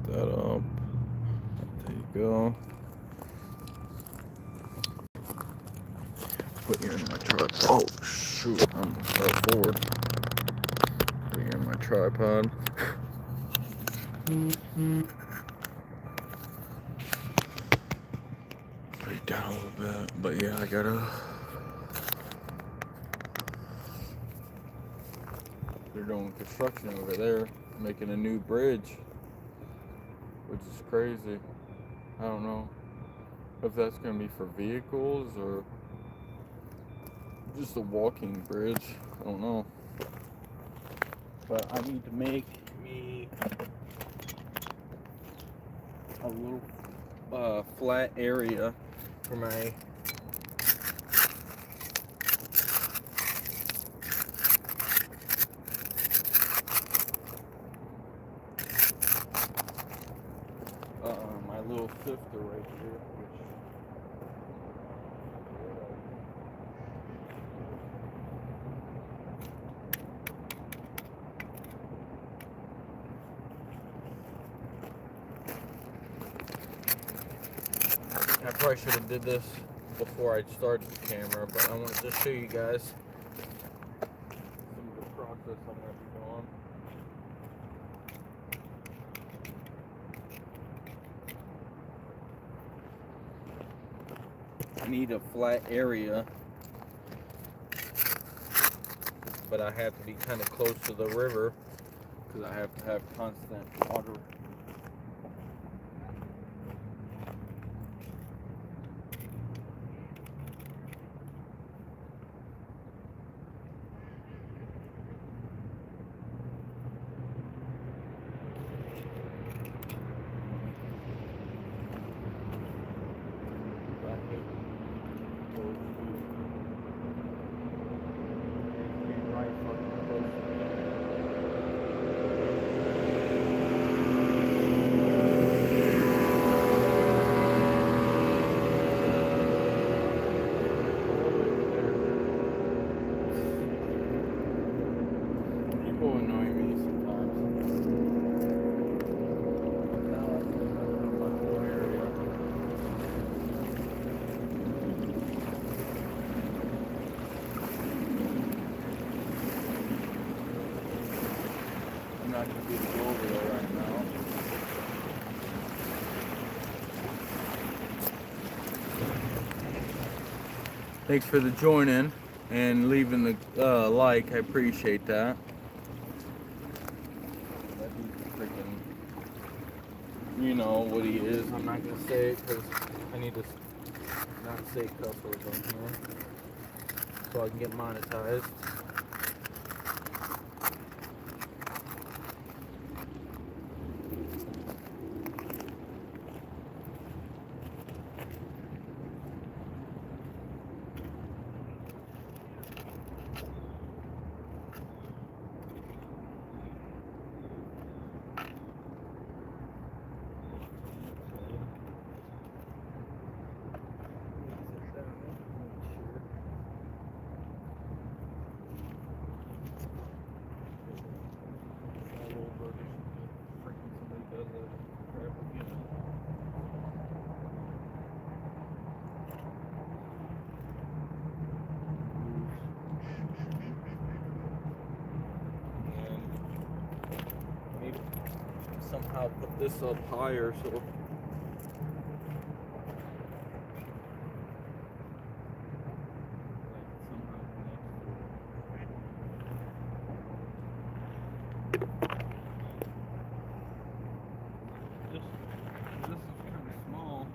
that up. There you go. Put you in my tripod. Oh shoot, I'm gonna start forward. Put you in my tripod. Put it down a little bit. But yeah, I gotta. They're doing construction over there, making a new bridge, which is crazy. I don't know if that's gonna be for vehicles or just a walking bridge. I don't know. But I need to make me a little flat area for my my little sifter right here, which I probably should have did this before I started the camera, but I wanted to show you guys some of the process I'm going to be doing. I need a flat area, but I have to be kind of close to the river because I have to have constant water. People annoy me sometimes. I'm not going to be able to go over there right now. Thanks for the joining and leaving the like. I appreciate that. That dude's freaking, you know what he is. I'm not gonna say it because I need to not say cuss words on here so I can get monetized. Somehow put this up higher so this is kind of small.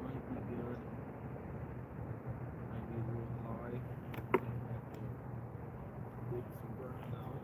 Might be good. Might be a little high. Dig some ground out.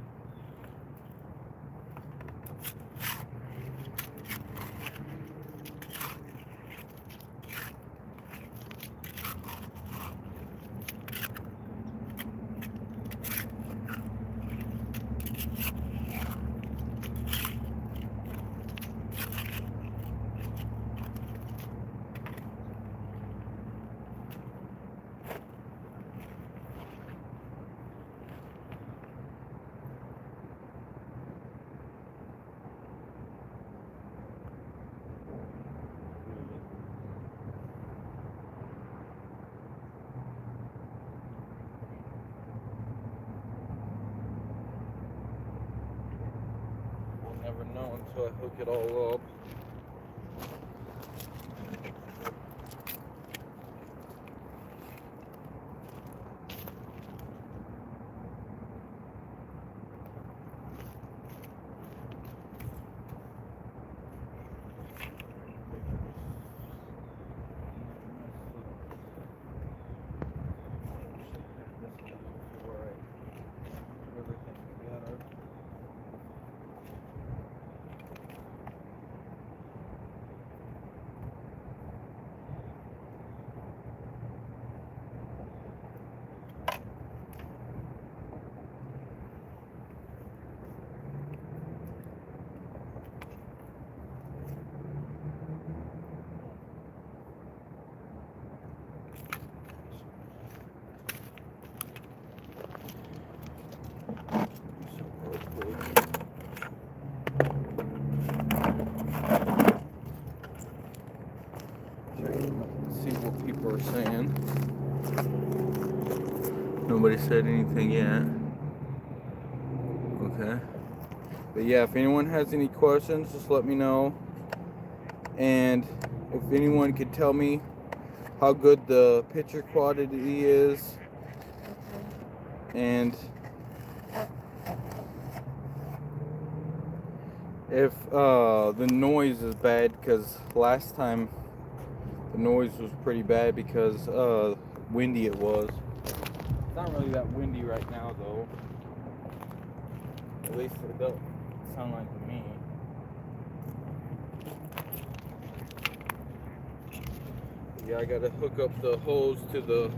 hook it all up. See what people are saying. Nobody said anything yet. Okay. But yeah, if anyone has any questions, just let me know. And if anyone could tell me how good the picture quality is, and if the noise is bad, because last time the noise was pretty bad because windy it was. It's not really that windy right now though. At least it don't sound like to me. Yeah, I gotta hook up the hose to the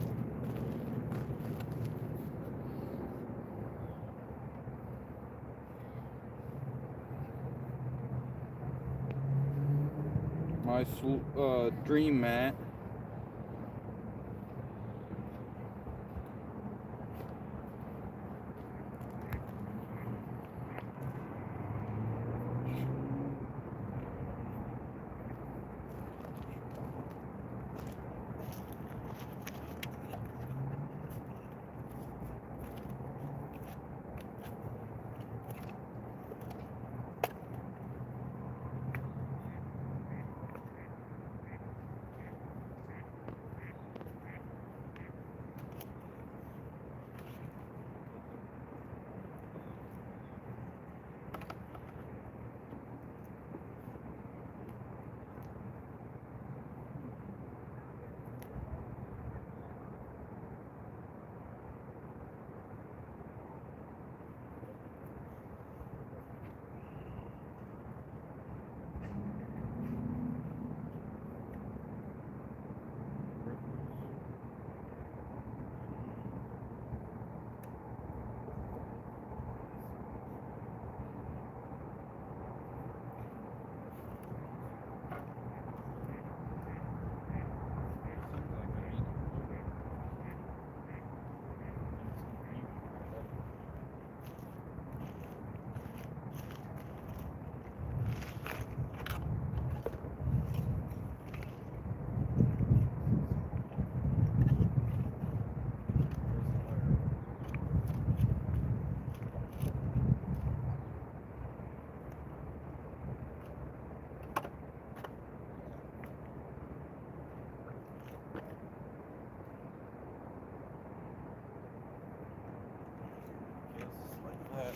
my dream mat.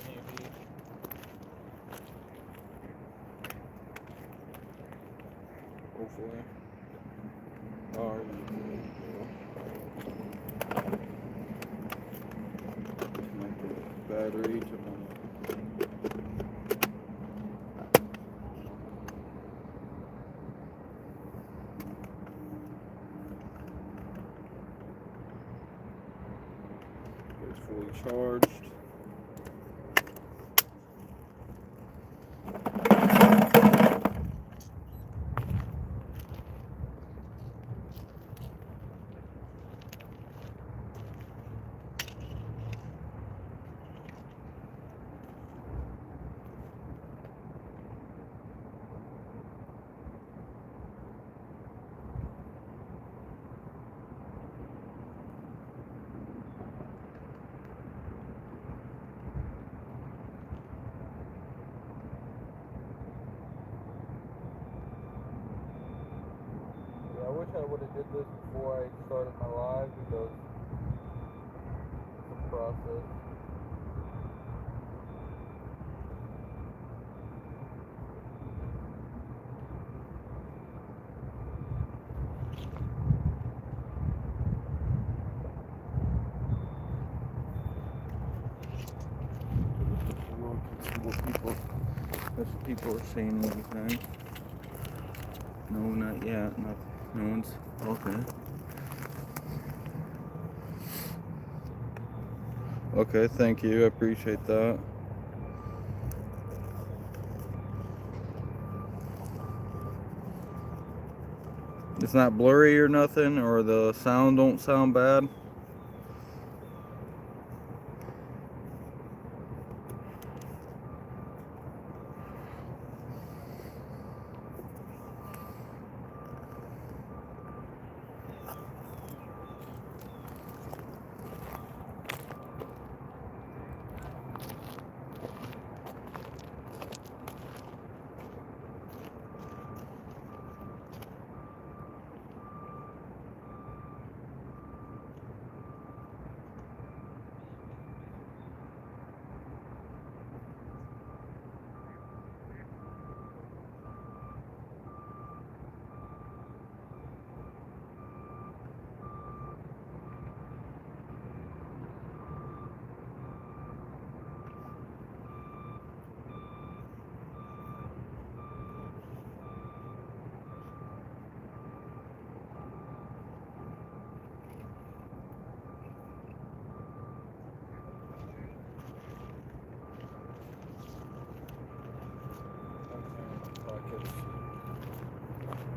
Maybe. Hopefully. Or connect the battery to my it's fully charged. would have did this before I started my live because it's a process. What people, that's what people are saying all the time. No, not yet. Not, no one's okay. Okay, thank you. I appreciate that. It's not blurry or nothing, or the sound don't sound bad.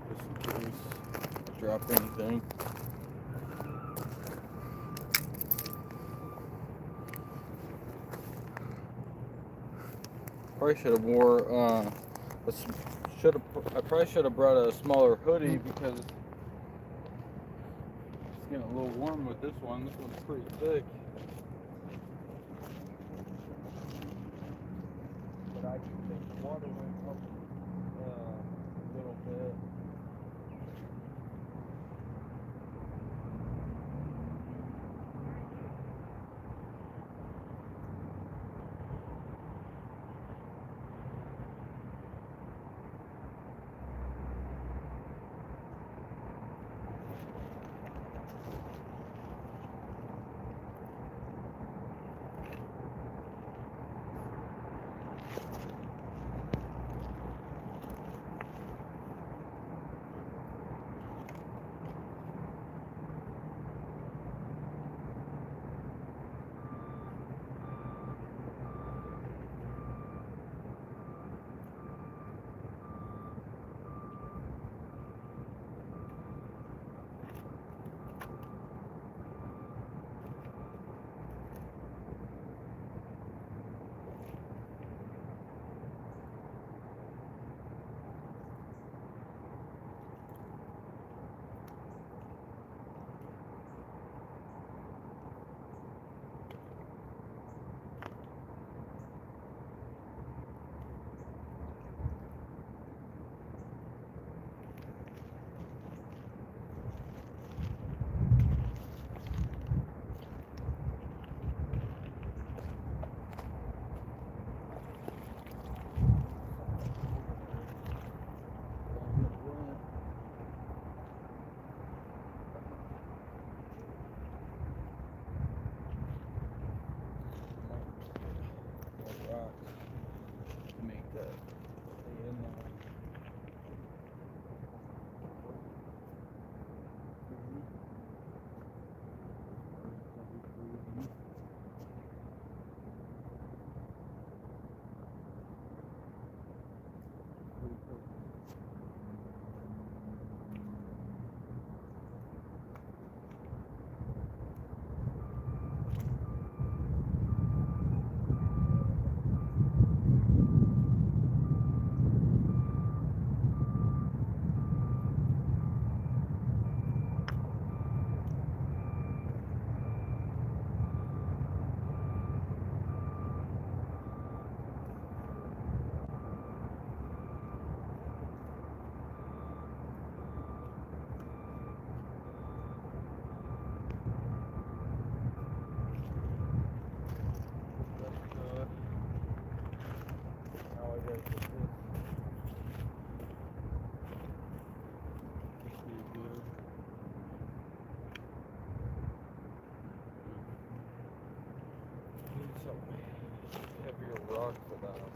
Just in case I drop anything. Probably should have I probably should have brought a smaller hoodie because it's getting a little warm with this one. This one's pretty thick. But I can take the water went up a little bit. some heavier rock for that.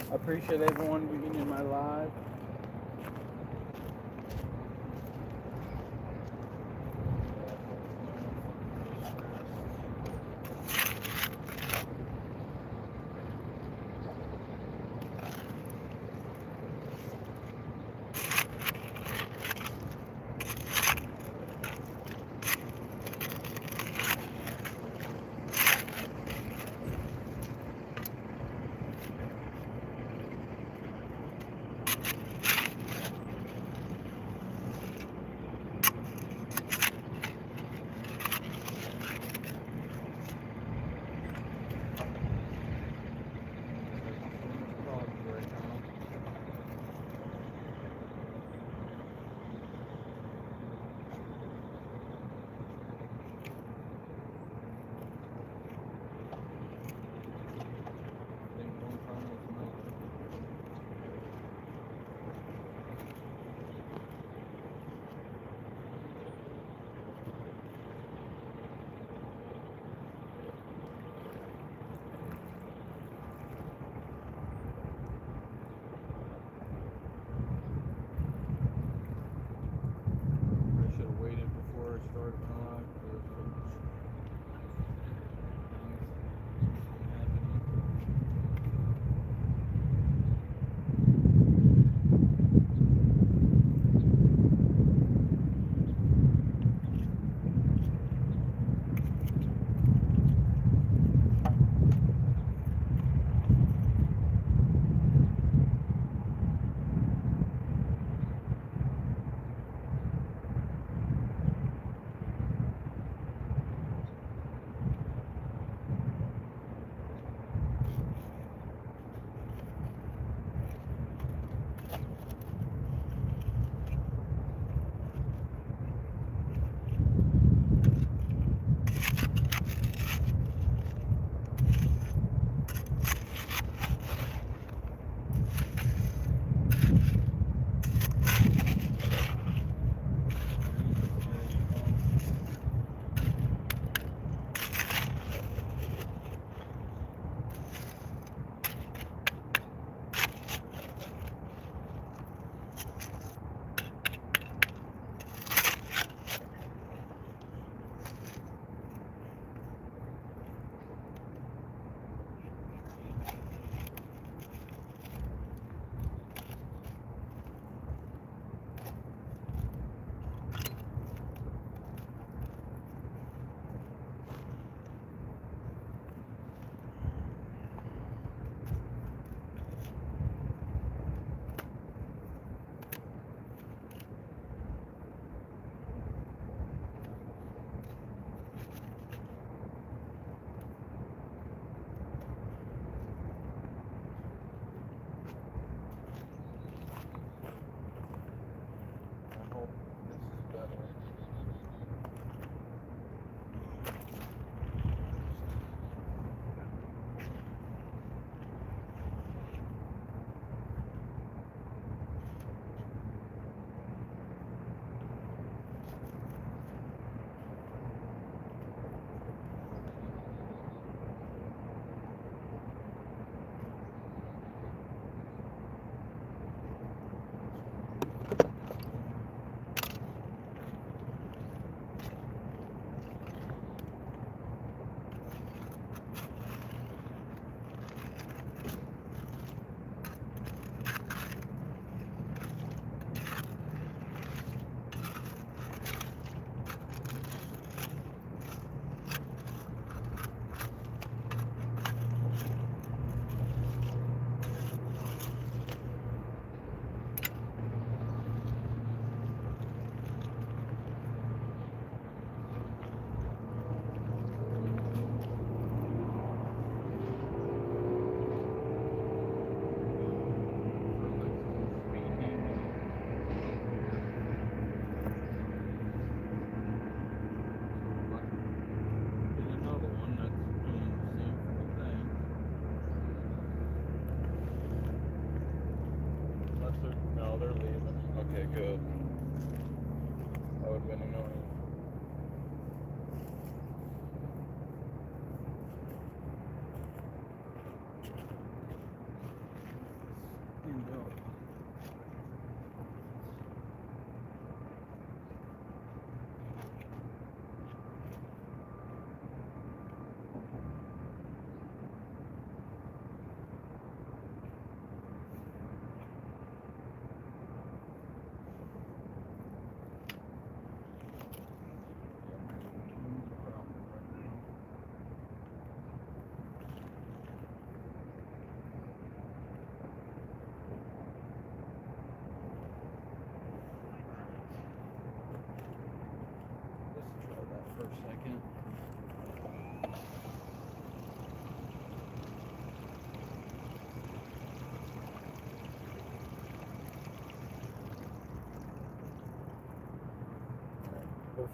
I appreciate everyone being in my live.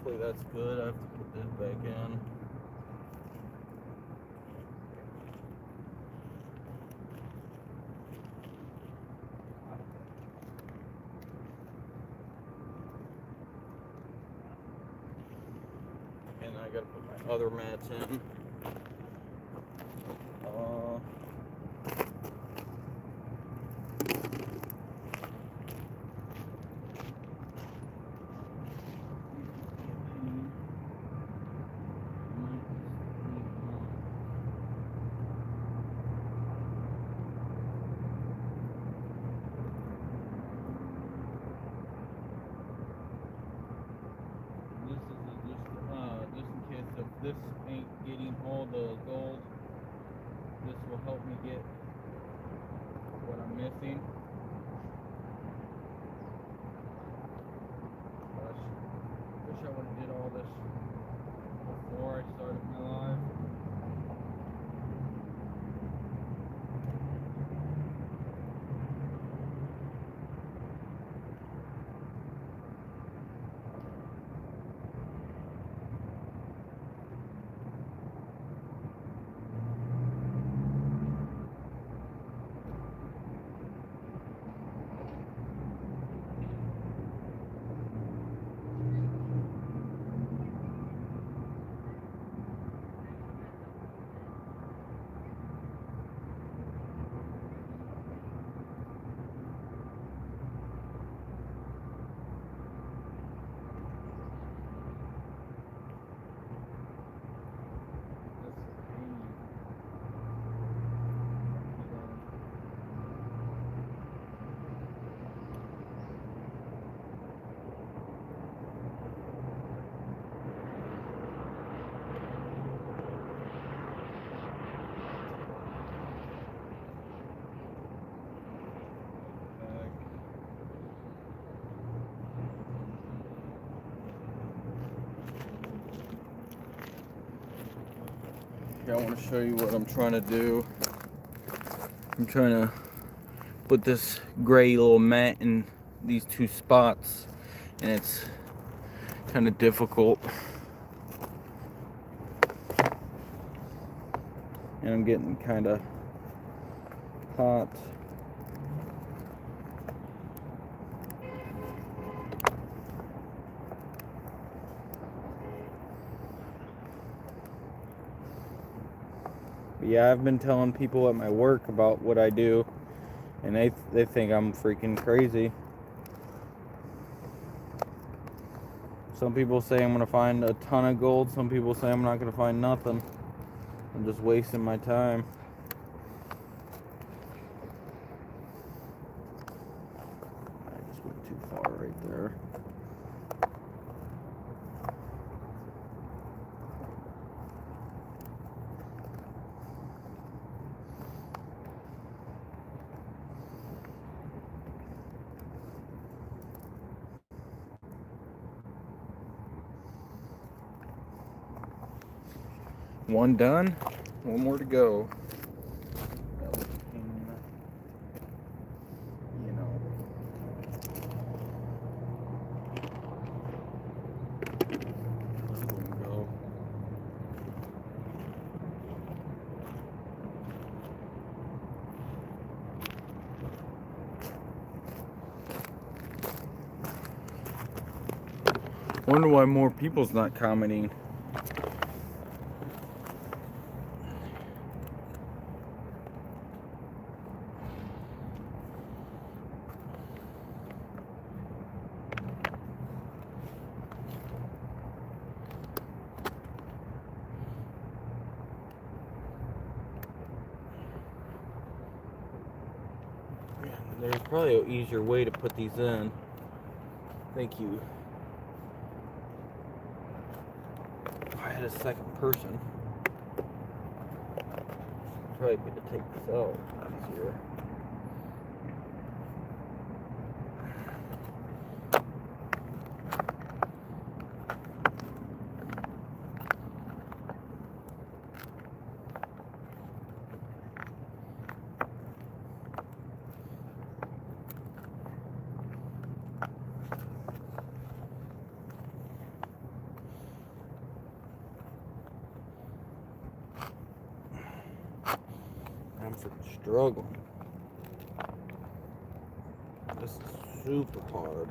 Hopefully that's good. I have to put this back in. And I gotta put my other mats in. Just in case if this ain't getting all the gold, this will help me get what I'm missing. Wish I would have did all this before I started my live. Here, I want to show you what I'm trying to do. I'm trying to put this gray little mat in these two spots, and it's kind of difficult. And I'm getting kind of hot. But yeah, I've been telling people at my work about what I do, and they think I'm freaking crazy. Some people say I'm gonna find a ton of gold. Some people say I'm not gonna find nothing. I'm just wasting my time. I just went too far right there. One done, one more to go. You know. This one go. Wonder why more people's not commenting. There's probably an easier way to put these in. Thank you. If I had a second person, I'd probably be able to take this out easier. I'm freaking struggling. This is super hard.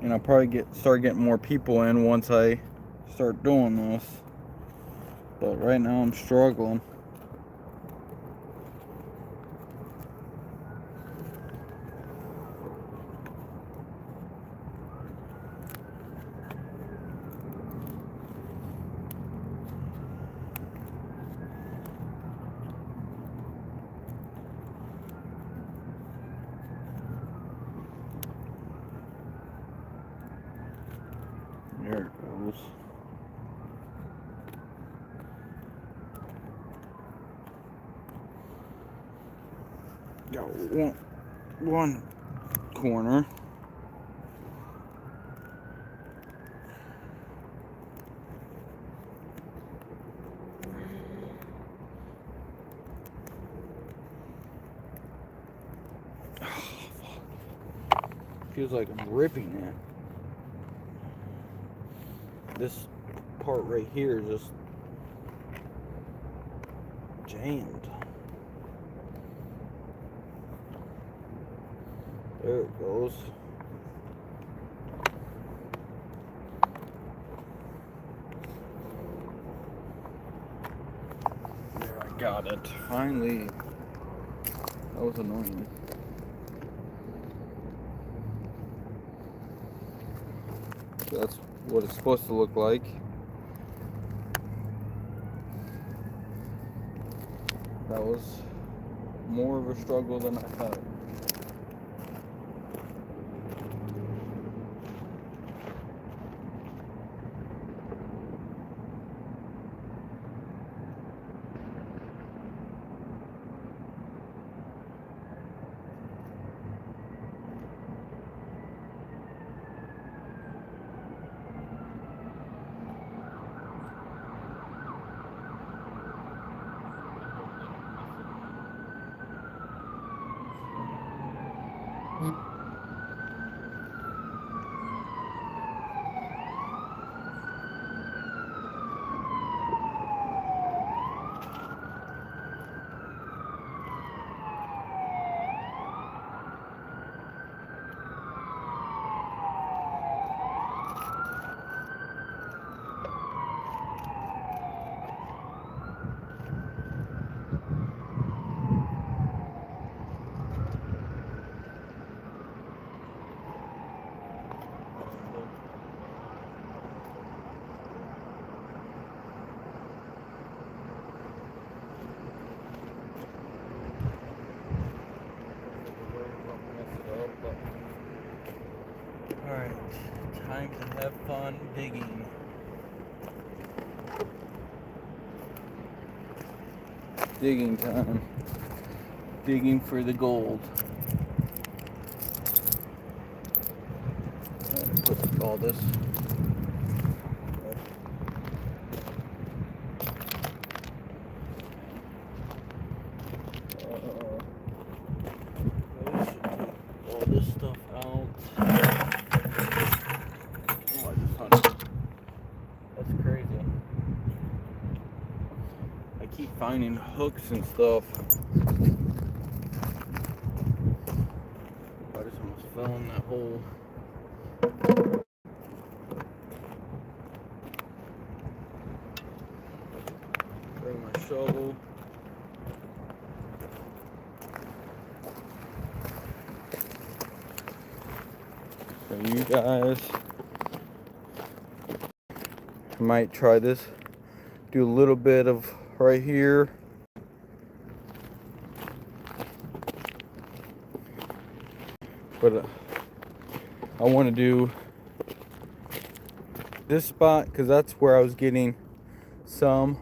And I'll probably start getting more people in once I start doing this. But right now I'm struggling. There it goes. Got one corner. Feels like I'm ripping it. This part right here is just jammed. There it goes. There, I got it. Finally. That was annoying. That's what it's supposed to look like. That was more of a struggle than I thought. Alright, time to have fun digging. Digging time. Digging for the gold. Put all this. All this stuff out. Oh, I just found it. That's crazy. I keep finding hooks and stuff. I just almost fell in that hole. Bring my shovel. for you guys. I might try this. Do a little bit of right here. But I want to do this spot because that's where I was getting some.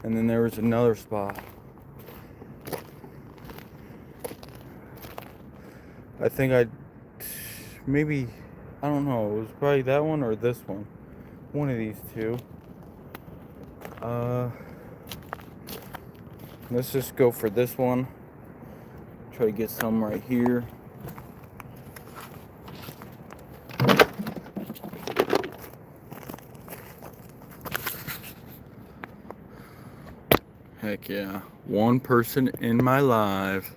And then there was another spot. I think I don't know, it was probably that one or this one. One of these two. Let's just go for this one. Try to get some right here. Heck yeah. One person in my life.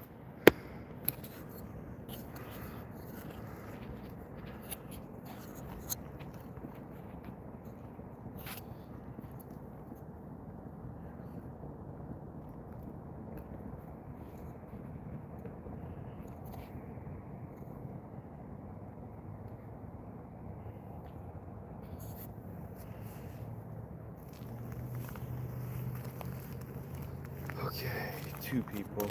Okay, 2 people.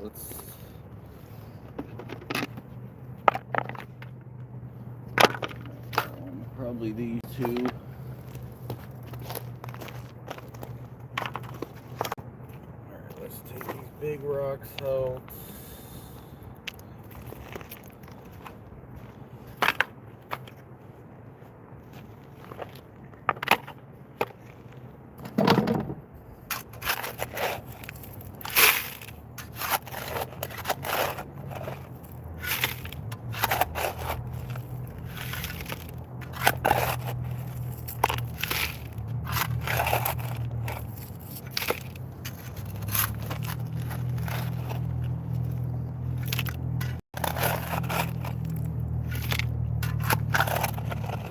Let's probably these 2. Alright, let's take these big rocks out.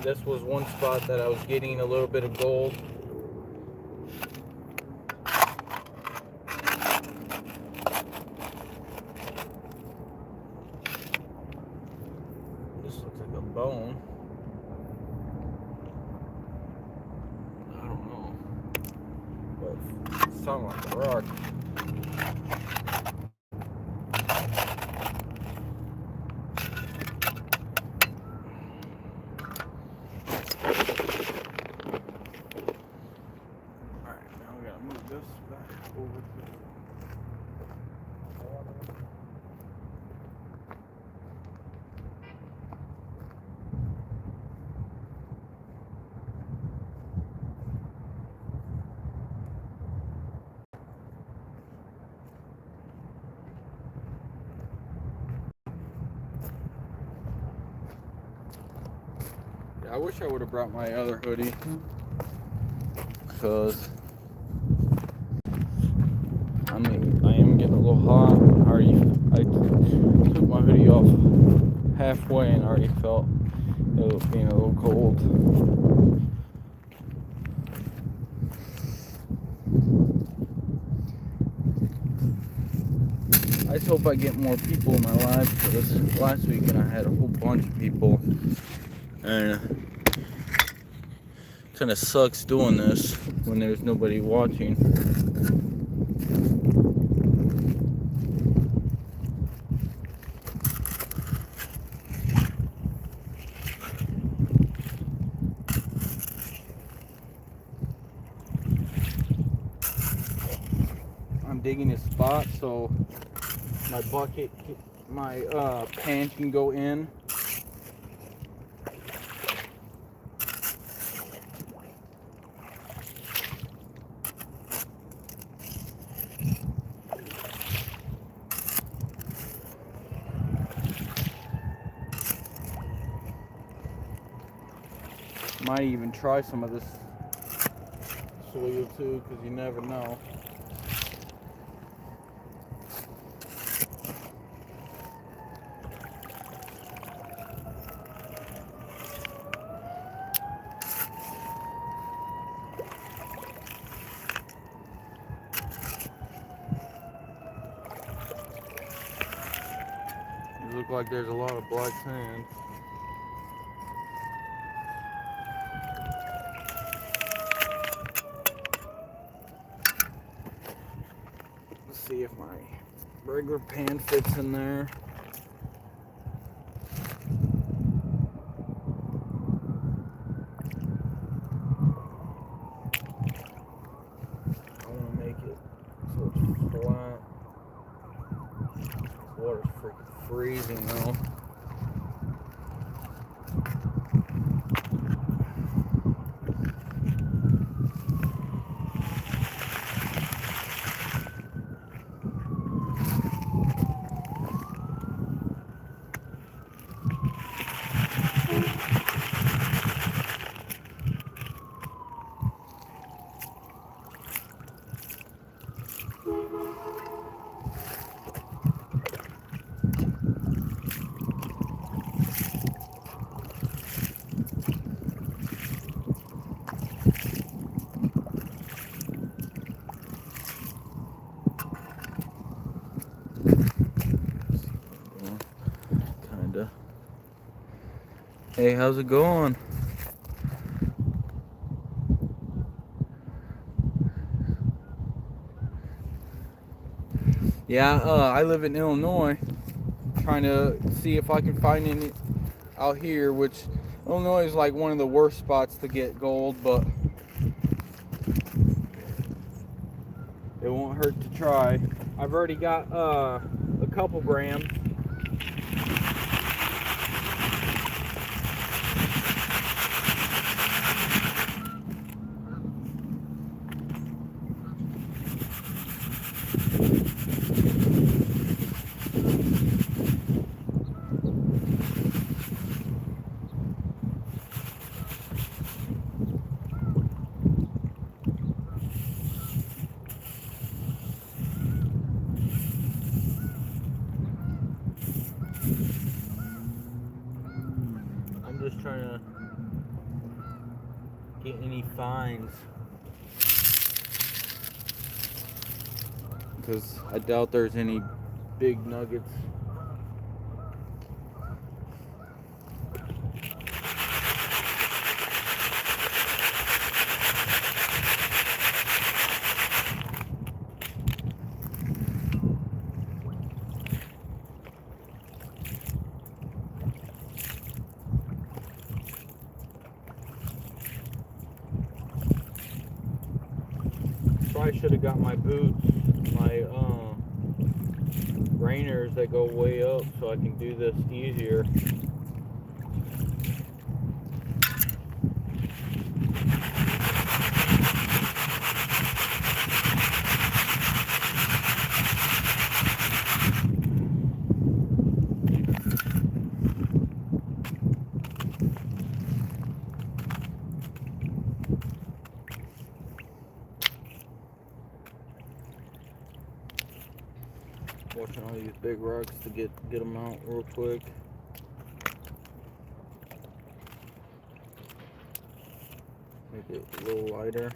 This was one spot that I was getting a little bit of gold. This looks like a bone. I don't know. But it sounds like a rock. I wish I would have brought my other hoodie, because I am getting a little hot. I took my hoodie off halfway and already felt it being a little cold. I just hope I get more people in my life, because last weekend I had a whole bunch of people. And kind of sucks doing this when there's nobody watching. I'm digging a spot so my pan can go in. Might even try some of this soil too, because you never know. It looks like there's a lot of black sand. see if my regular pan fits in there. I want to make it so it's flat. This water's freaking freezing though. Kinda. Hey, how's it going? Yeah, I live in Illinois. Trying to see if I can find any out here, which Illinois is like one of the worst spots to get gold, but it won't hurt to try. I've already got a couple grams. I'm just trying to get any finds, because I doubt there's any big nuggets. Probably should have got my boots, my rainers that go way up, so I can do this easier. Watching all these big rocks to get them out real quick. Make it a little lighter.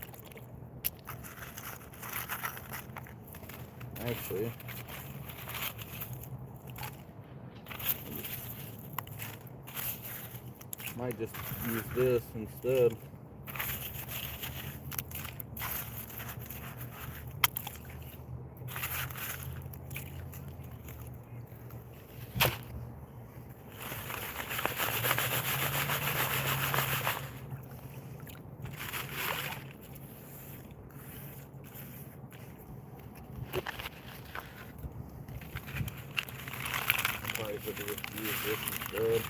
Actually, might just use this instead. Probably could just use this instead.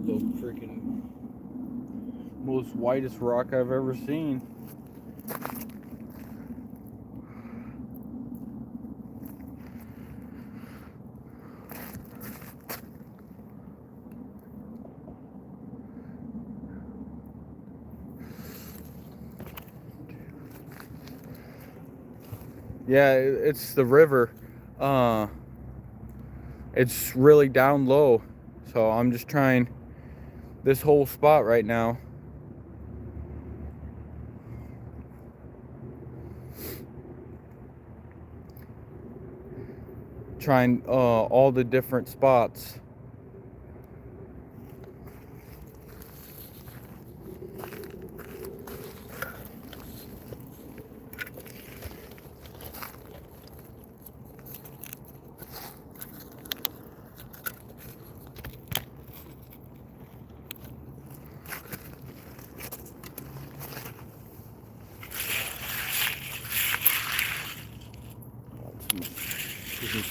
The freaking most whitest rock I've ever seen. Yeah, it's the river. It's really down low, so I'm just trying this whole spot right now. trying all the different spots.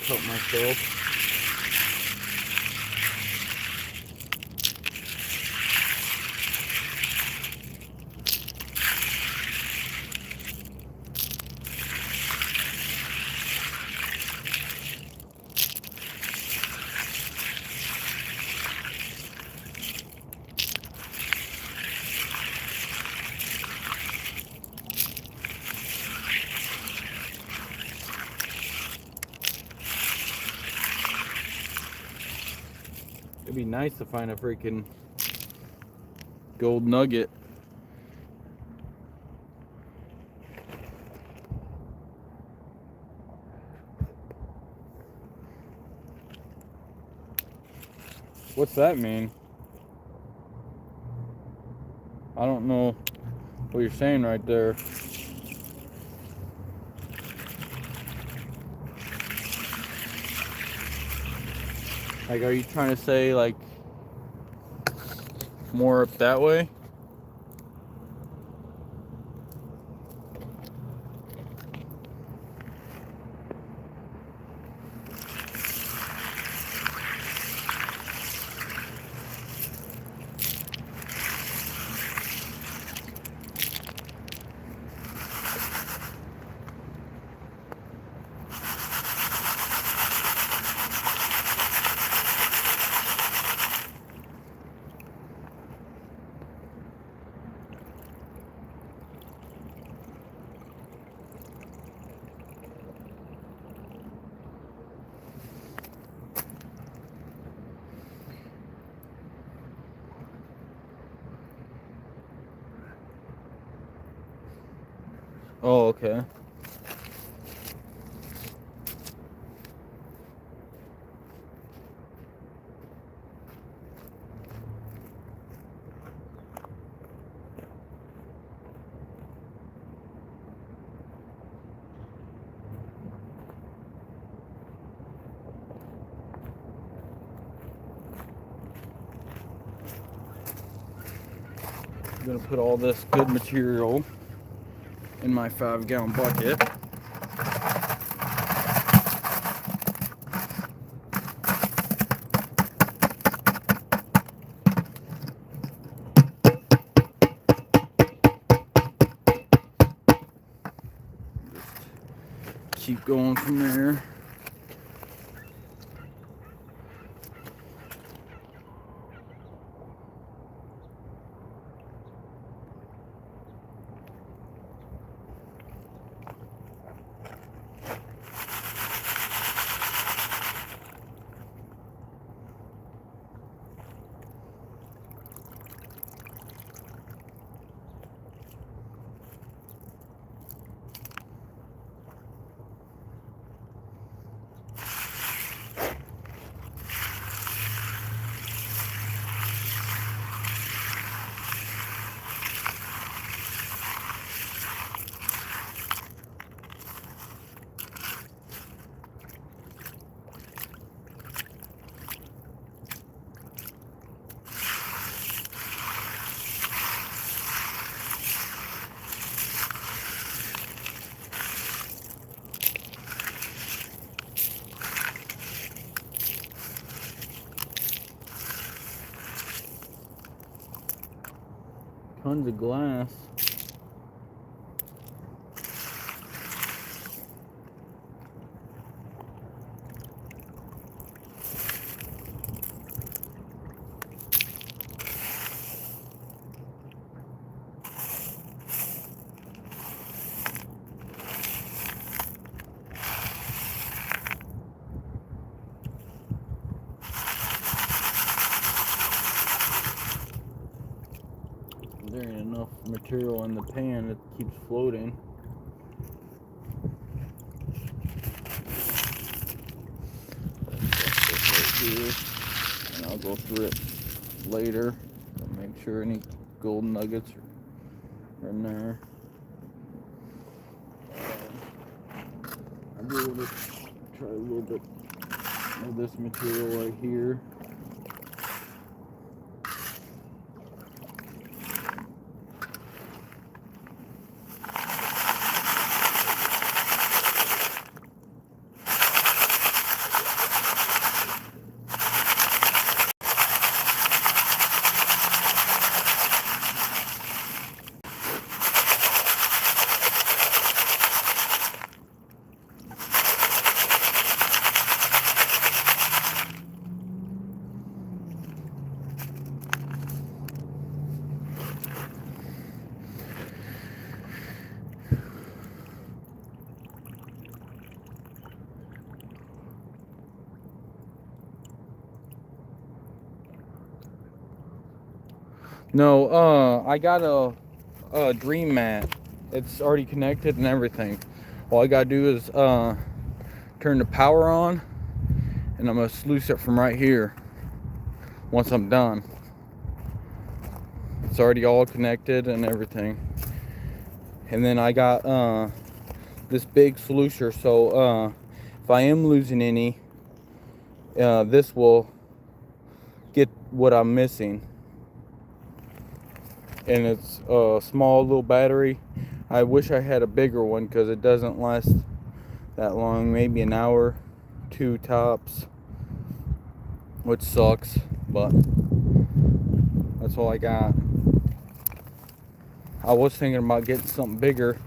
Cut myself. It'd be nice to find a freaking gold nugget. What's that mean? I don't know what you're saying right there. Like, are you trying to say, like, more up that way? Oh, okay. I'm gonna put all this good material in my 5-gallon bucket. Keep going from there. Tons of glass. There ain't enough material in the pan, it keeps floating. here, and I'll go through it later to make sure any gold nuggets are in there. I'll be able to try a little bit of this material right here. No, I got a Dream Mat. It's already connected and everything. All I gotta do is turn the power on, and I'm gonna sluice it from right here once I'm done. It's already all connected and everything. And then I got this big sluicer, so if I am losing any, this will get what I'm missing. And it's a small little battery. I wish I had a bigger one because it doesn't last that long, maybe an hour, 2 tops, which sucks, but that's all I got. I was thinking about getting something bigger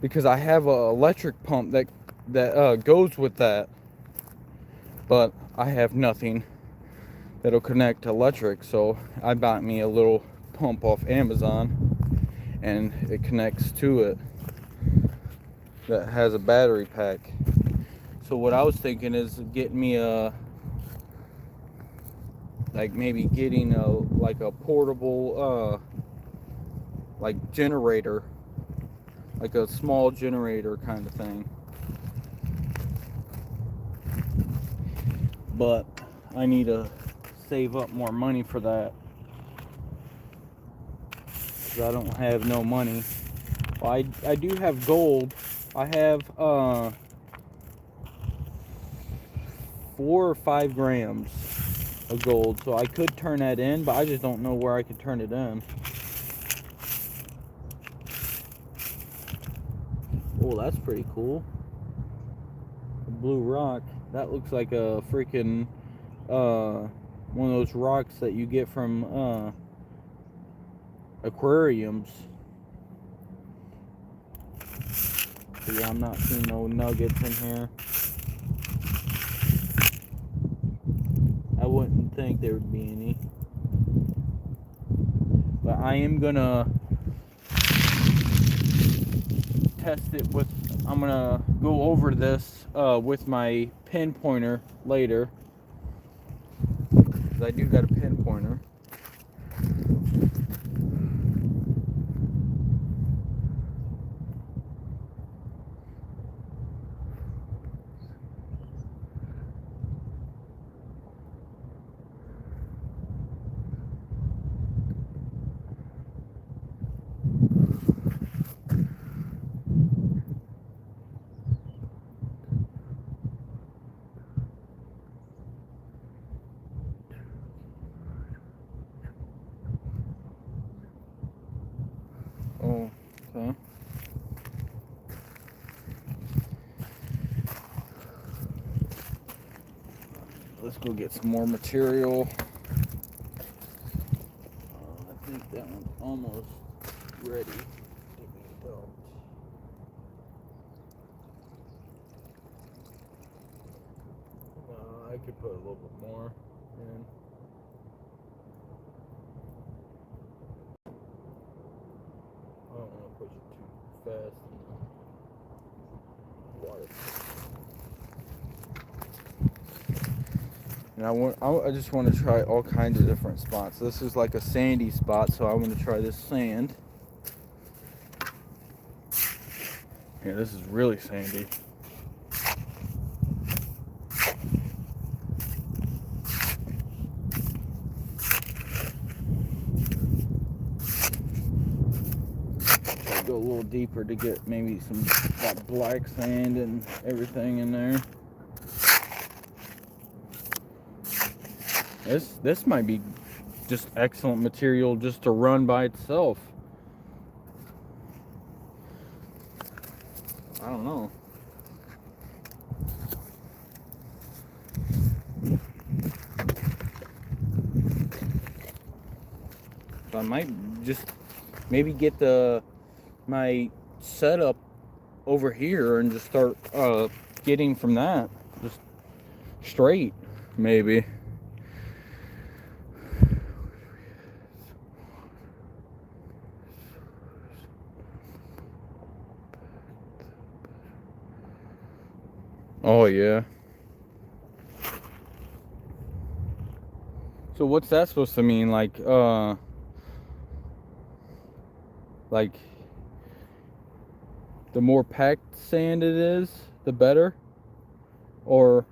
because I have an electric pump that goes with that, but I have nothing that'll connect to electric, so I bought me a little pump off Amazon, and it connects to it that has a battery pack. So what I was thinking is getting me maybe getting a portable like generator, like a small generator kind of thing. But I need to save up more money for that, because I don't have no money. Well, I do have gold. I have 4 or 5 grams of gold, so I could turn that in, but I just don't know where I could turn it in. Oh, that's pretty cool. A blue rock. That looks like a freaking one of those rocks that you get from aquariums. So yeah, I'm not seeing no nuggets in here. I wouldn't think there would be any. But I am gonna test it with, I'm gonna go over this with my pin pointer later. I do got a pin pointer. Oh, okay. Let's go get some more material. I think that one's almost ready to be dumped. I could put a little bit more in. I don't want to push it too fast. Water. And I just want to try all kinds of different spots. This is like a sandy spot, so I want to try this sand. Yeah, this is really sandy. to go a little deeper to get maybe some that black sand and everything in there. This might be just excellent material just to run by itself. I don't know. So I might just maybe get my setup over here and just start getting from that just straight, maybe. Oh yeah. So what's that supposed to mean? Like the more packed sand it is, the better? Or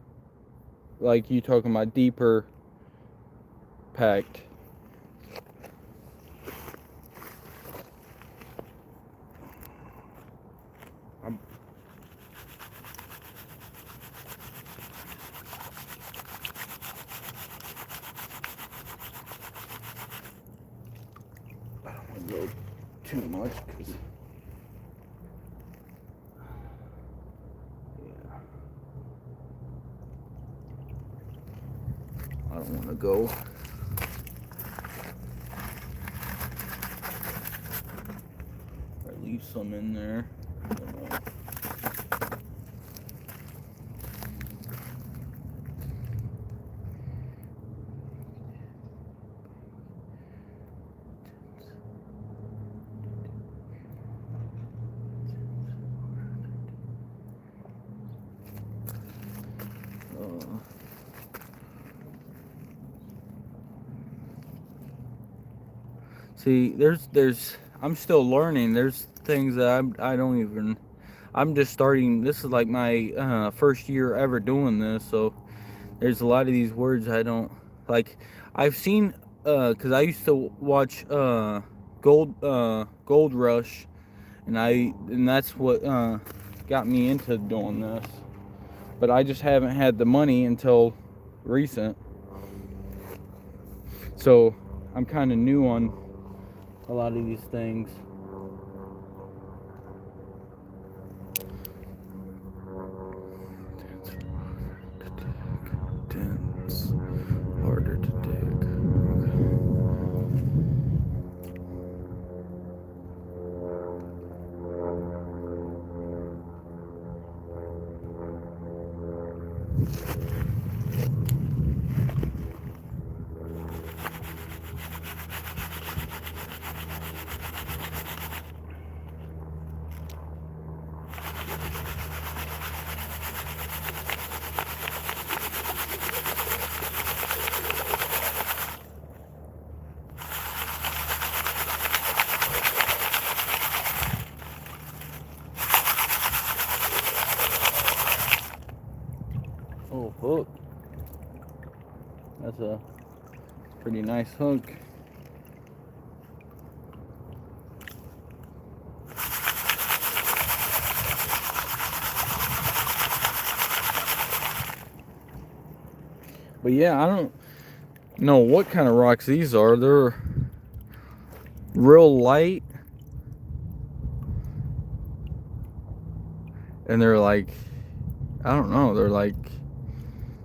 like you talking about deeper packed? I don't want to go too much because I don't want to go. I leave some in there. I don't know. See, I'm still learning. There's things that I don't even, I'm just starting. This is like my first year ever doing this, so there's a lot of these words I don't like. I've seen, cause I used to watch Gold Rush, and that's what got me into doing this. But I just haven't had the money until recent, so I'm kind of new on a lot of these things. Dense, harder to dig. Oh, hook. That's a pretty nice hook. But yeah, I don't know what kind of rocks these are. They're real light. And they're like, I don't know,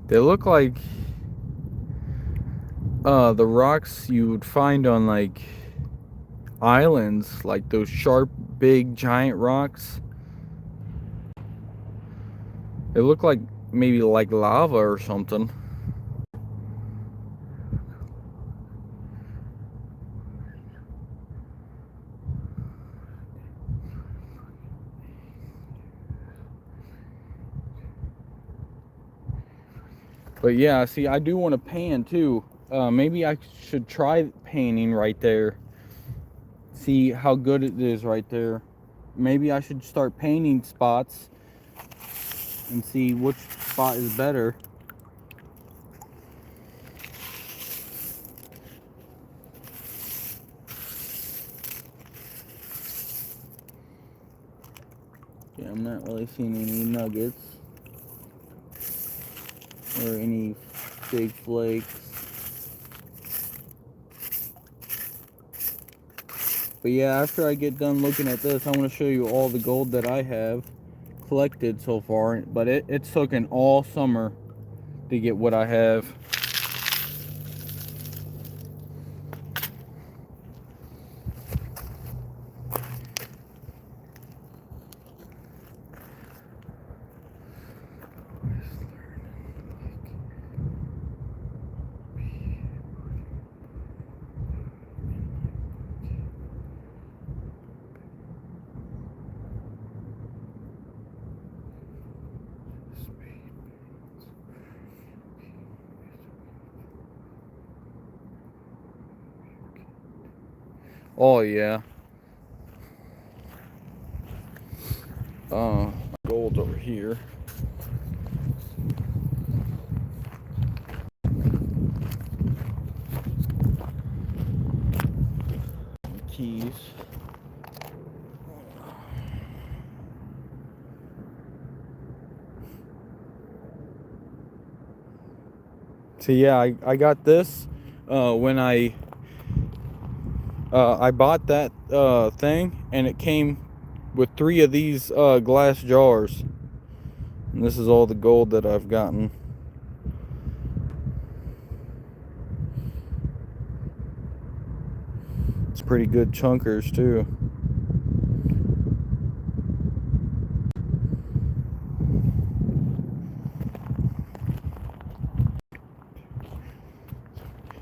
they look like the rocks you would find on like islands, like those sharp, big, giant rocks. They look like maybe like lava or something. But yeah, see, I do want to pan too. Maybe I should try panning right there. See how good it is right there. Maybe I should start painting spots and see which spot is better. Yeah, I'm not really seeing any nuggets or any big flakes. But yeah, after I get done looking at this, I want to show you all the gold that I have collected so far. But it's taken all summer to get what I have. Oh yeah. Gold over here. Keys. So yeah, I got this when I bought that thing, and it came with 3 of these glass jars. And this is all the gold that I've gotten. It's pretty good chunkers too.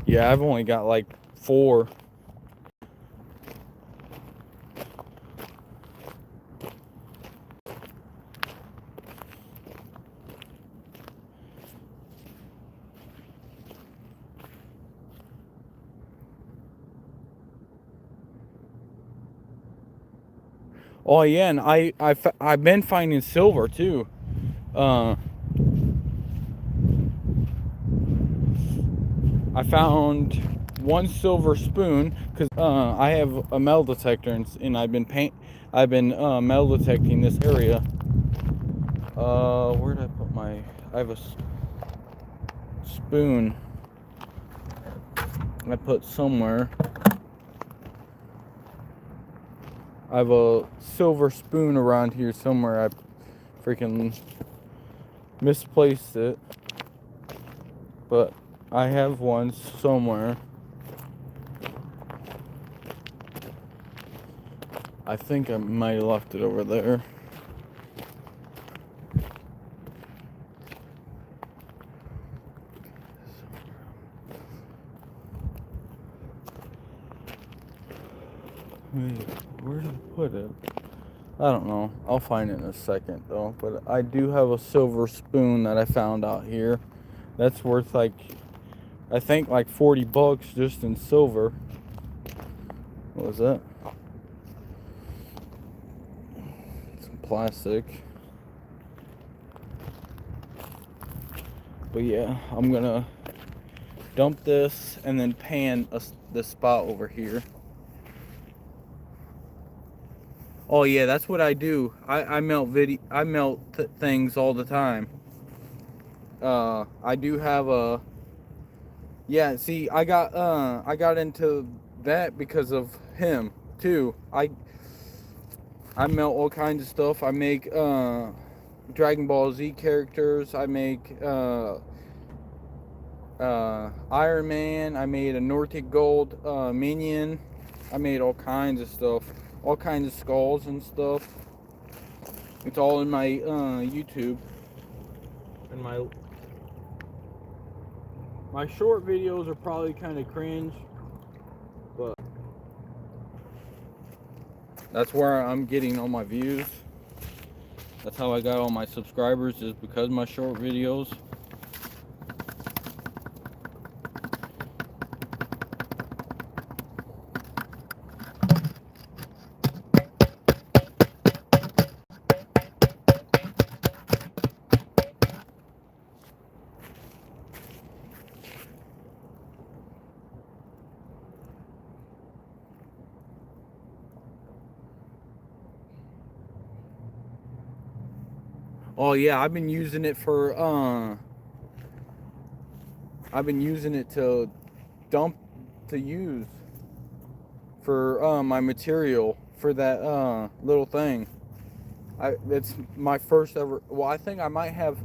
Yeah, I've only got like 4. Oh yeah, and I've been finding silver too. I found 1 silver spoon because I have a metal detector, and I've been metal detecting this area. Where did I put my? I have a spoon. I put somewhere. I have a silver spoon around here somewhere. I freaking misplaced it, but I have one somewhere. I think I might have left it over there. Wait, where did I put it? I don't know. I'll find it in a second though. But I do have a silver spoon that I found out here. That's worth like, I think like 40 bucks just in silver. What was that? Some plastic. But yeah, I'm gonna dump this and then pan the spot over here. Oh yeah, that's what I do. I melt things all the time. I do have a, yeah, see, I got into that because of him too. I melt all kinds of stuff. I make Dragon Ball Z characters. I make Iron Man. I made a Nordic Gold minion. I made all kinds of stuff, all kinds of skulls and stuff. It's all in my YouTube. And my short videos are probably kind of cringe, but that's where I'm getting all my views. That's how I got all my subscribers, is because of my short videos. Oh yeah, I've been using it for I've been using it to use for my material for that little thing. It's my first ever. Well, I think I might have.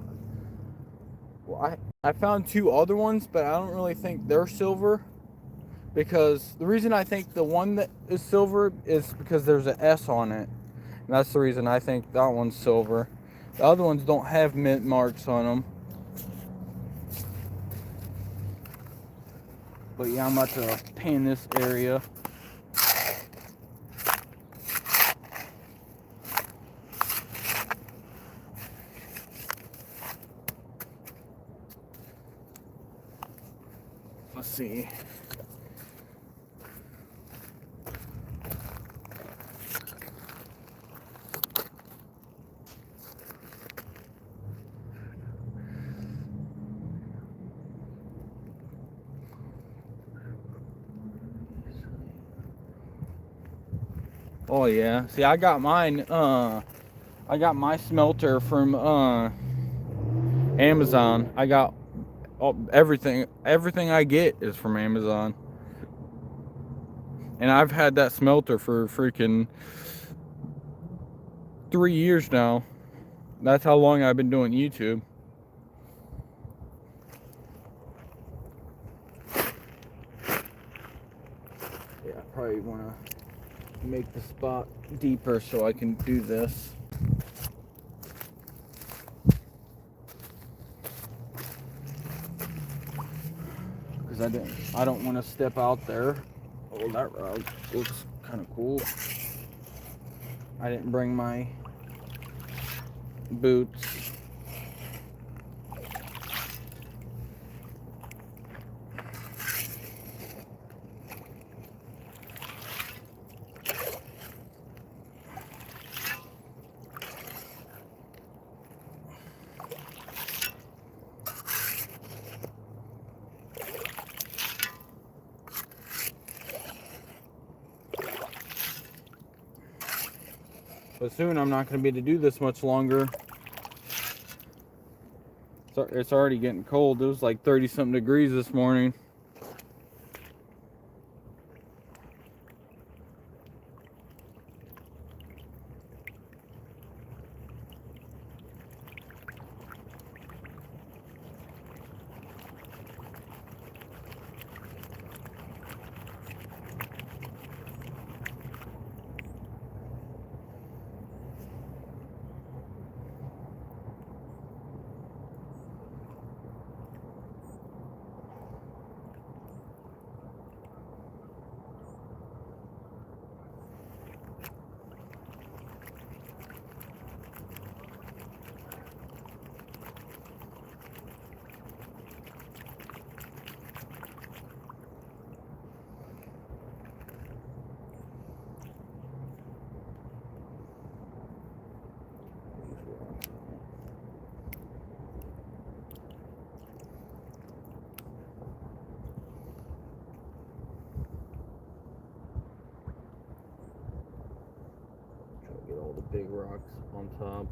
Well, I found two other ones, but I don't really think they're silver, because the reason I think the one that is silver is because there's an S on it. And that's the reason I think that one's silver. The other ones don't have mint marks on them. But yeah, I'm about to paint this area. Let's see. Oh yeah. See, I got mine. I got my smelter from Amazon. I got everything. Everything I get is from Amazon. And I've had that smelter for freaking 3 years now. That's how long I've been doing YouTube. Yeah, I probably want to make the spot deeper so I can do this. Because I don't want to step out there. Oh, that route looks kind of cool. I didn't bring my boots. But soon I'm not going to be able to do this much longer. It's already getting cold. It was like 30-something degrees this morning. Get all the big rocks on top.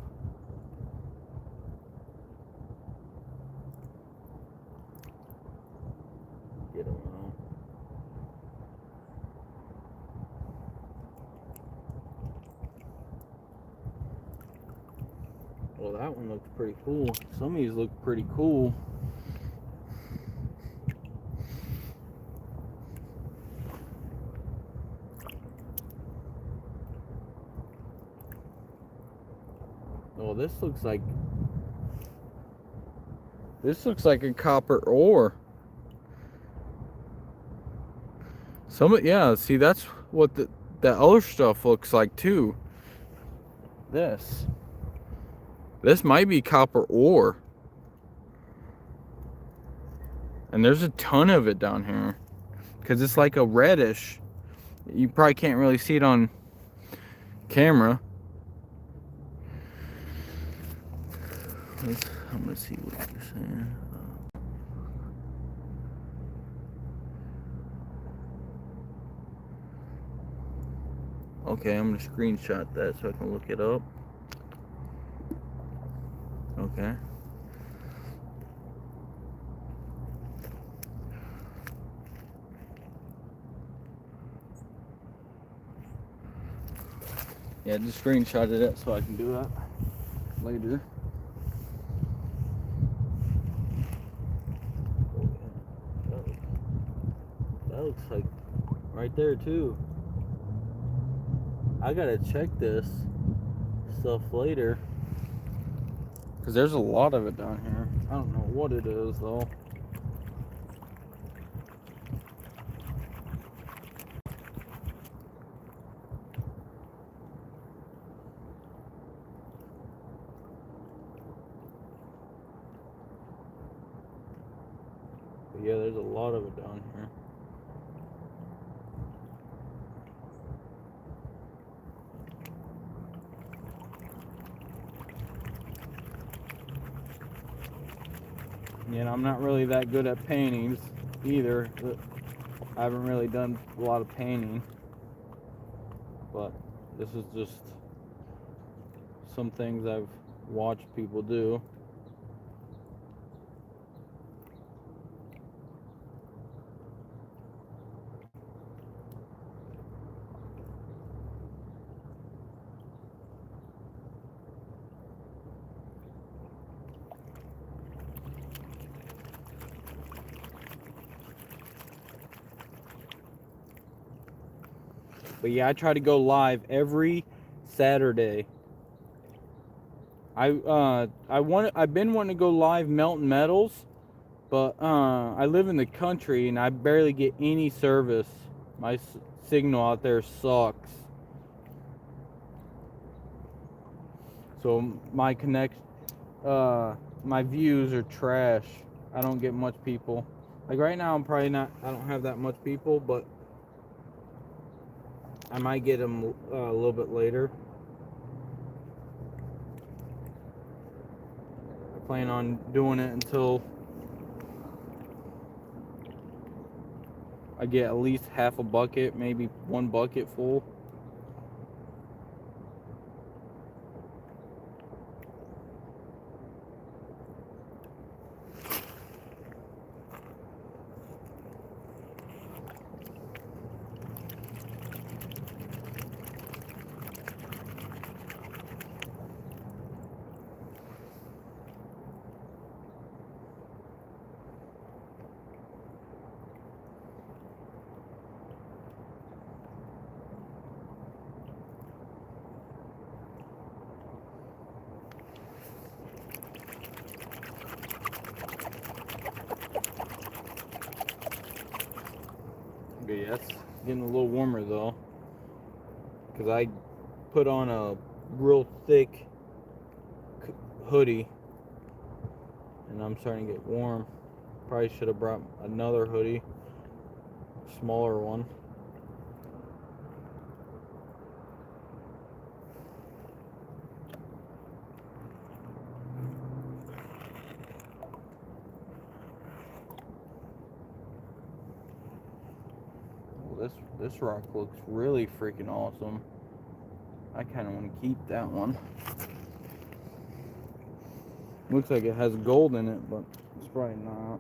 Get them out. Well, that one looks pretty cool. Some of these look pretty cool. Oh, this looks like a copper ore. Yeah, see, that's what that other stuff looks like too. This might be copper ore. And there's a ton of it down here. Because it's like a reddish. You probably can't really see it on camera. I'm gonna see what you're saying. Okay, I'm gonna screenshot that so I can look it up. Okay. Yeah, just screenshotted it so I can do that later. That looks like right there too. I gotta check this stuff later, because there's a lot of it down here. I don't know what it is though. But yeah, there's a lot of it down here. Yeah, and I'm not really that good at paintings either. I haven't really done a lot of painting, but this is just some things I've watched people do. But yeah, I try to go live every Saturday. I've been wanting to go live melting metals, but I live in the country and I barely get any service. My signal out there sucks. So my my views are trash. I don't get much people. Like right now, I don't have that much people, but I might get them a little bit later. I plan on doing it until I get at least half a bucket, maybe 1 bucket full. Okay, yeah, it's getting a little warmer though, because I put on a real thick hoodie and I'm starting to get warm. Probably should have brought another hoodie, smaller one. This rock looks really freaking awesome. I kind of want to keep that one. Looks like it has gold in it, but it's probably not.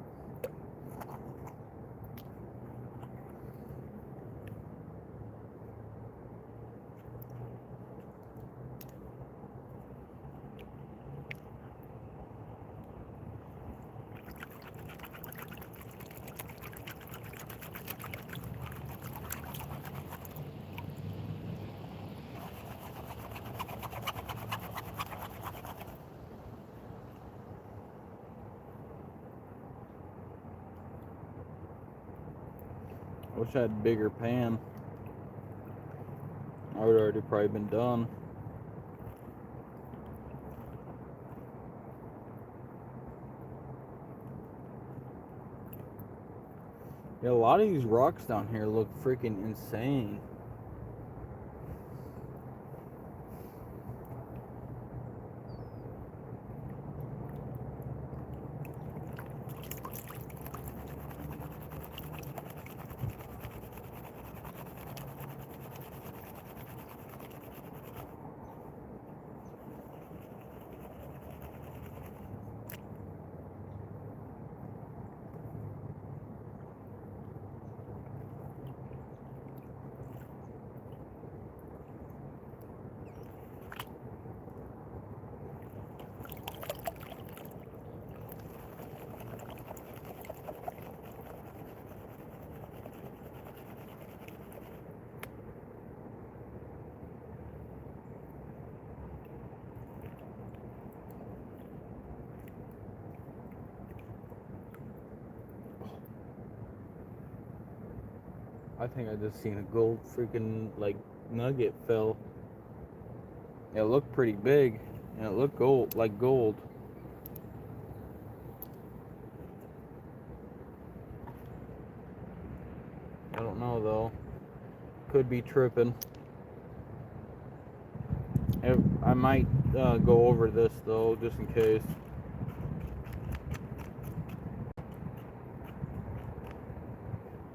I wish I had a bigger pan. I would already probably been done. Yeah, a lot of these rocks down here look freaking insane. I think I just seen a gold freaking like nugget fell. It looked pretty big, and it looked gold, like gold. I don't know though. Could be tripping. I might go over this though, just in case.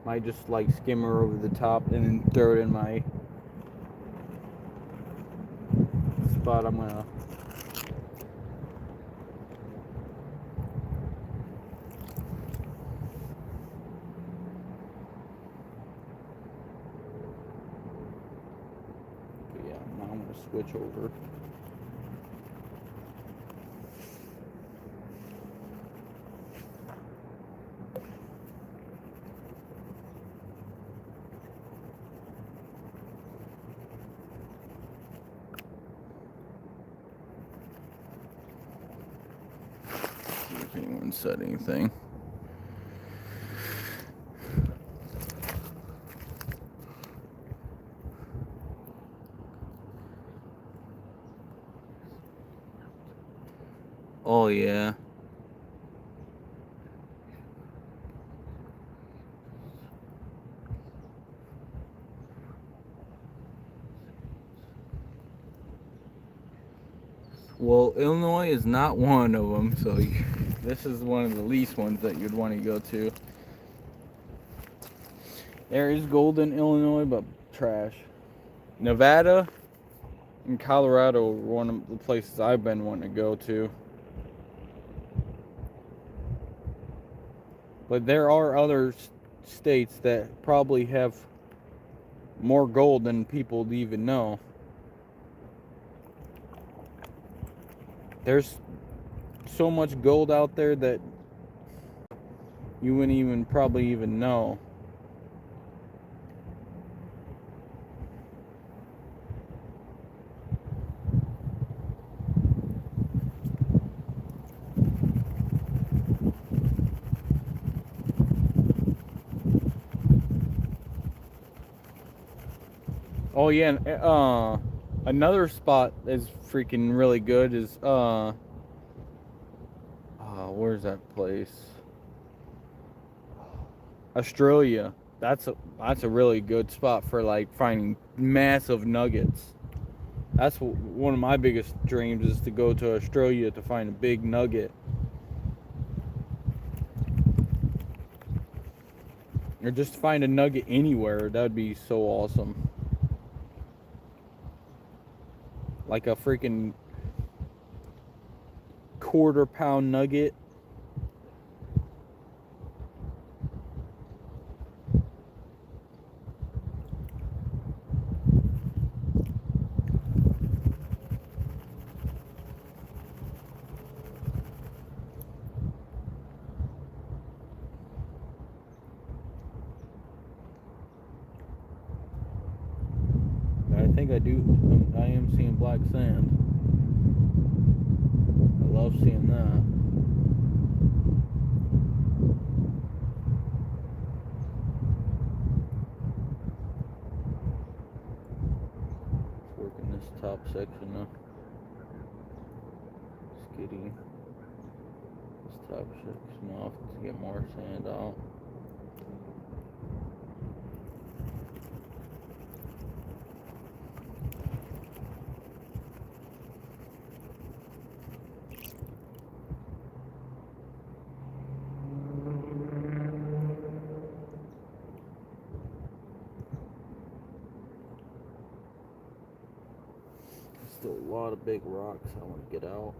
Might just like skim her over the top and then throw it in my spot. I'm gonna. But yeah, now I'm gonna switch over. See if anyone said anything. Oh yeah. Well, Illinois is not one of them, so this is one of the least ones that you'd want to go to. There is gold in Illinois, but trash. Nevada and Colorado are one of the places I've been wanting to go to. But there are other states that probably have more gold than people even know. There's so much gold out there that you wouldn't even probably even know. Oh yeah, and, another spot that's freaking really good is where's that place? Australia. That's a really good spot for like finding massive nuggets. That's one of my biggest dreams is to go to Australia to find a big nugget. Or just find a nugget anywhere. That would be so awesome. Like a freaking quarter-pound nugget. I think I am seeing black sand. I love seeing that. Working this top section now. Just getting this top section off to get more sand out. Still a lot of big rocks I want to get out.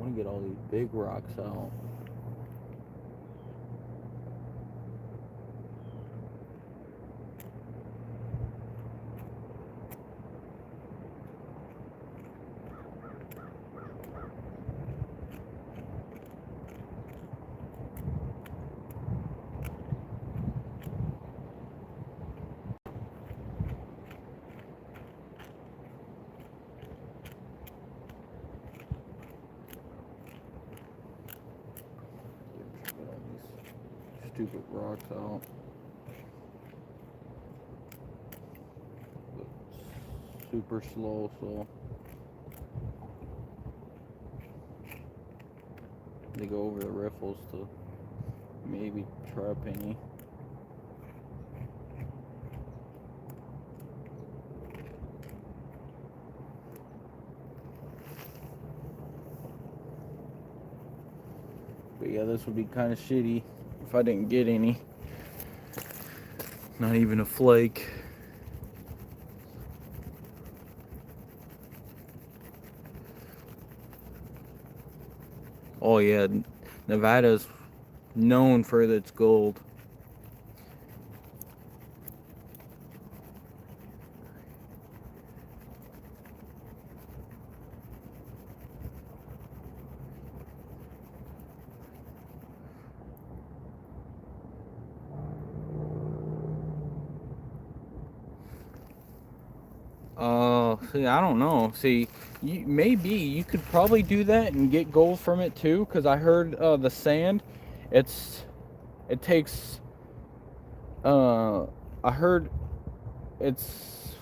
want to get all these big rocks out. Get all these stupid rocks out. But super slow, so they go over the riffles to maybe try a penny. But yeah, this would be kind of shitty if I didn't get any. Not even a flake. Oh yeah, Nevada's known for its gold. See, I don't know. See, maybe you could probably do that and get gold from it too, because I heard the sand, it takes, I heard it's,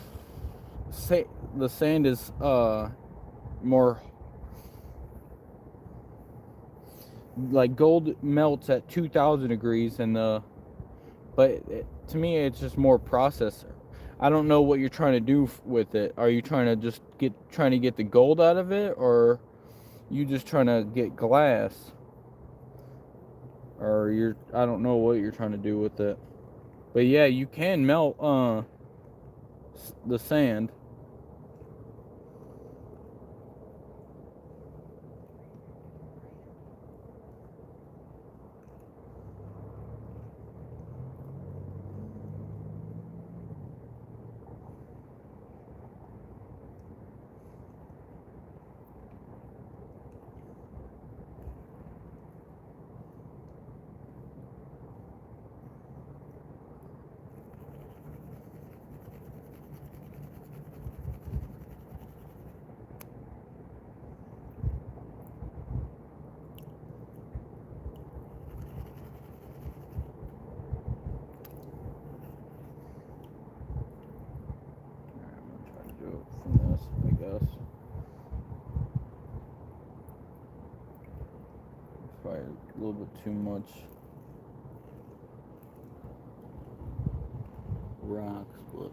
say, the sand is more, like gold melts at 2,000 degrees, and but to me it's just more processor. I don't know what you're trying to do with it. Are you trying to just trying to get the gold out of it, or you just trying to get glass? Or I don't know what you're trying to do with it. But yeah, you can melt the sand. From this, I guess. It's probably a little bit too much rocks, but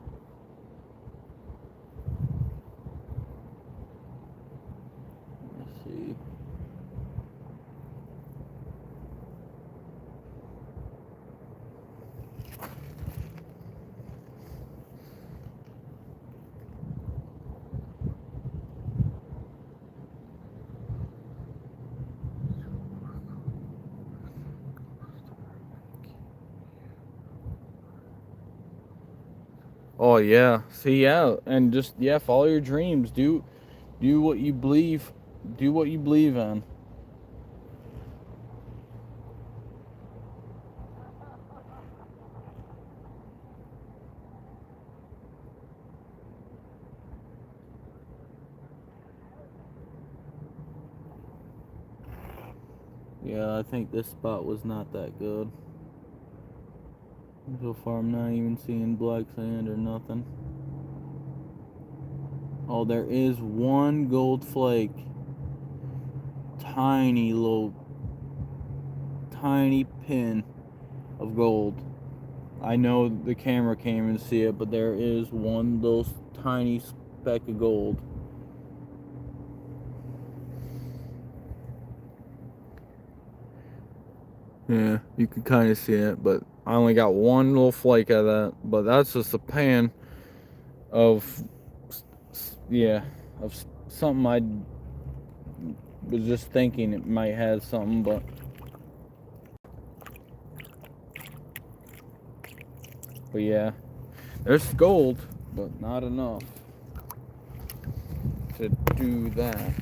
let's see. Oh yeah. See, yeah, and just follow your dreams. Do what you believe. Do what you believe in. Yeah, I think this spot was not that good. So far, I'm not even seeing black sand or nothing. Oh, there is one gold flake. Tiny little, tiny pin of gold. I know the camera can't even see it, but there is one little tiny speck of gold. Yeah, you can kind of see it, but I only got one little flake of that. But that's just a pan of, of something I was just thinking it might have something, but yeah, there's gold, but not enough to do that.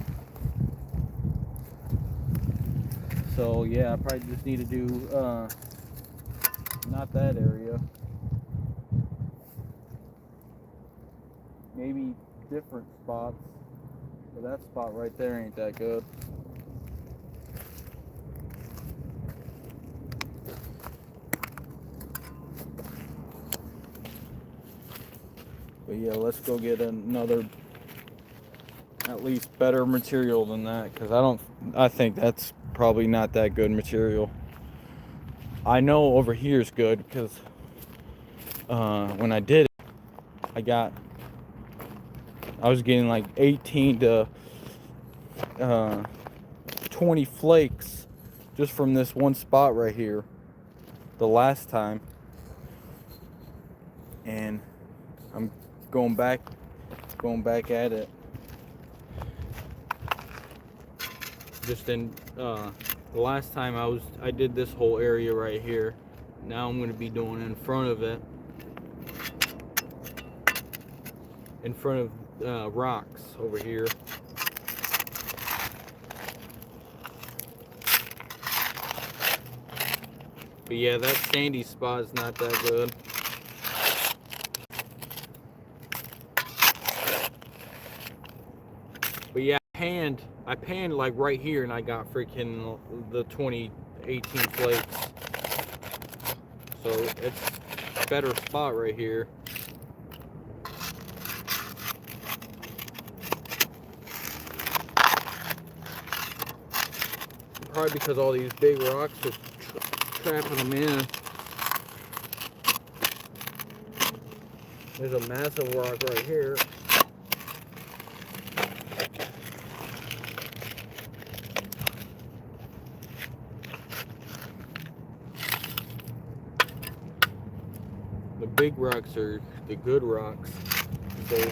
So yeah, I probably just need to do not that area, maybe different spots, but that spot right there ain't that good. But yeah, let's go get another, at least better material than that, because I think that's probably not that good material. I know over here is good because when I did it, I was getting like 18 to 20 flakes just from this one spot right here the last time, and I'm going back at it. Just in the last time I did this whole area right here. Now I'm going to be doing in front of it, in front of rocks over here. But yeah, that sandy spot is not that good. But yeah, I panned like right here, and I got freaking the 2018 flakes. So it's a better spot right here. Probably because all these big rocks are trapping them in. There's a massive rock right here. The big rocks are the good rocks. They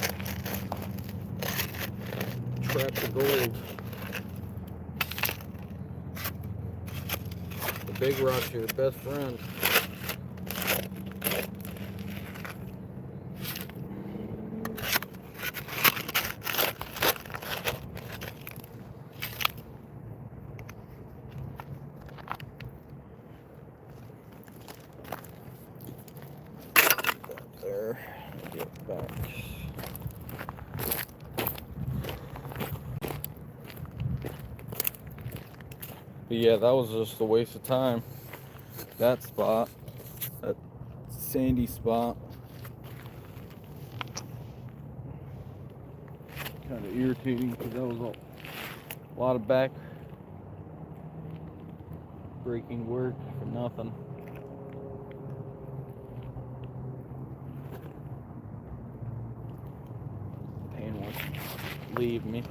trap the gold. The big rocks are your best friend. There, get back. But yeah, that was just a waste of time. That spot, that sandy spot, kind of irritating because that was a lot of back breaking work for nothing. Pain won't leave me.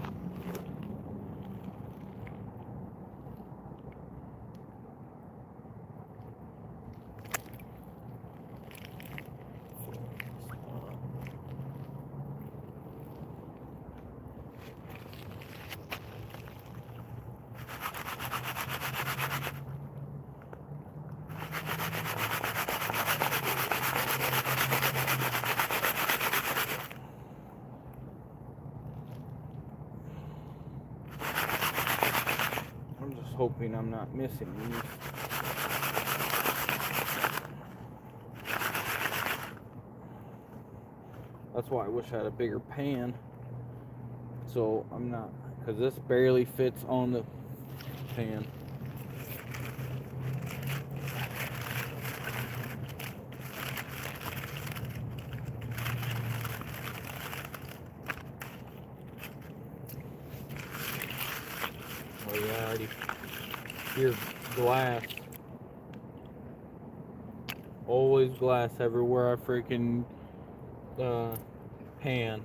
I'm just hoping I'm not missing these. That's why I wish I had a bigger pan. So I'm not, because this barely fits on the pan. Oh yeah, I already hear glass. Always glass everywhere I freaking pan,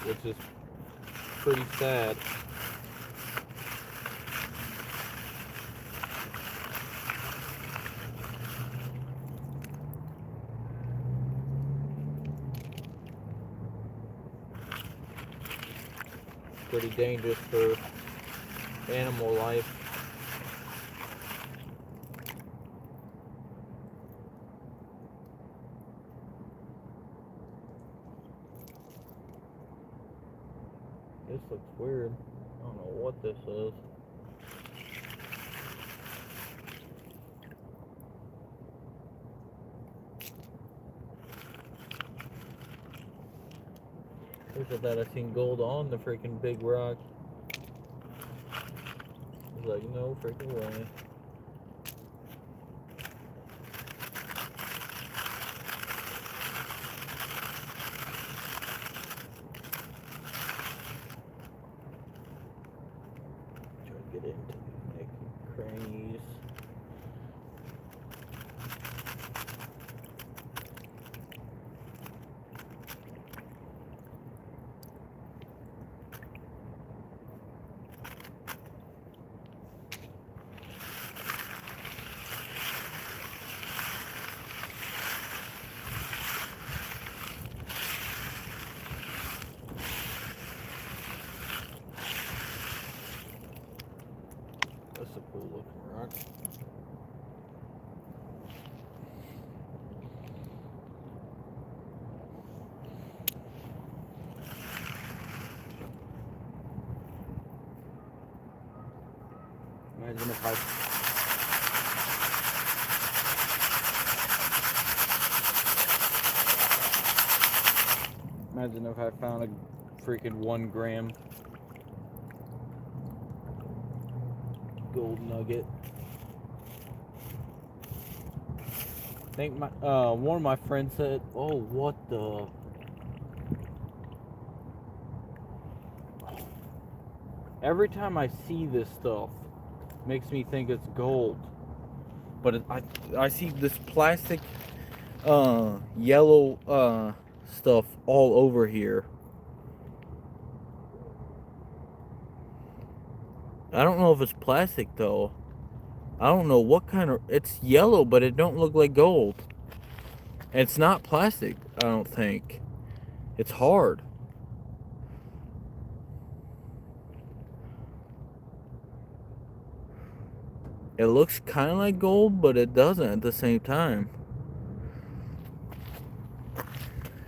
which is pretty sad. pretty dangerous for animal life. This looks weird. I don't know what this is. Look at that, I seen gold on the freaking big rock. I was like, no freaking way. Try to get into like crannies. That's a cool looking rock. Imagine if I found a freaking 1 gram gold nugget. I think one of my friends said, "Oh, what the." Every time I see this stuff, it makes me think it's gold. But I see this plastic yellow stuff all over here. I don't know if it's plastic though. I don't know what kind of, it's yellow, but it don't look like gold. It's not plastic, I don't think. It's hard. It looks kind of like gold, but it doesn't at the same time.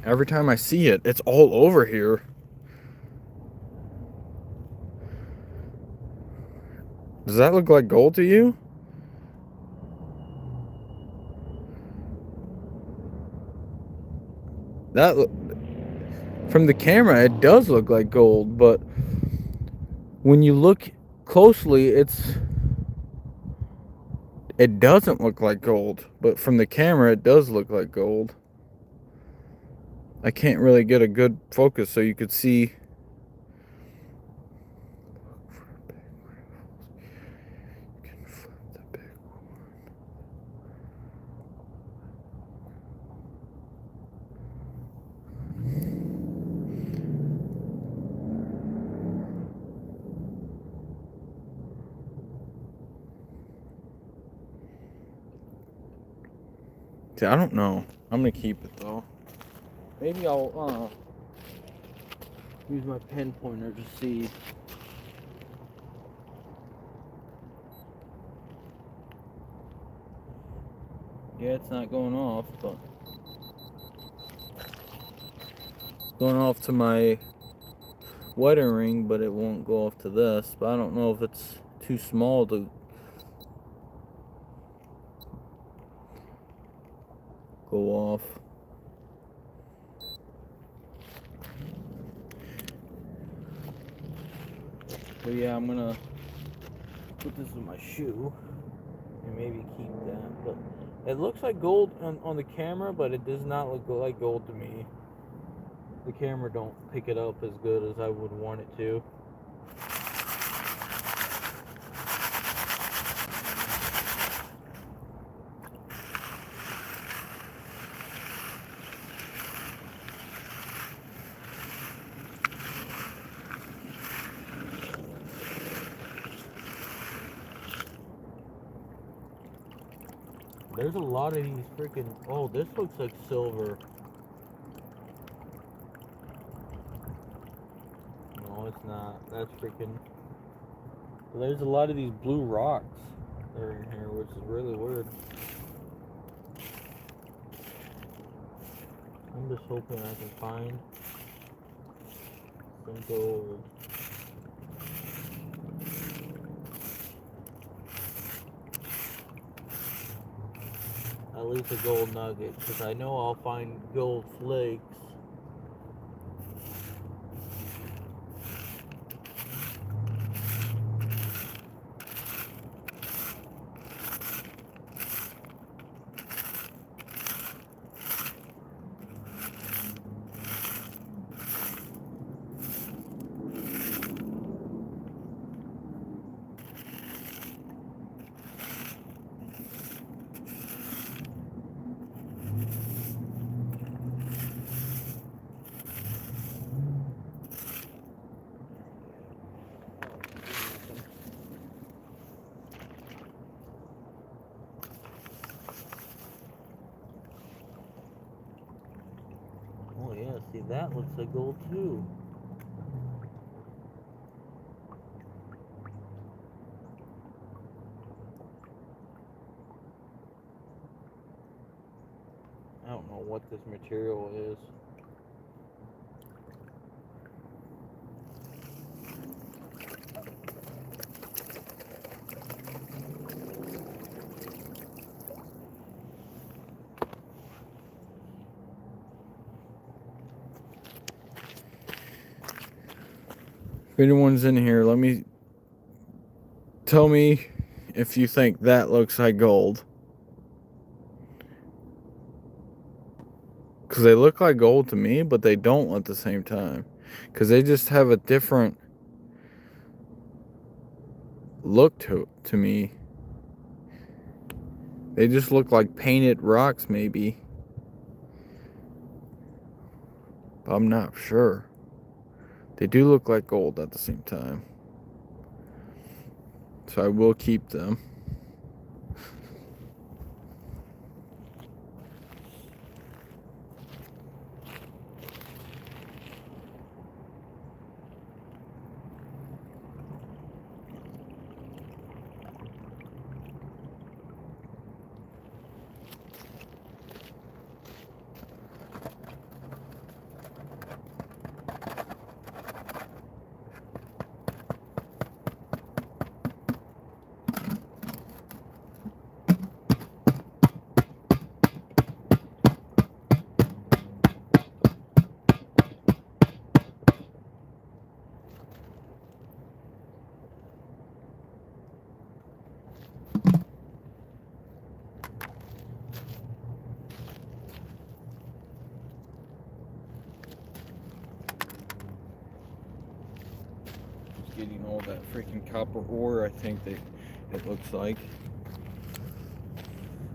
Every time I see it, it's all over here. Does that look like gold to you? That from the camera, it does look like gold, but when you look closely, it doesn't look like gold. But from the camera, it does look like gold. I can't really get a good focus so you could see. See, I don't know. I'm gonna keep it though. Maybe I'll use my pen pointer to see. Yeah, it's not going off, but it's going off to my wedding ring, but it won't go off to this. But I don't know if it's too small to go off. But yeah, I'm gonna put this in my shoe and maybe keep that. But it looks like gold on the camera, but it does not look like gold to me. The camera don't pick it up as good as I would want it to. There's a lot of these freaking... Oh, this looks like silver. No, No, it's not. That's freaking... There's a lot of these blue rocks that are in here, which is really weird. I'm just hoping I can find some gold. At least a gold nugget, because I know I'll find gold flakes. Oh yeah, see that looks like gold too. I don't know what this material is. If anyone's in here, tell me if you think that looks like gold. Because they look like gold to me, but they don't at the same time. Because they just have a different look to me. They just look like painted rocks, maybe. But I'm not sure. They do look like gold at the same time. So I will keep them. Getting all that freaking copper ore, I think that it looks like.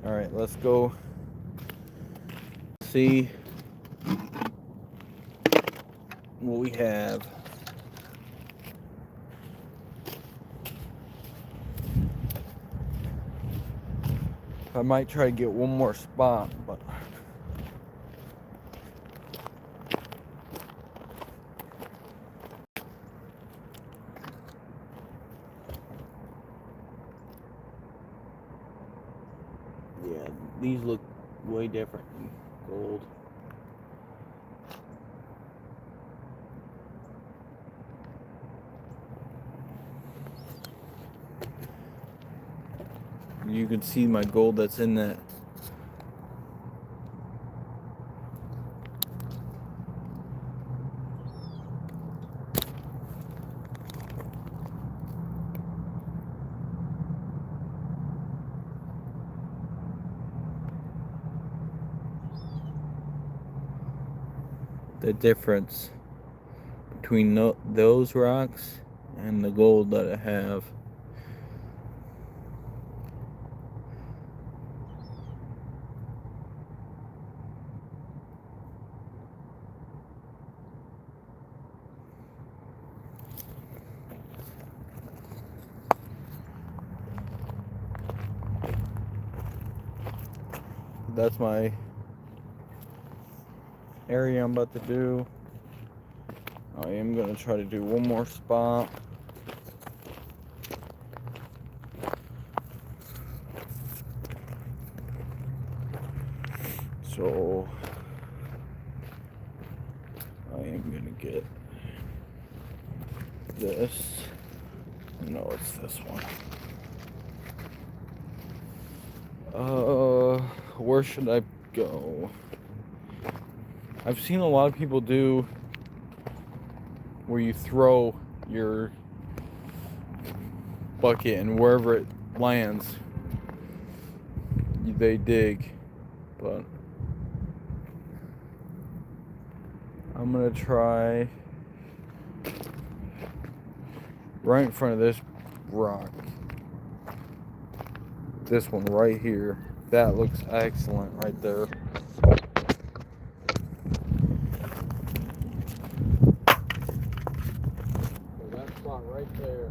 Alright, let's go see what we have. I might try to get one more spot, but yeah, these look way different than gold. You can see my gold that's in that. The difference between those rocks and the gold that I have. That's my area I'm about to do. Oh I am going to try to do one more spot. So I am going to get this. No, it's this one. Where should I go? I've seen a lot of people do where you throw your bucket and wherever it lands, they dig. But I'm gonna try right in front of this rock. This one right here. That looks excellent right there. So that spot right there.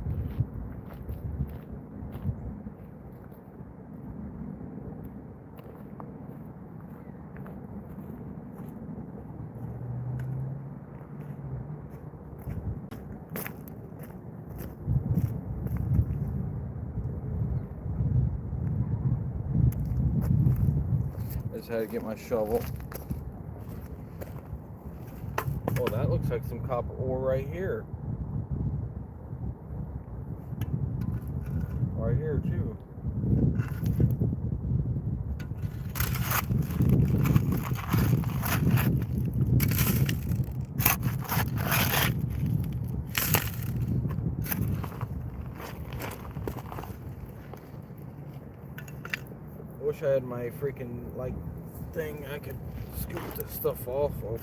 I just had to get my shovel. Oh, that looks like some copper ore right here. Right here too. Wish I had my freaking thing I could scoop this stuff off of.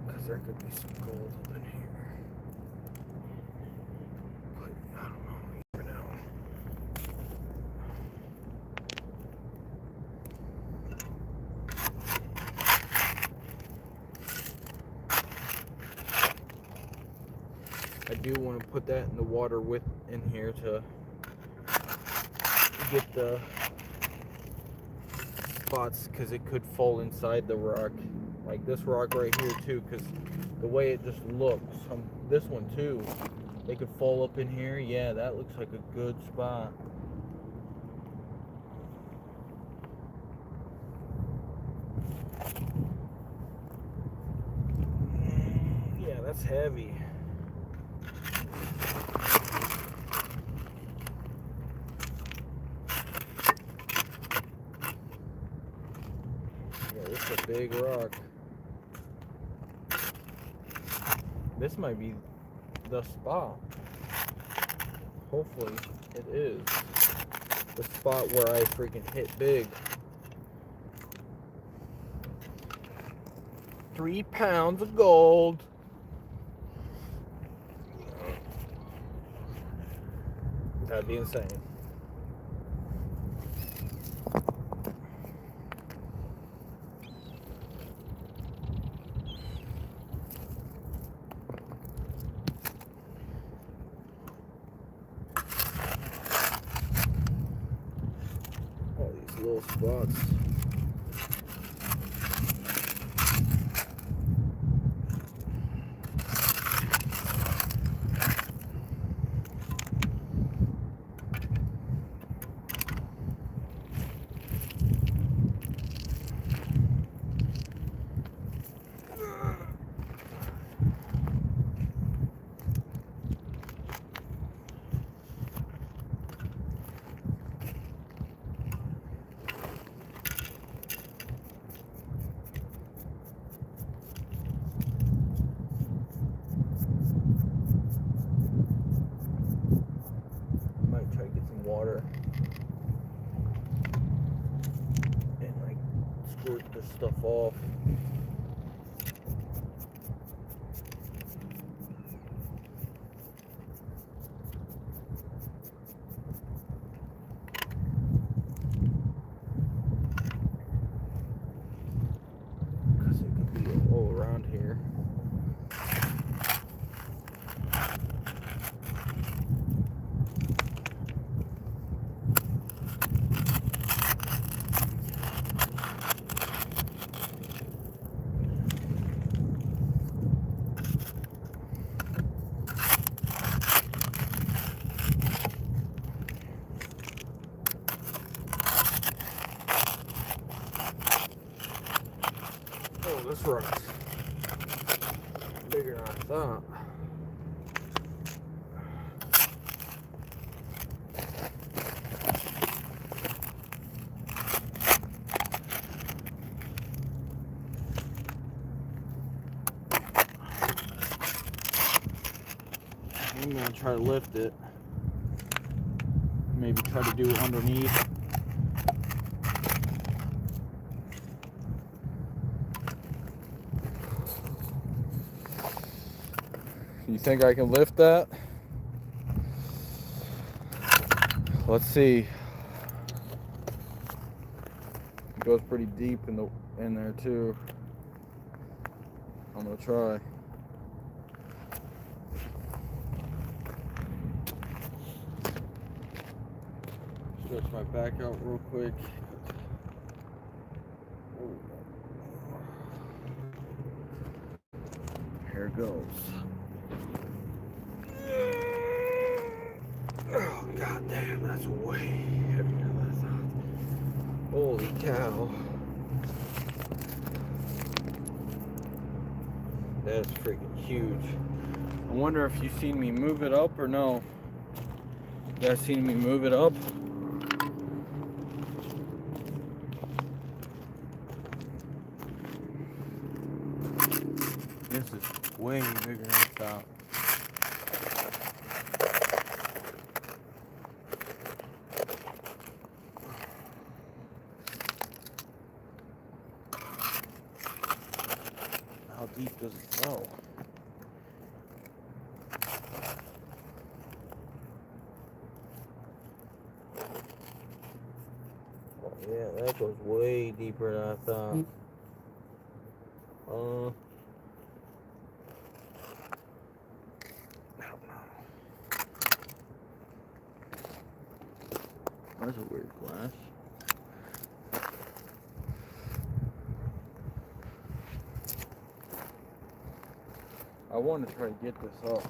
Because there could be some gold up in here. But I don't know. You never know. I do want to put that in the water in here to get the spots, because it could fall inside the rock, like this rock right here too, because the way it just looks. This one too, they could fall up in here. Yeah, that looks like a good spot. Yeah, that's heavy. It's a big rock. This might be the spot. Hopefully it is the spot where I freaking hit big. 3 pounds of gold. That'd be insane. All these little spots. Water and squirt this stuff off. Because it could be all around here. this rock's bigger than I thought. I'm gonna try to lift it. Maybe try to do it underneath. You think I can lift that? Let's see. It goes pretty deep in there too. I'm gonna try. Stretch my back out real quick. Here it goes. Oh, god damn, that's way heavier than I thought. Holy cow. That's freaking huge. I wonder if you've seen me move it up or no. You guys seen me move it up? This is way bigger than I thought. How deep does it go? Oh, yeah, that goes way deeper than I thought. That's a weird glass. I want to try to get this up.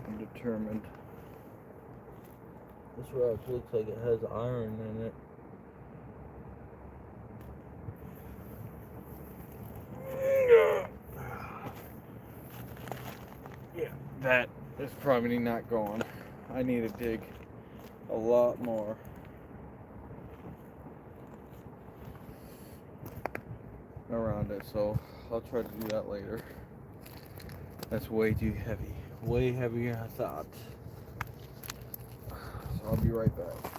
I'm determined. This rock looks like it has iron in it. Yeah, that is probably not going. I need to dig a lot more. Around it, so I'll try to do that later. That's way too heavy. Way heavier than I thought. So I'll be right back.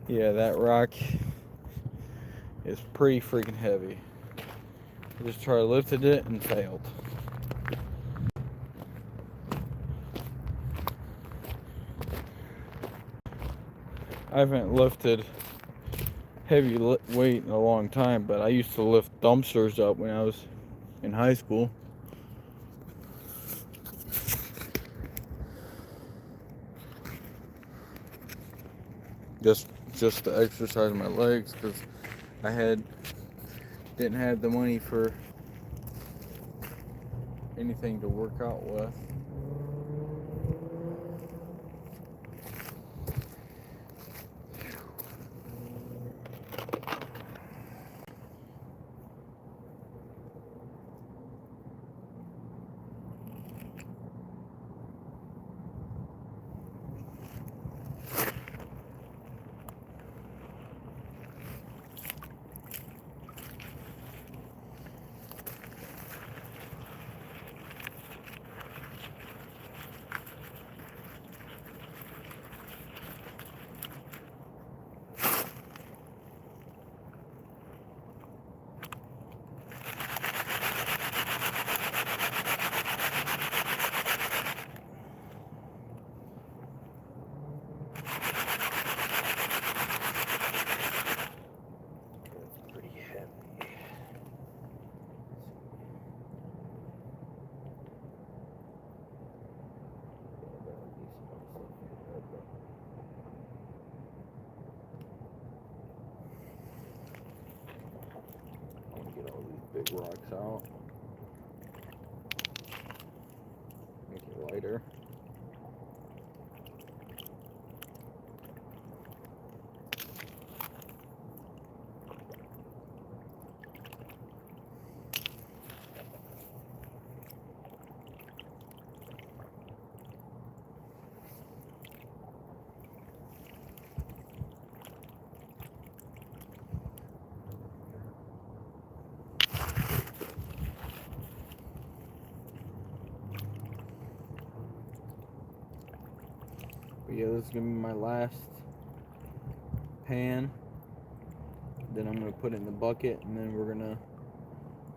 Yeah, that rock is pretty freaking heavy. I just tried lifted it and failed. I haven't lifted heavy weight in a long time, but I used to lift dumpsters up when I was in high school. Just to exercise my legs, because I didn't have the money for anything to work out with. big rocks out. Make it lighter. But yeah, this is gonna be my last pan. Then I'm gonna put it in the bucket, and then we're gonna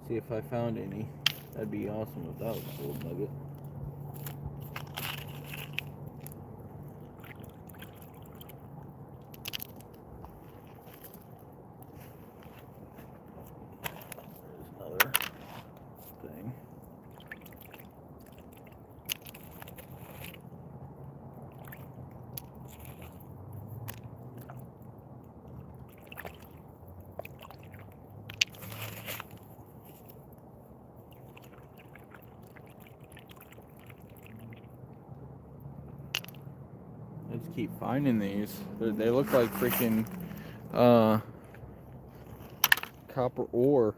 see if I found any. That'd be awesome if that was a gold nugget. There's another thing. I just keep finding these. They look like freaking copper ore.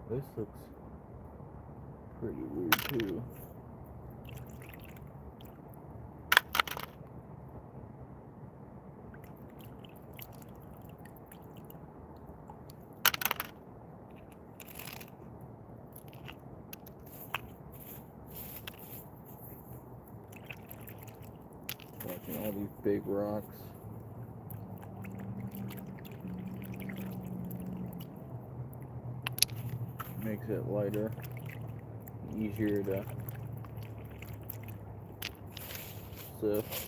This looks pretty weird too. Watching all these big rocks. Makes it lighter, easier to sift.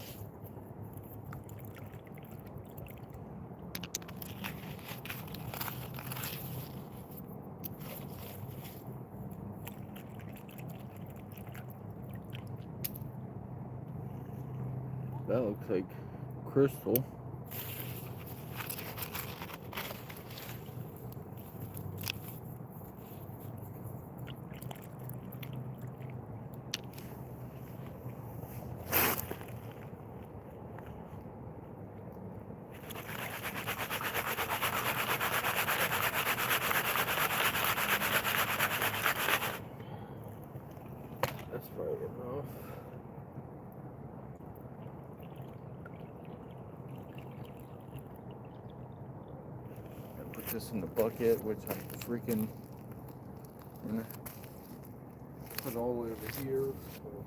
That looks like crystal. That's probably enough. I put this in the bucket, which I'm freaking gonna put all the way over here. So.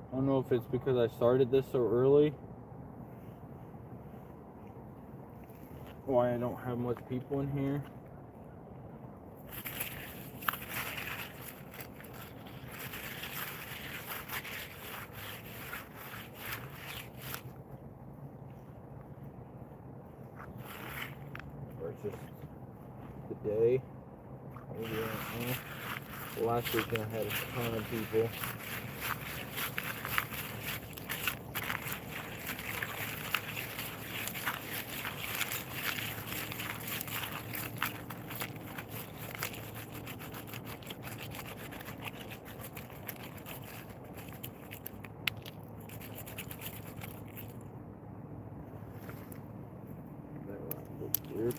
I don't know if it's because I started this so early, why I don't have much people in here. Or it's just the day. Maybe, I don't know. Last weekend I had a ton of people. That looks weird.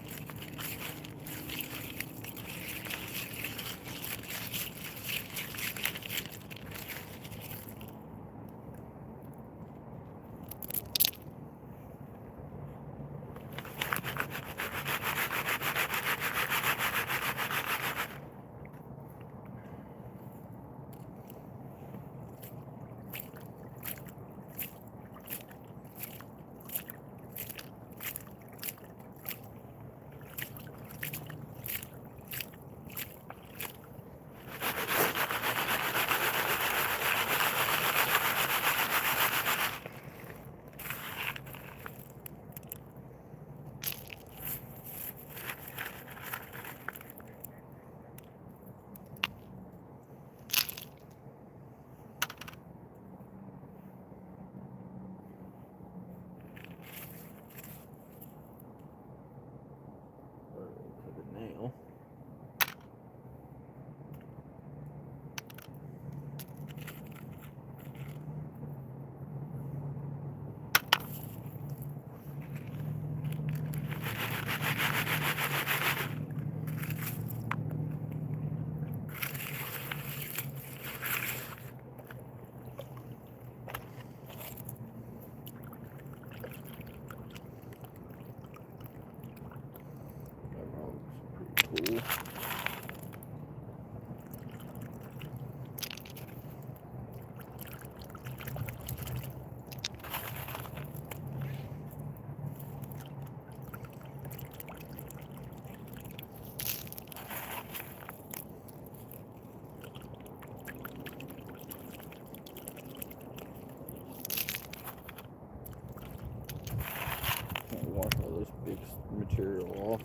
Wash all this big material off.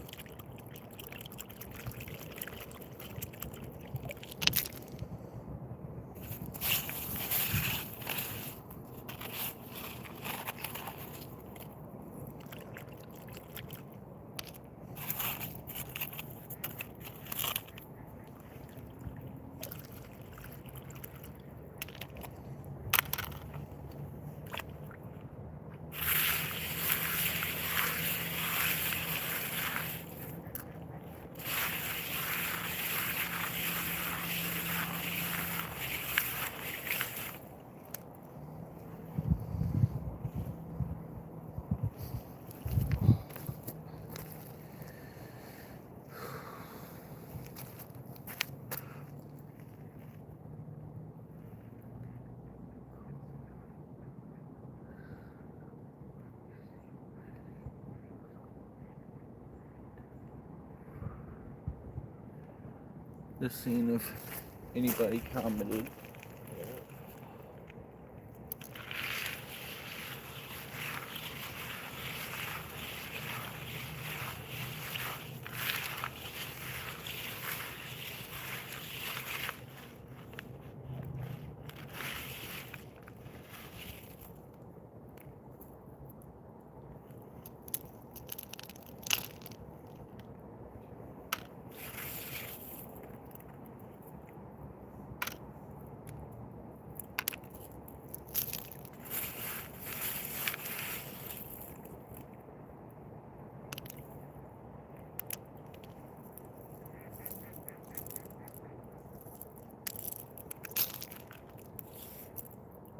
Just seeing if anybody commented.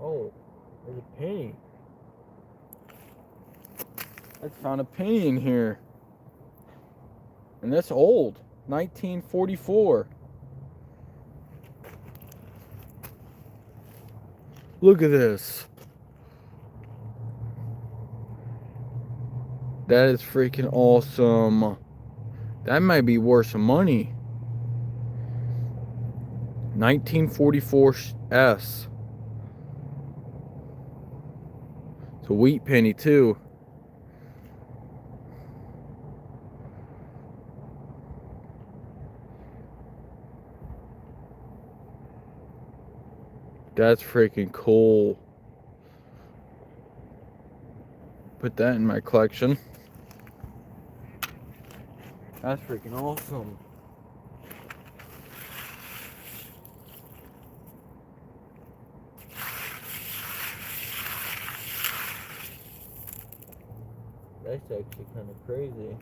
Oh, there's a penny. I found a penny in here. And that's old. 1944. Look at this. That is freaking awesome. That might be worth some money. 1944 S. It's a wheat penny too. That's freaking cool. Put that in my collection. That's freaking awesome. That's actually kind of crazy.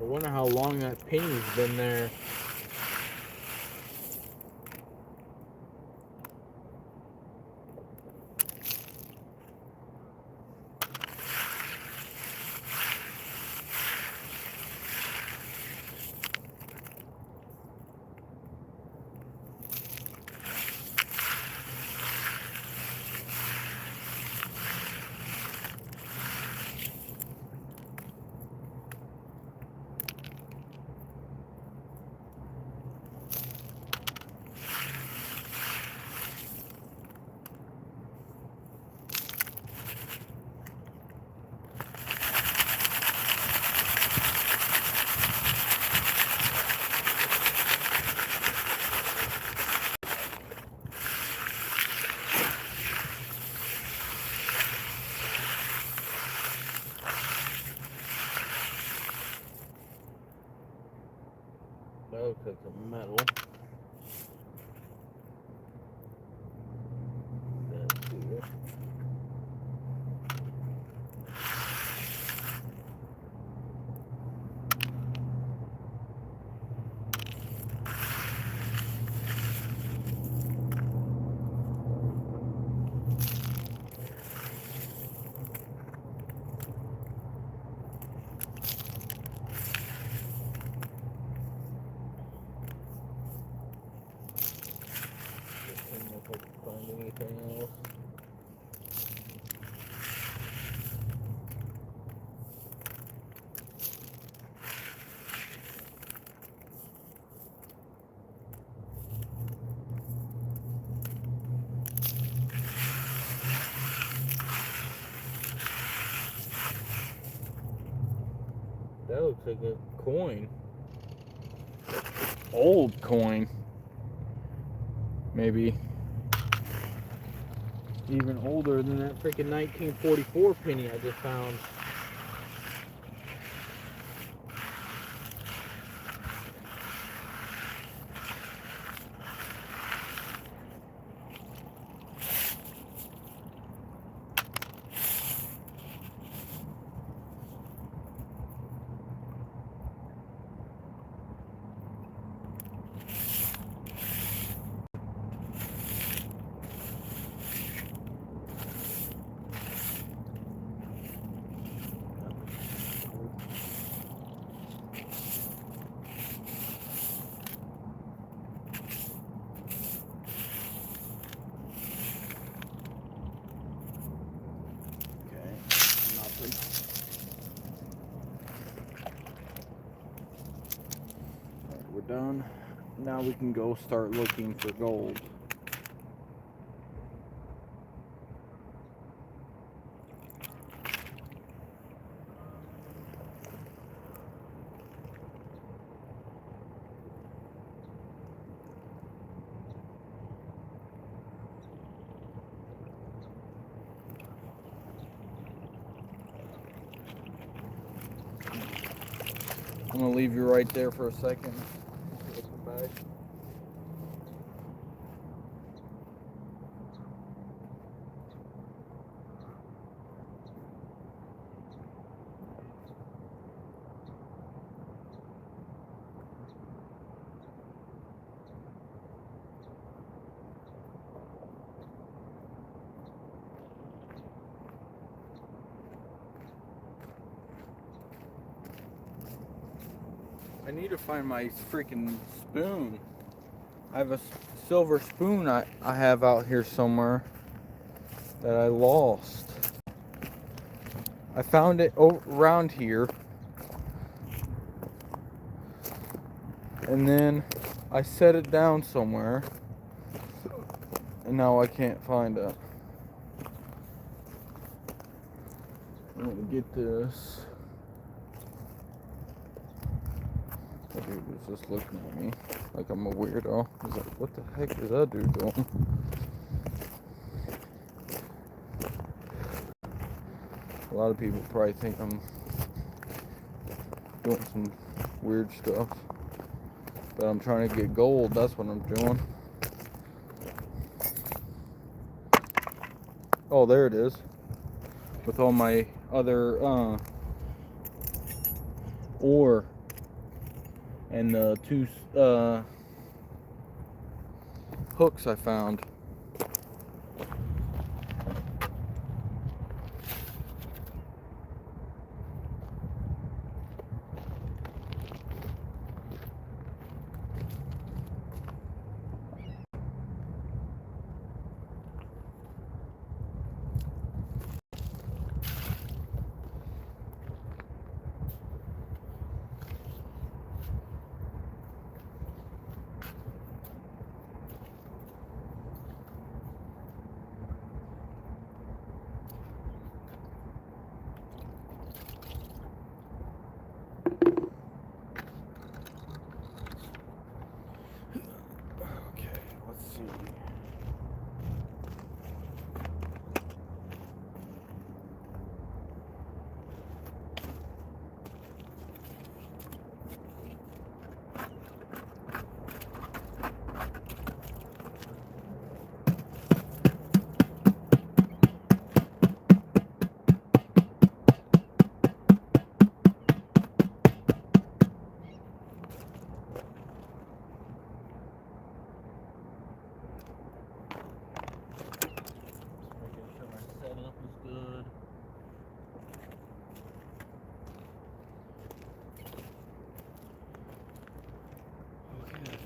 I wonder how long that penny's been there. That looks like some metal. That's here. If I can find anything else. That looks like a coin. Old coin. Maybe even older than that freaking 1944 penny I just found. We're done. Now we can go start looking for gold. I'm gonna leave you right there for a second. Come back. I need to find my freaking spoon. I have a silver spoon I have out here somewhere that I lost. I found it around here. And then I set it down somewhere. And now I can't find it. I'm gonna get this. That dude was just looking at me like I'm a weirdo. He's like, what the heck is that dude doing? A lot of people probably think I'm doing some weird stuff. But I'm trying to get gold, that's what I'm doing. Oh, there it is. With all my other ore. And the two hooks I found.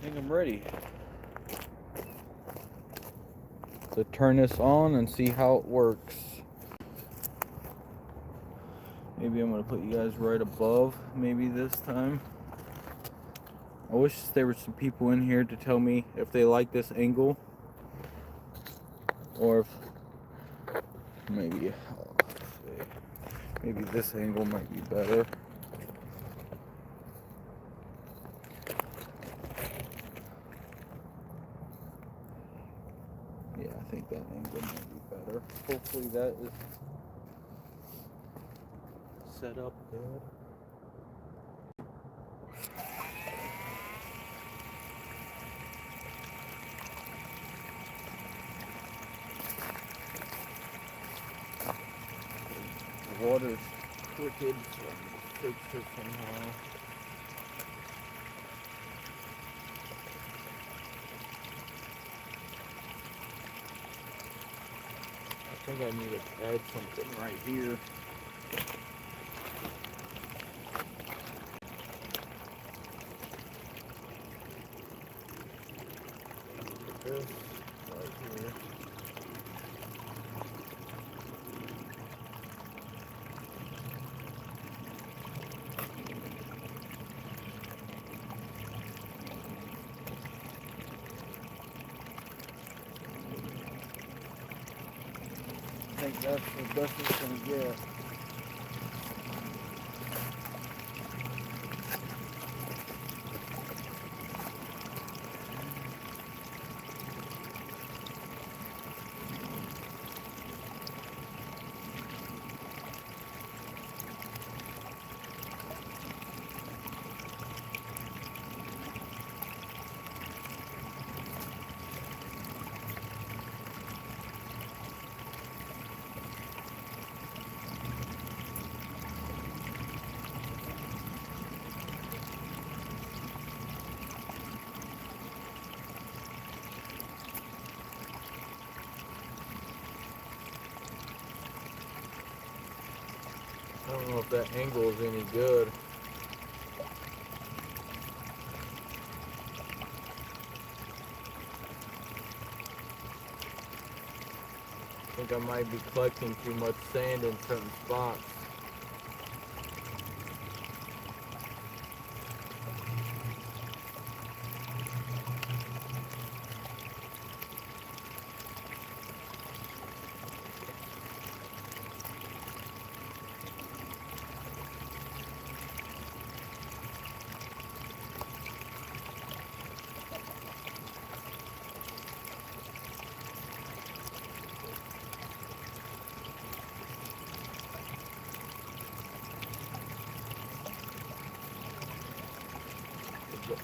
think I'm ready to turn this on and see how it works. Maybe I'm gonna put you guys right above, maybe this time. I wish there were some people in here to tell me if they like this angle, or if maybe this angle might be better. Yeah, I think that angle might be better. Hopefully that is set up good. The water's crooked, so I'm gonna fix it somehow. I think I need to add something right here. This right here. I think that's the best it's gonna get. I don't know if that angle is any good. I think I might be collecting too much sand in certain spots.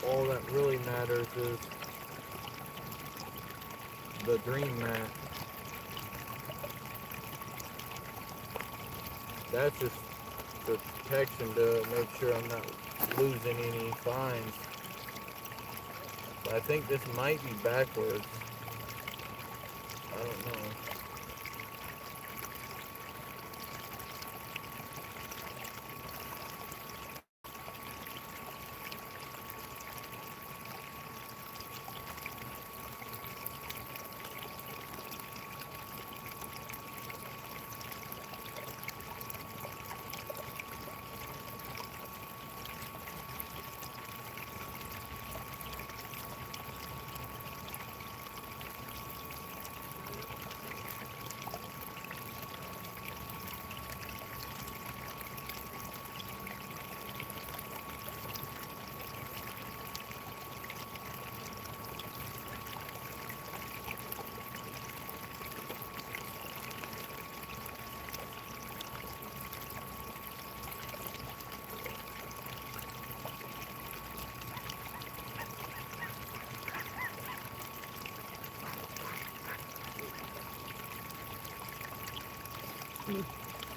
All that really matters is the dream mat. That's just for protection to make sure I'm not losing any fines. But I think this might be backwards. I don't know.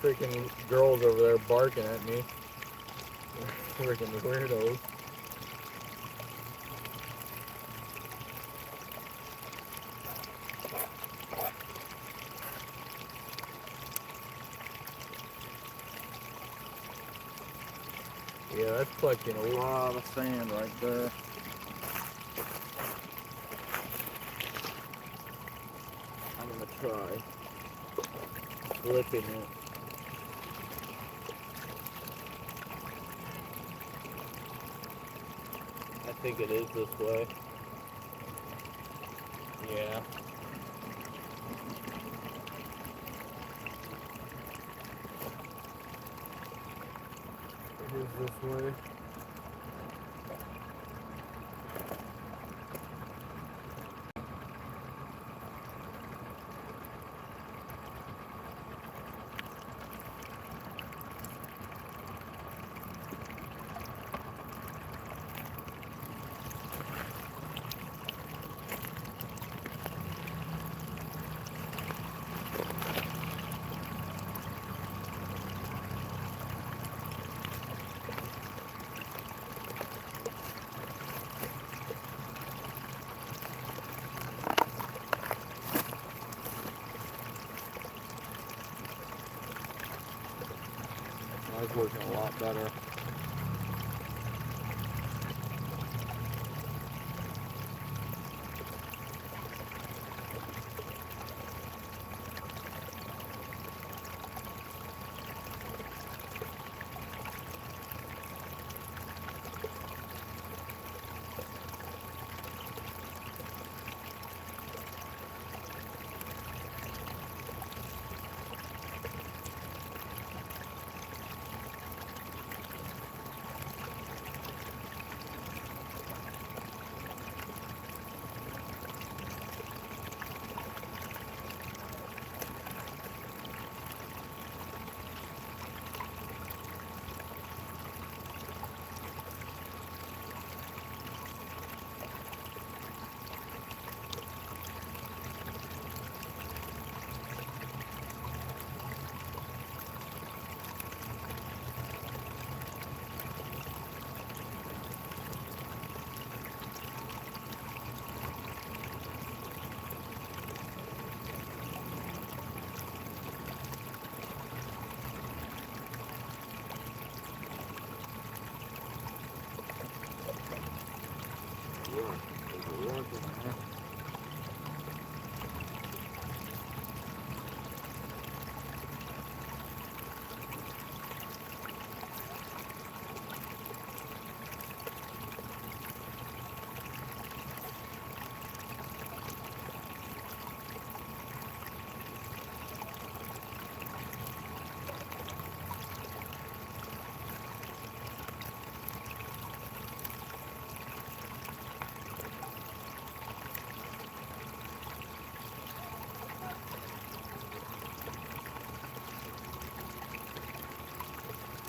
Freaking girls over there barking at me. Freaking weirdos. Yeah, that's collecting a lot of sand right there. I'm gonna try flipping it. I think it is this way. Yeah. It is this way. That was working a lot better.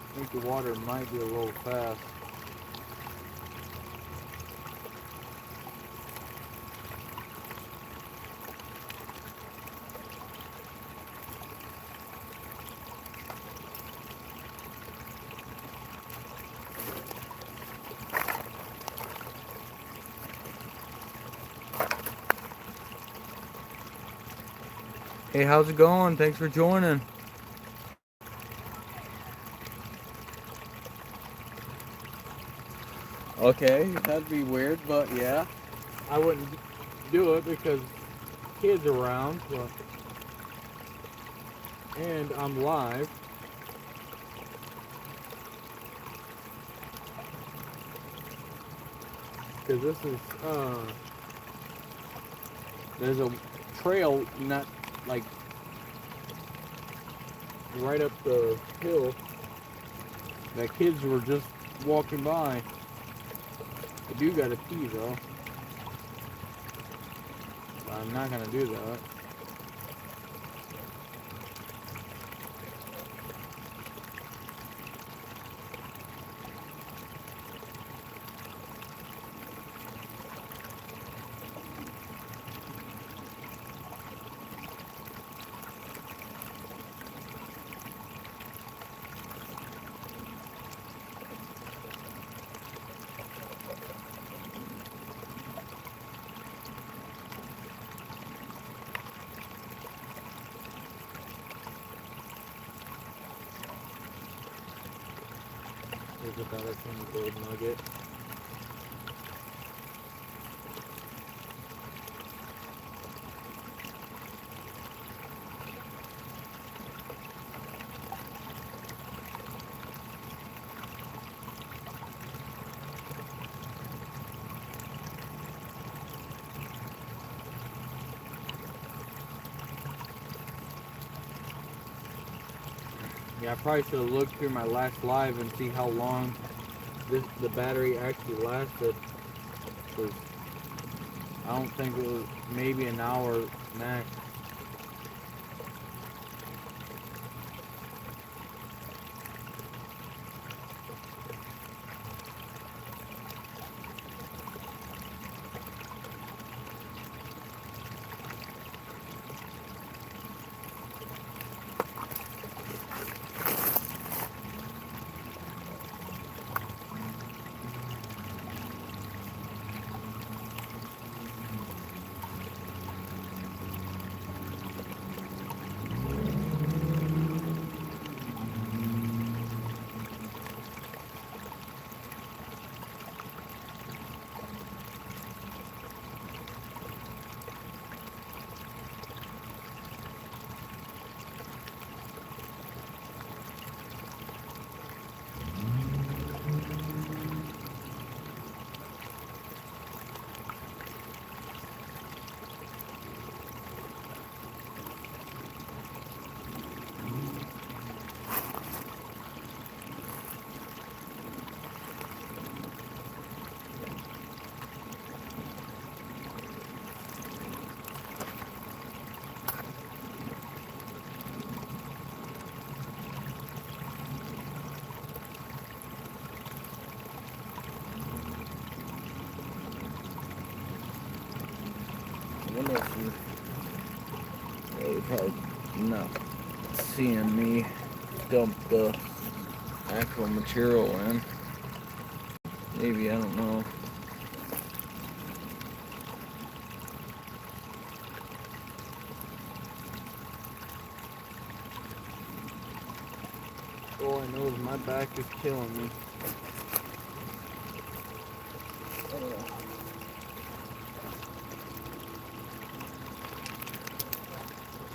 I think the water might be a little fast. Hey, how's it going? Thanks for joining. Okay, that'd be weird, but yeah. I wouldn't do it because kids around, but... and I'm live. Because this is, there's a trail not, like, right up the hill that kids were just walking by. I do gotta pee though. I'm not gonna do that. There's a better thing, gold nugget. Yeah, I probably should have looked through my last live and see how long the battery actually lasted. Cause I don't think it was maybe an hour max. I wonder if you're probably not seeing me dump the actual material in. Maybe, I don't know. All I know is my back is killing me.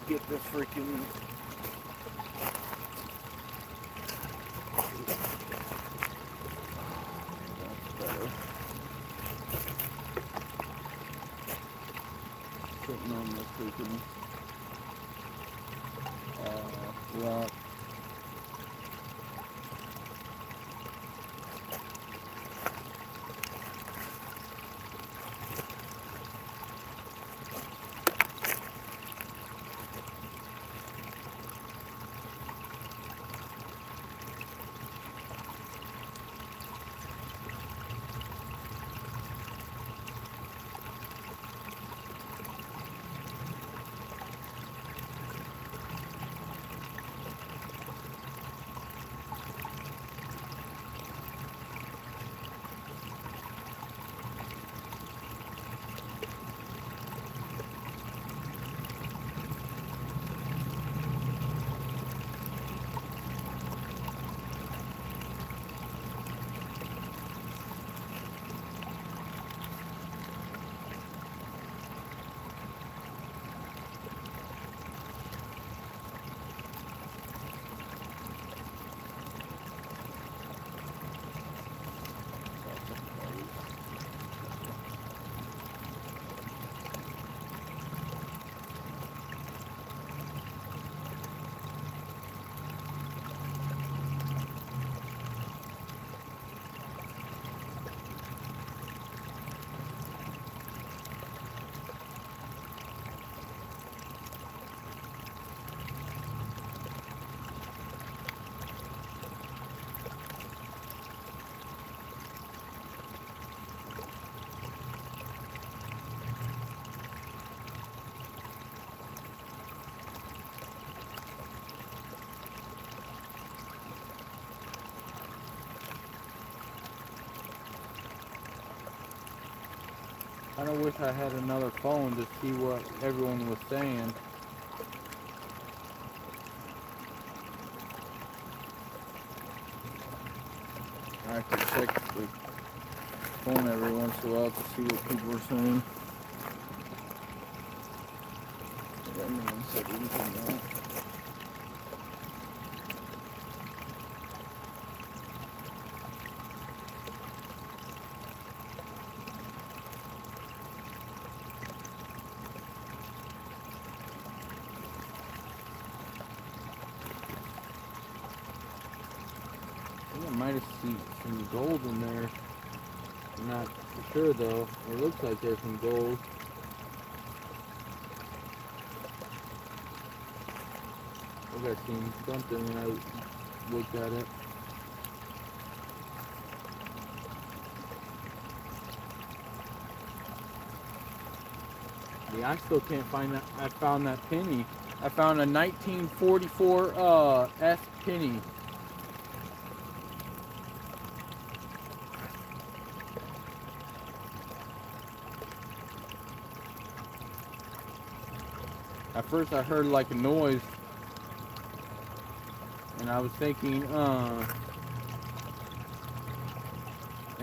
Get this freaking sitting on this freaking rock. I kind of wish I had another phone to see what everyone was saying. I could check the phone every once in a while to see what people were saying. Anyone said anything else? might have seen some gold in there. I'm not for sure though. It looks like there's some gold. I think I seen something when I looked at it. Yeah, I still can't find that. I found that penny. I found a 1944 S penny. At first I heard like a noise and I was thinking it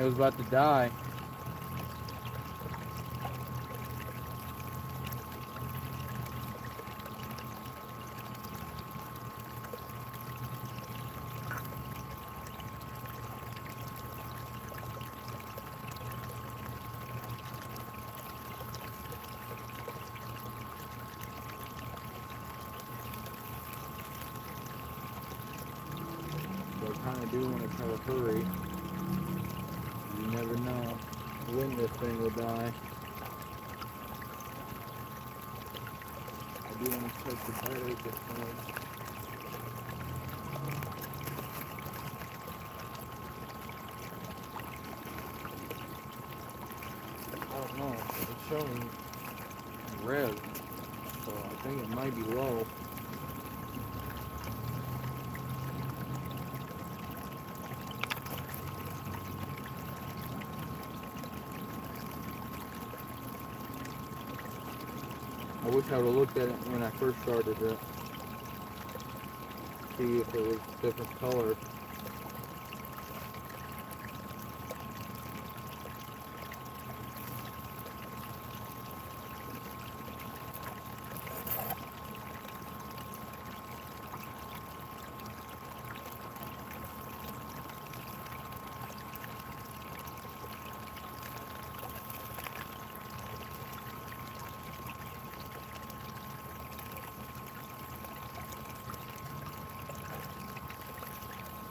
was about to die. So I kind of do want to try to hurry. You never know when this thing will die. I do want to check the battery percentage. I don't know. It's showing red, so I think it might be low. I wish I would have looked at it when I first started it. See if it was different color.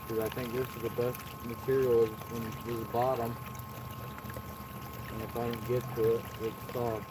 Because I think this is the best material is in the bottom. And if I don't get to it, it's soft.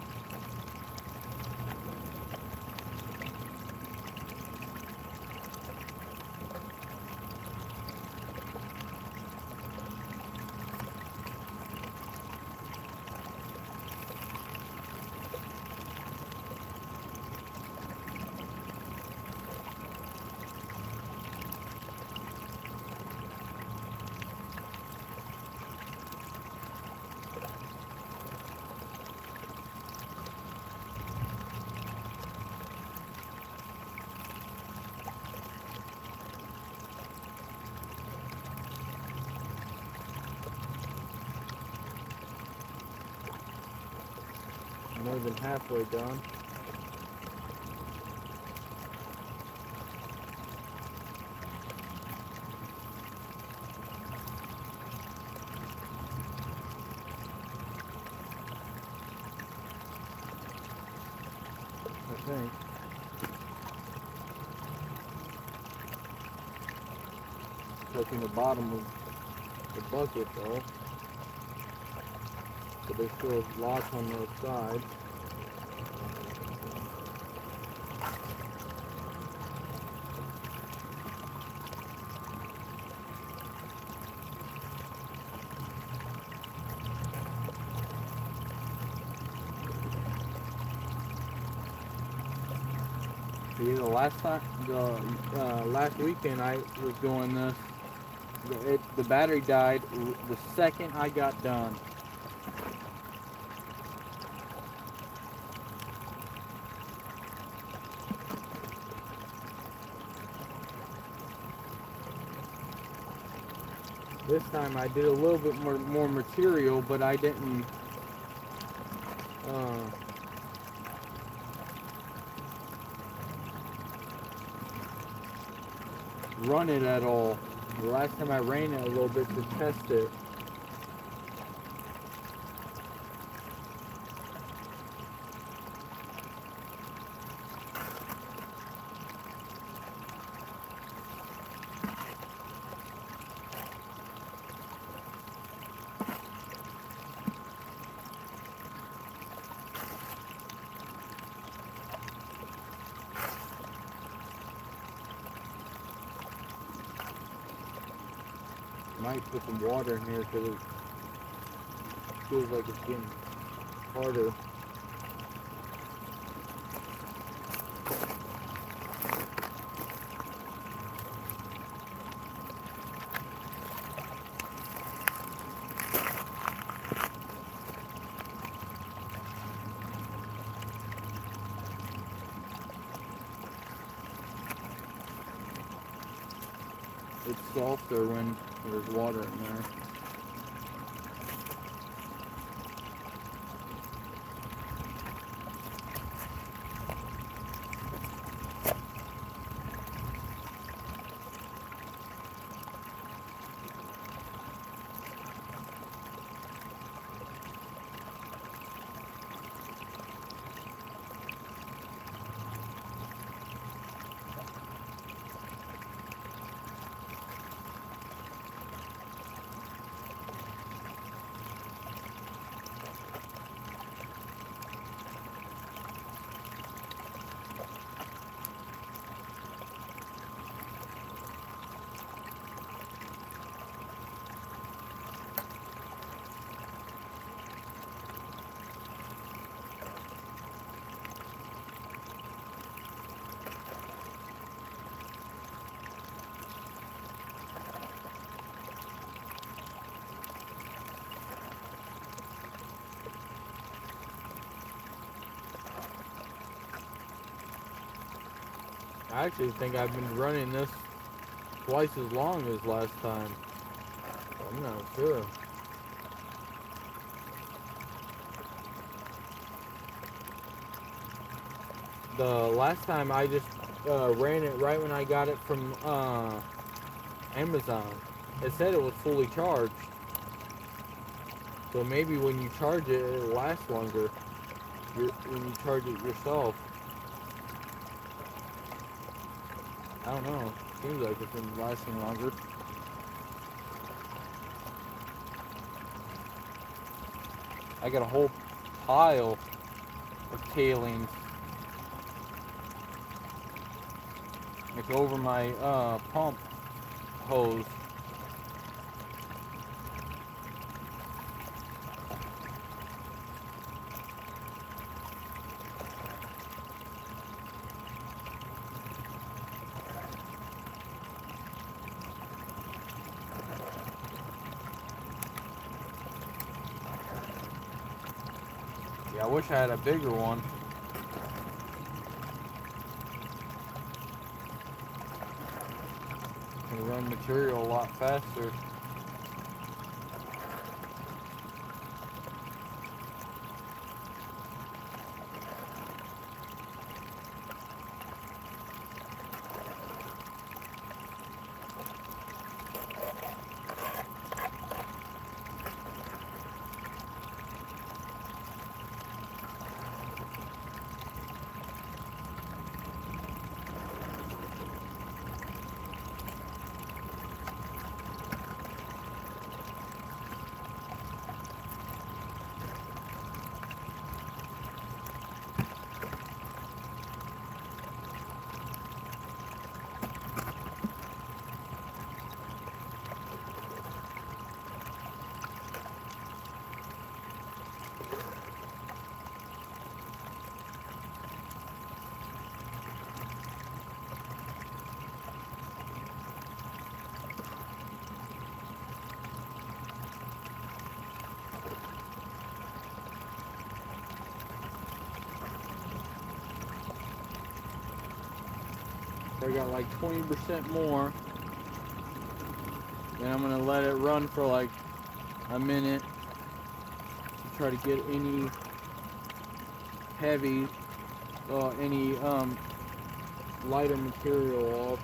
More than halfway done. I think. Touching the bottom of the bucket though. But there's still lots on those sides. See, the last weekend I was doing this. The battery died the second I got done. This time I did a little bit more material, but I didn't run it at all. The last time I ran it a little bit to test it. might put some water in here because it feels like it's getting harder. It's softer when there's water in there. I actually think I've been running this twice as long as last time. I'm not sure. The last time I just ran it right when I got it from Amazon. It said it was fully charged. So maybe when you charge it, it'll last longer. When you charge it yourself. I don't know. Seems like it's been lasting longer. I got a whole pile of tailings. It's over my pump hose. Yeah, I wish I had a bigger one. Can run material a lot faster. I got like 20% more. Then I'm gonna let it run for like a minute to try to get any heavy, any lighter material off.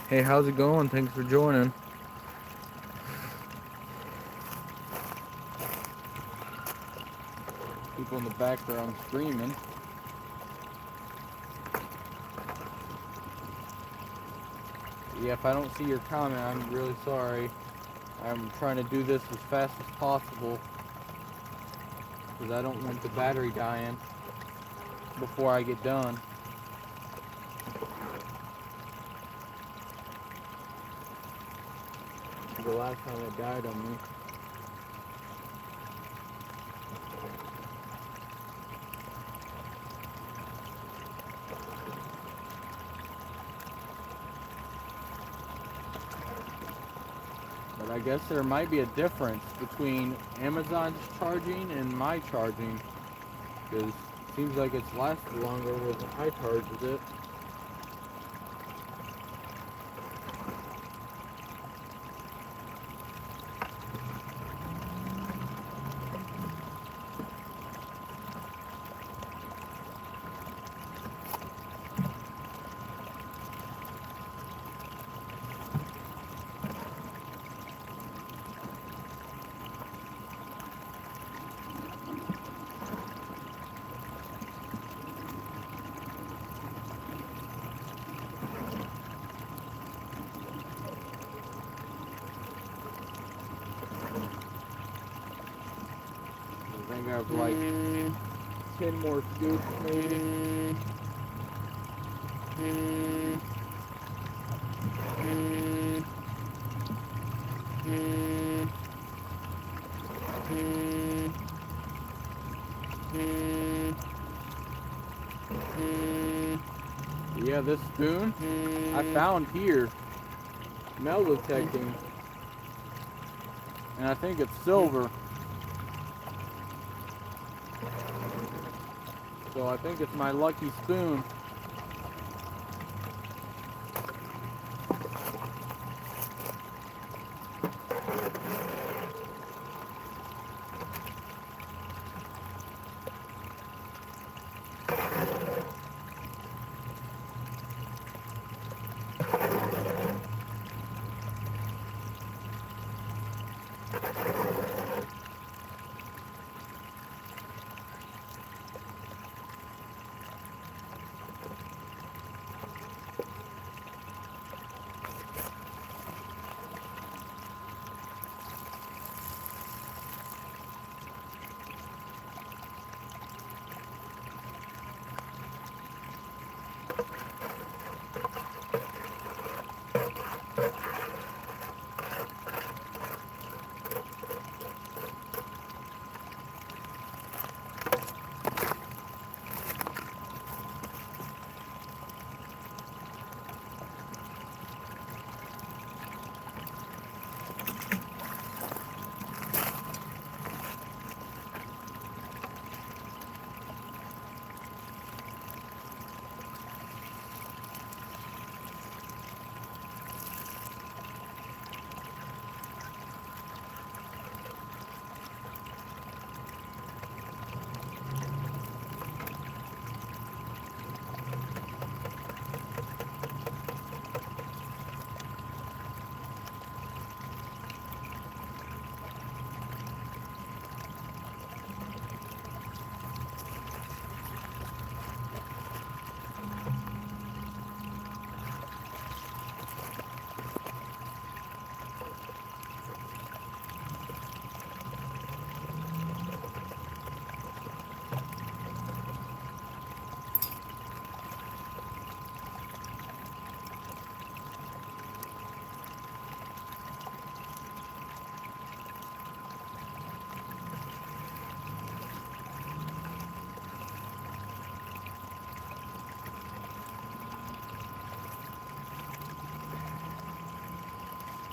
Hey, how's it going? Thanks for joining. People in the background screaming. Yeah, if I don't see your comment, I'm really sorry. I'm trying to do this as fast as possible because I don't want the battery dying before I get done. The last time it died on me. But I guess there might be a difference between Amazon's charging and my charging, because it seems like it's lasted longer when I charged it. I think I have like 10 more scoops maybe. Yeah, this spoon I found here, metal detecting, and I think it's silver. So I think it's my lucky spoon.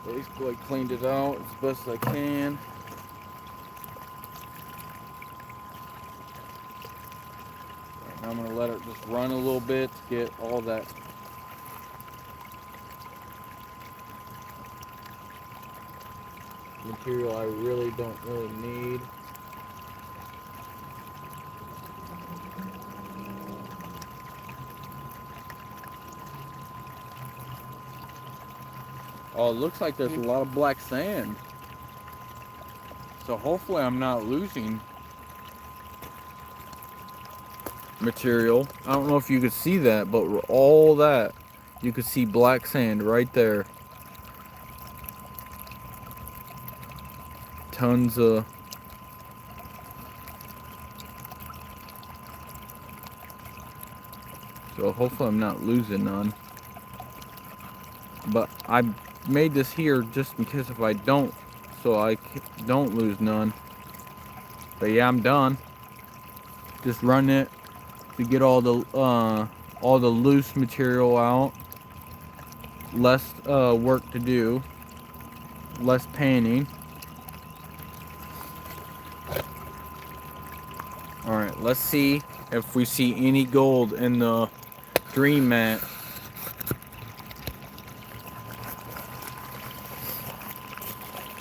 Basically cleaned it out as best I can. And I'm going to let it just run a little bit to get all that material I really don't need. Oh, it looks like there's a lot of black sand. So hopefully I'm not losing material. I don't know if you could see that, but all that, you could see black sand right there. Tons of... So hopefully I'm not losing none. But I made this here just in case if I don't, so I don't lose none. But yeah, I'm done. Just run it to get all the loose material out. Less work to do. Less painting. All right, let's see if we see any gold in the dream mat.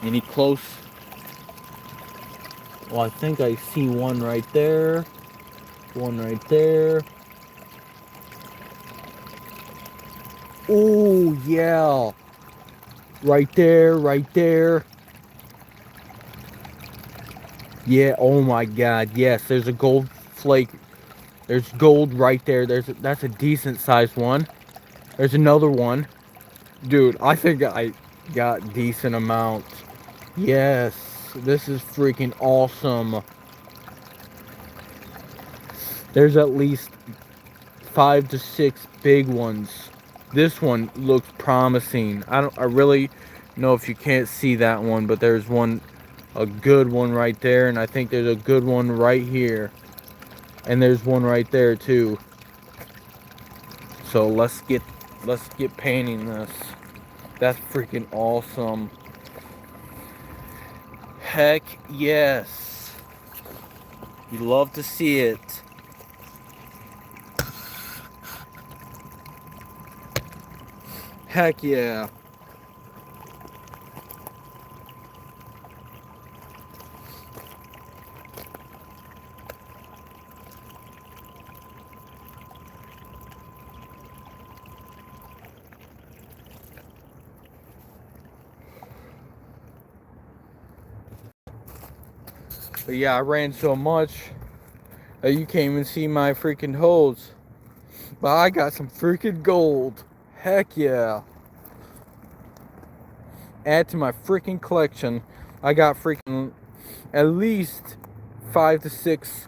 Any close? Well, I think I see one right there. One right there. Oh, yeah. Right there, right there. Yeah, oh my God, yes, there's a gold flake. There's gold right there. That's a decent sized one. There's another one. Dude, I think I got decent amount. Yes, this is freaking awesome. There's at least 5 to 6 big ones. This one looks promising. I really know if you can't see that one, but there's one, a good one right there, and I think there's a good one right here. And there's one right there too. So let's get painting this. That's freaking awesome. Heck yes. You love to see it. Heck yeah. But yeah, I ran so much that you can't even see my freaking holes. But I got some freaking gold. Heck yeah. Add to my freaking collection. I got freaking at least 5 to 6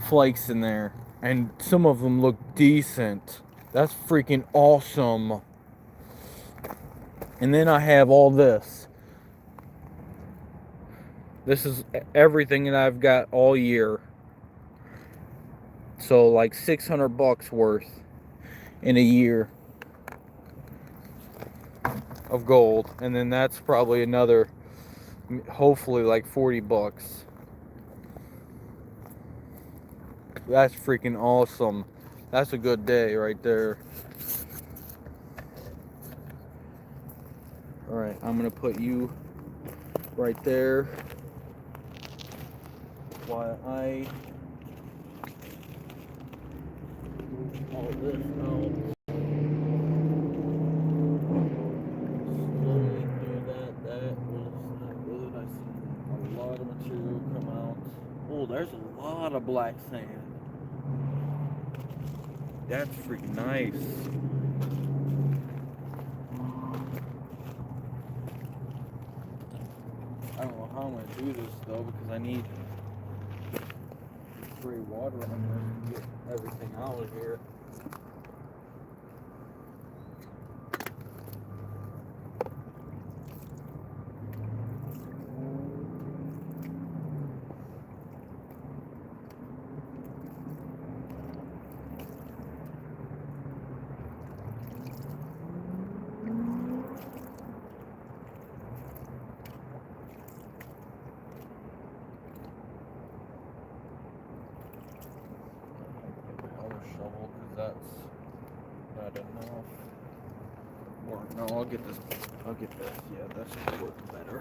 flakes in there. And some of them look decent. That's freaking awesome. And then I have all this. This is everything that I've got all year. So like 600 bucks worth in a year of gold. And then that's probably another, hopefully like 40 bucks. That's freaking awesome. That's a good day right there. Alright, I'm gonna put you right there while I move all this out. Slowly do that. That was not good. I see a lot of material come out. Oh, there's a lot of black sand. That's freaking nice. I don't know how I'm gonna do this though, because I need to spray water on this to get everything out of here. Shovel, because that's not enough. Or no, I'll get this. Yeah, that should work better.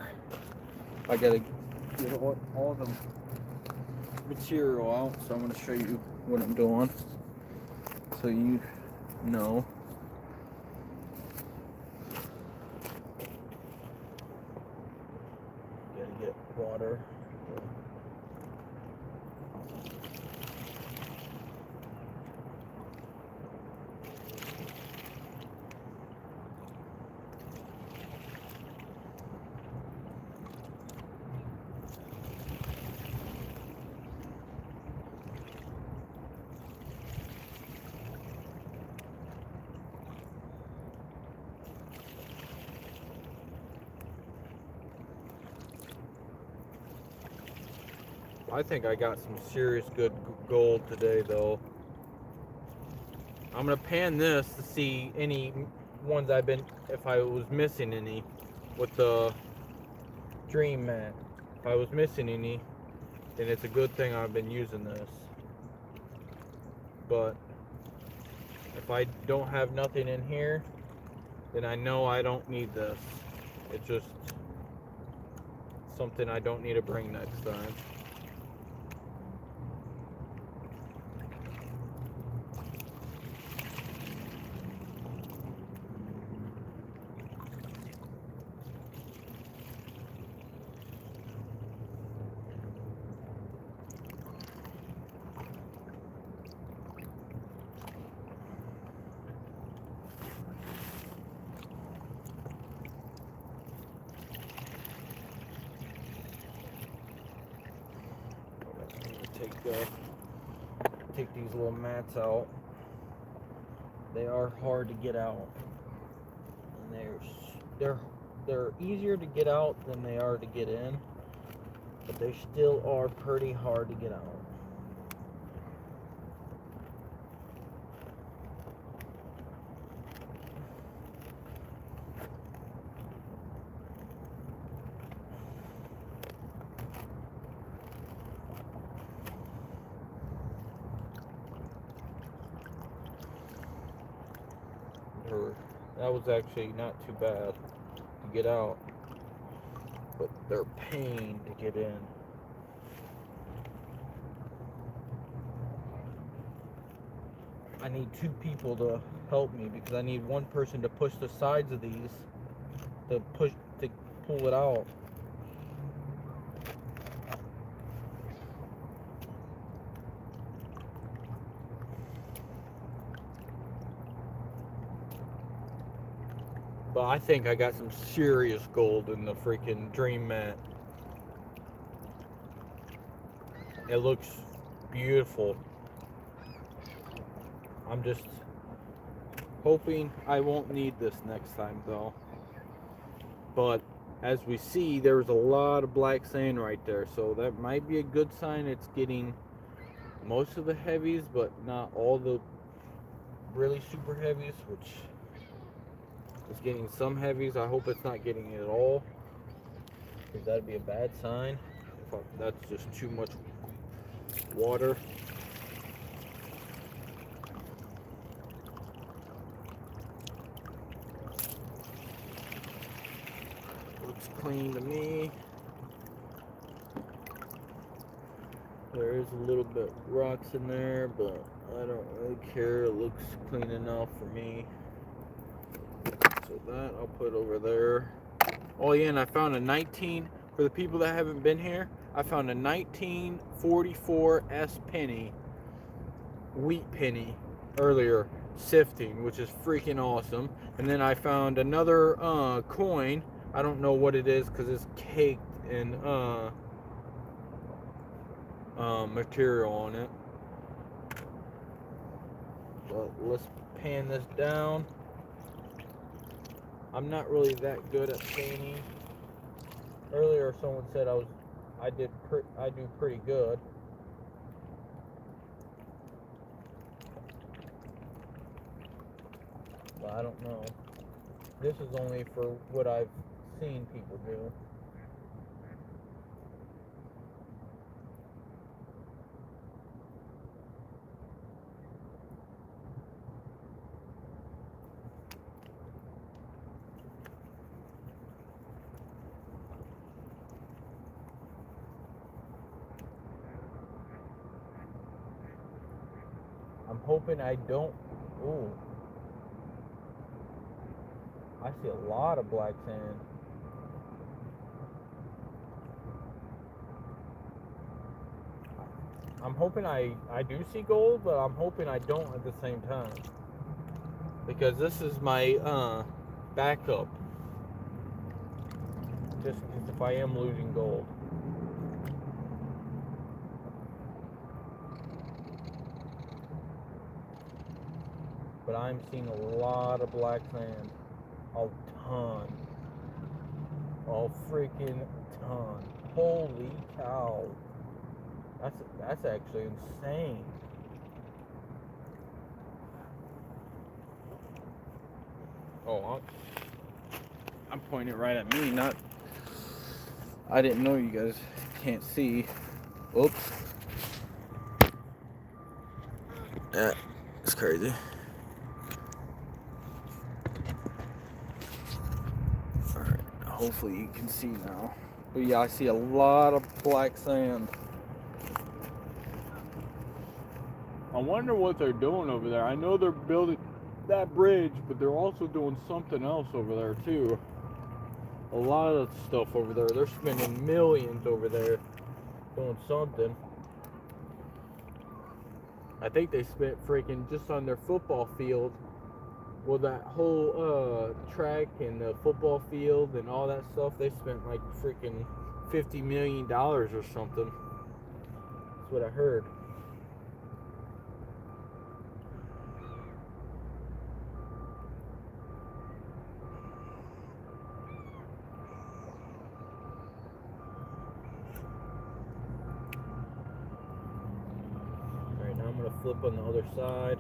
I gotta get all the material out, so I'm gonna show you what I'm doing, so you know. I think I got some serious good gold today, though. I'm gonna pan this to see any ones if I was missing any with the Dream Mat. If I was missing any, then it's a good thing I've been using this. But if I don't have nothing in here, then I know I don't need this. It's just something I don't need to bring next time. Take these little mats out. They are hard to get out, and they're easier to get out than they are to get in, but they still are pretty hard to get out. That was actually not too bad to get out, but they're pain to get in. I need 2 people to help me because I need one person to push the sides of these to pull it out. But I think I got some serious gold in the freaking Dream Mat. It looks beautiful. I'm just hoping I won't need this next time, though. But as we see, there's a lot of black sand right there, so that might be a good sign it's getting most of the heavies, but not all the really super heavies, which is getting some heavies. I hope it's not getting it at all, because that'd be a bad sign. That's just too much water. Looks clean to me. There is a little bit rocks in there, but I don't really care. It looks clean enough for me. So that I'll put over there. Oh yeah, and I found a 19, for the people that haven't been here, I found a 1944 S penny, wheat penny, earlier, sifting, which is freaking awesome. And then I found another coin. I don't know what it is because it's caked in material on it. But let's pan this down. I'm not really that good at painting. Earlier, someone said I do pretty good. But I don't know. This is only for what I've seen people do. I'm hoping I don't. Ooh. I see a lot of black sand. I'm hoping I do see gold, but I'm hoping I don't at the same time. Because this is my backup. Just if I am losing gold. But I'm seeing a lot of black sand. A ton. A freaking ton. Holy cow. That's actually insane. Oh, I'm pointing it right at me. Not. I didn't know you guys can't see. Oops. Yeah, it's crazy. Alright, hopefully you can see now. But yeah, I see a lot of black sand. I wonder what they're doing over there. I know they're building that bridge, but they're also doing something else over there too. A lot of stuff over there. They're spending millions over there doing something. I think they spent freaking just on their football field. Well, that whole track and the football field and all that stuff, they spent like freaking $50 million or something. That's what I heard. Alright, now I'm going to flip on the other side.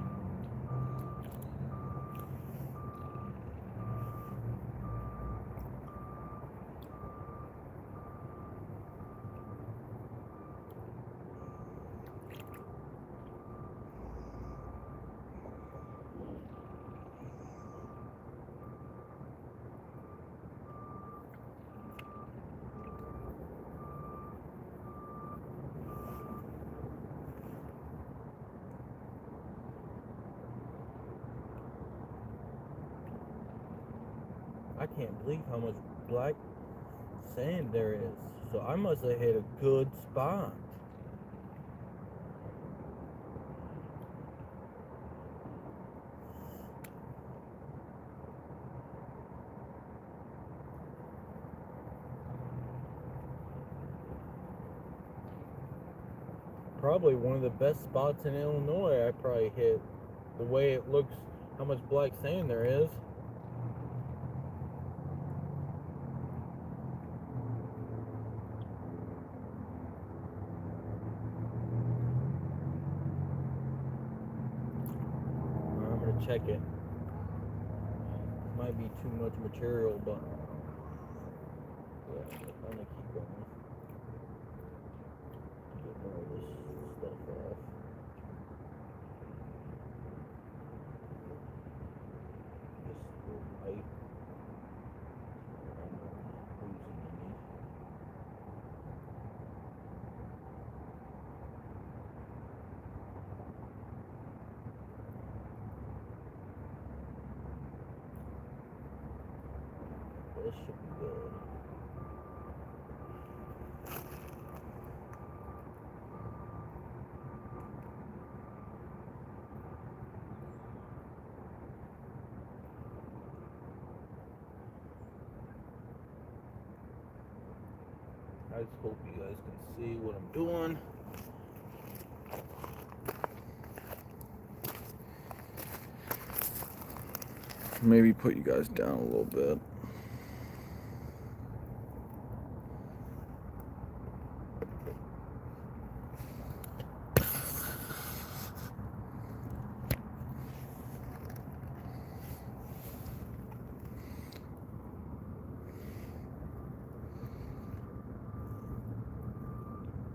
I can't believe how much black sand there is. So I must have hit a good spot. Probably one of the best spots in Illinois I probably hit. The way it looks, how much black sand there is. I'm gonna check it. Might be too much material, but yeah, I'm gonna keep going. Get more of this stuff off. Just light. This should be good. I just hope you guys can see what I'm doing. Maybe put you guys down a little bit.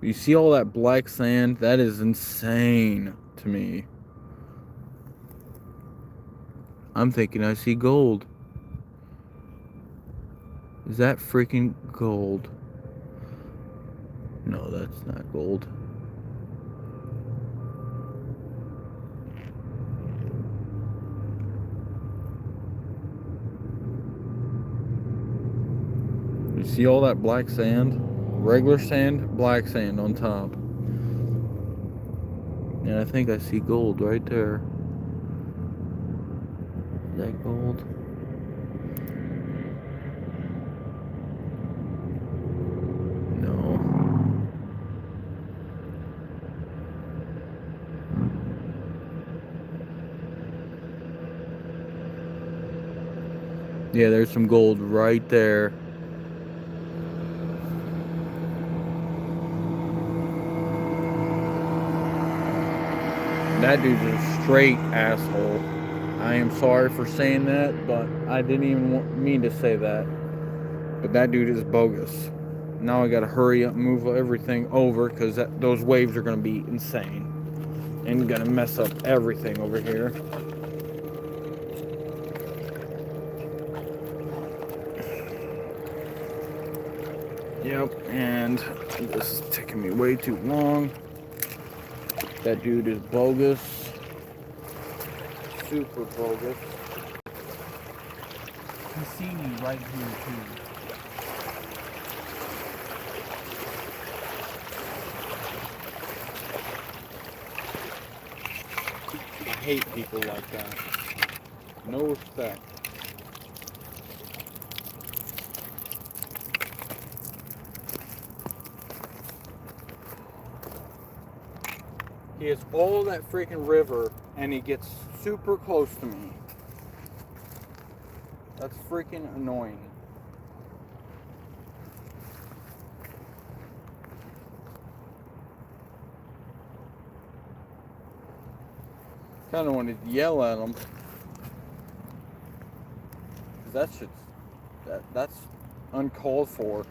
You see all that black sand? That is insane to me. I'm thinking I see gold. Is that freaking gold? No, that's not gold. You see all that black sand? Regular sand, black sand on top. And I think I see gold right there. Is that gold? No. Yeah, there's some gold right there. That dude's a straight asshole. I am sorry for saying that, but I didn't even mean to say that. But that dude is bogus. Now I gotta hurry up and move everything over because those waves are gonna be insane and gonna mess up everything over here. Yep, and this is taking me way too long. That dude is bogus. Super bogus. He see me right here too. I hate people like that. No respect. He has all that freaking river and he gets super close to me. That's freaking annoying. Kind of wanted to yell at him. Cause that's uncalled for.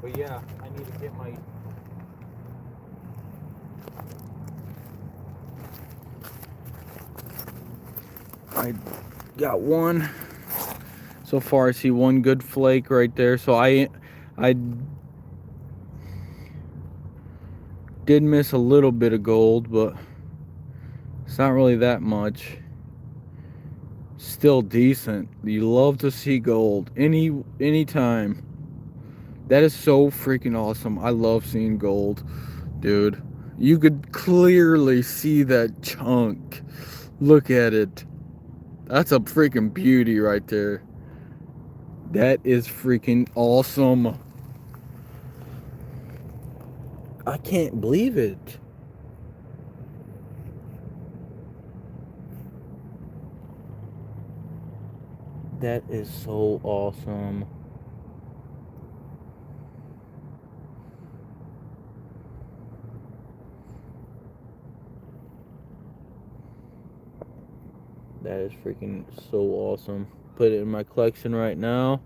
But yeah, I need to get my I got one. So far I see one good flake right there. So I did miss a little bit of gold, but it's not really that much. Still decent. You love to see gold anytime. That is so freaking awesome. I love seeing gold, dude. You could clearly see that chunk. Look at it. That's a freaking beauty right there. That is freaking awesome. I can't believe it. That is so awesome. That is freaking so awesome. Put it in my collection right now.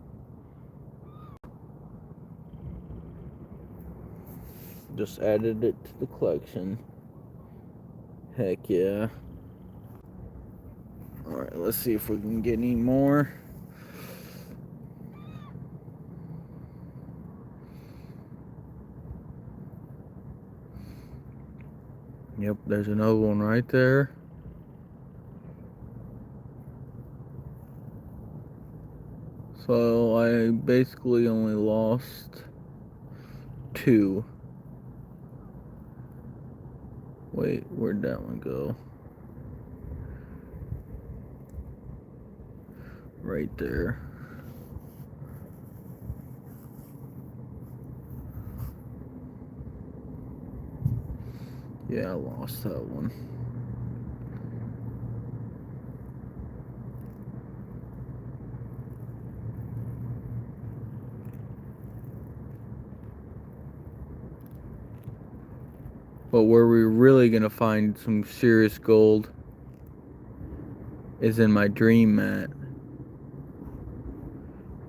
Just added it to the collection. Heck yeah. Alright, let's see if we can get any more. Yep, there's another one right there. So I basically only lost 2. Wait, where'd that one go? Right there. Yeah, I lost that one. But where we're really gonna find some serious gold is in my dream mat.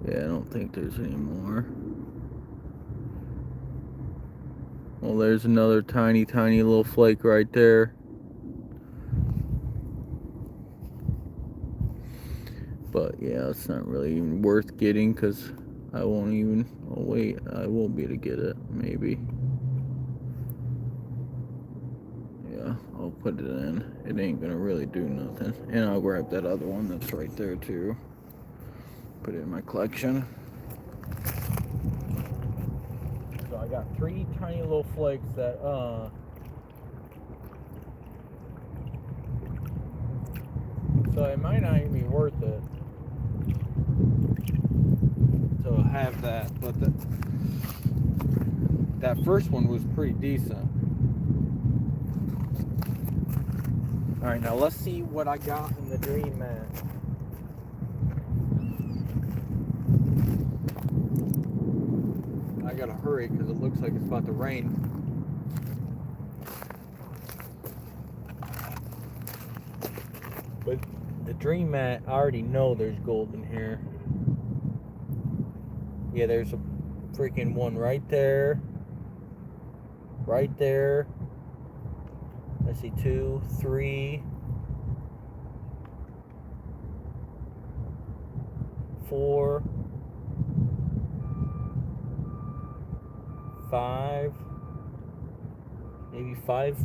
Yeah, I don't think there's any more. Well, there's another tiny little flake right there. But yeah, it's not really even worth getting because I won't even. Oh wait, I will be able to get it maybe. Yeah, I'll put it in. It ain't gonna really do nothing. And I'll grab that other one that's right there too. Put it in my collection. So I got 3 tiny little flakes that so it might not even be worth it to have that, but that first one was pretty decent. Alright, now let's see what I got in the dream mat. I gotta hurry because it looks like it's about to rain. But the Dream Mat, I already know there's gold in here. Yeah, there's a freaking one right there. Right there. I see 2, 3, 4, 5, maybe 5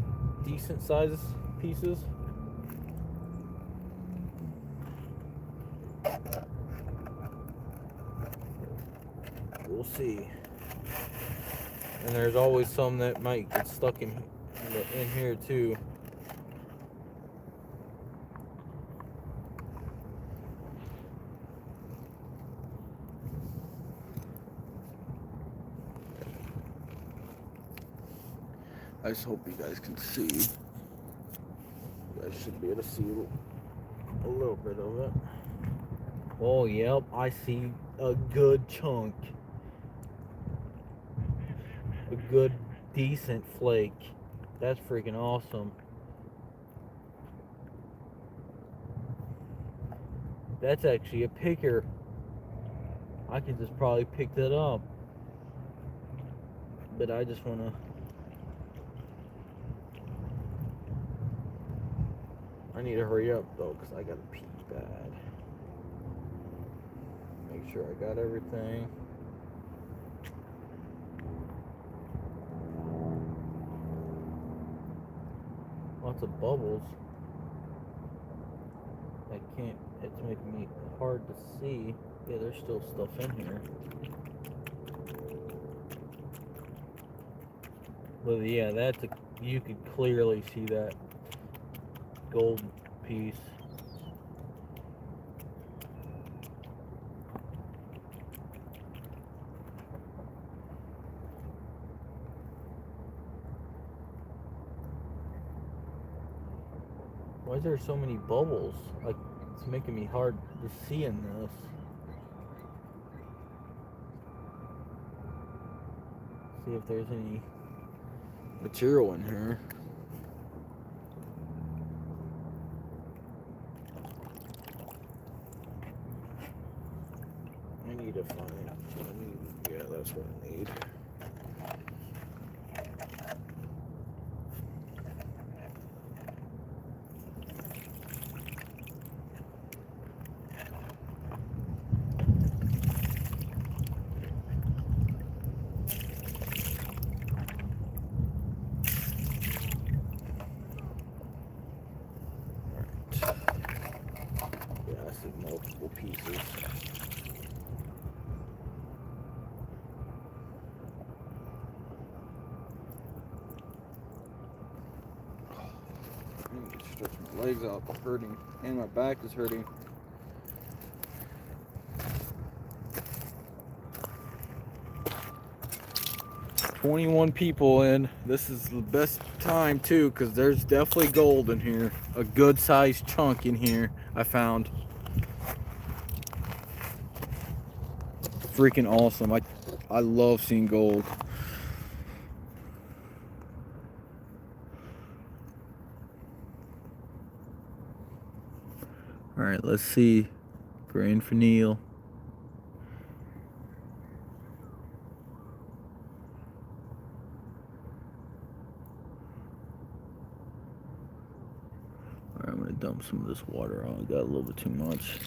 decent sized pieces. We'll see. And there's always some that might get stuck in here too. I just hope you guys can see. You guys should be able to see a little bit of it. Oh, yep, I see a good chunk. A good, decent flake. That's freaking awesome. That's actually a picker. I could just probably pick that up. But I just want to... I need to hurry up though, because I got to pee bad. Make sure I got everything. Lots of bubbles. I can't, it's making me hard to see. Yeah, there's still stuff in here. But yeah, that's a, you could clearly see that gold piece. Why is there so many bubbles? Like, it's making me hard to see in this. See if there's any material in here. I need to find, yeah, that's what I need. Yeah, I see multiple pieces. I need to stretch my legs out, they're hurting, and my back is hurting. "21 people in. This is the best time too, because there's definitely gold in here. A good sized chunk in here I found. Freaking awesome. I love seeing gold. Alright, let's see. Grand Finial. Alright, I'm gonna dump some of this water on. I got a little bit too much.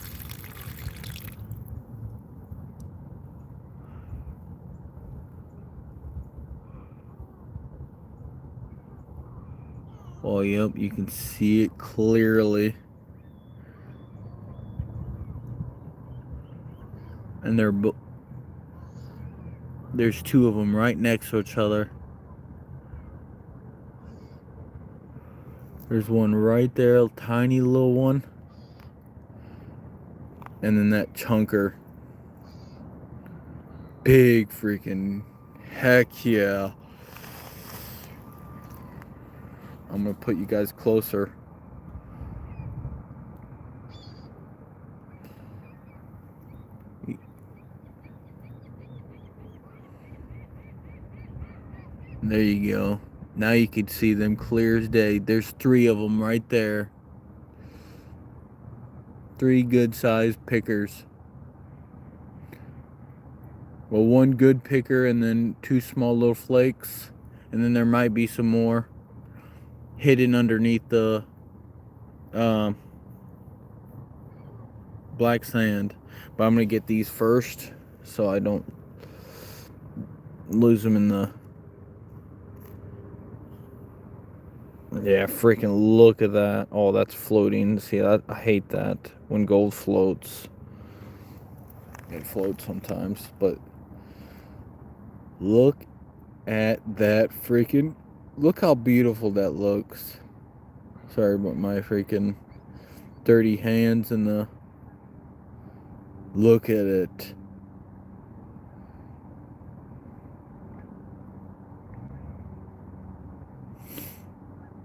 Oh, yep, you can see it clearly. And there's 2 of them right next to each other. There's one right there, a tiny little one. And then that chunker. Big freaking, heck yeah. I'm gonna put you guys closer. There you go. Now you can see them clear as day. There's 3 of them right there. 3 good-sized pickers. Well, 1 good picker and then 2 small little flakes. And then there might be some more hidden underneath the black sand. But I'm going to get these first so I don't lose them in the... Yeah, freaking look at that. Oh, that's floating. See, I hate that when gold floats. It floats sometimes, but look at that freaking... Look how beautiful that looks. Sorry about my freaking dirty hands and the... Look at it.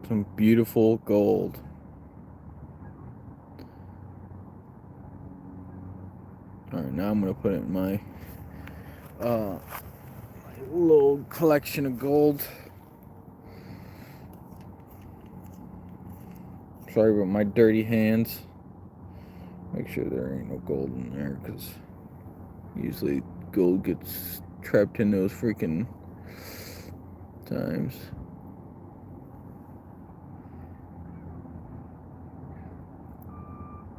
Some beautiful gold. Alright, now I'm going to put it in my little collection of gold. Sorry about my dirty hands. Make sure there ain't no gold in there, because usually gold gets trapped in those freaking times.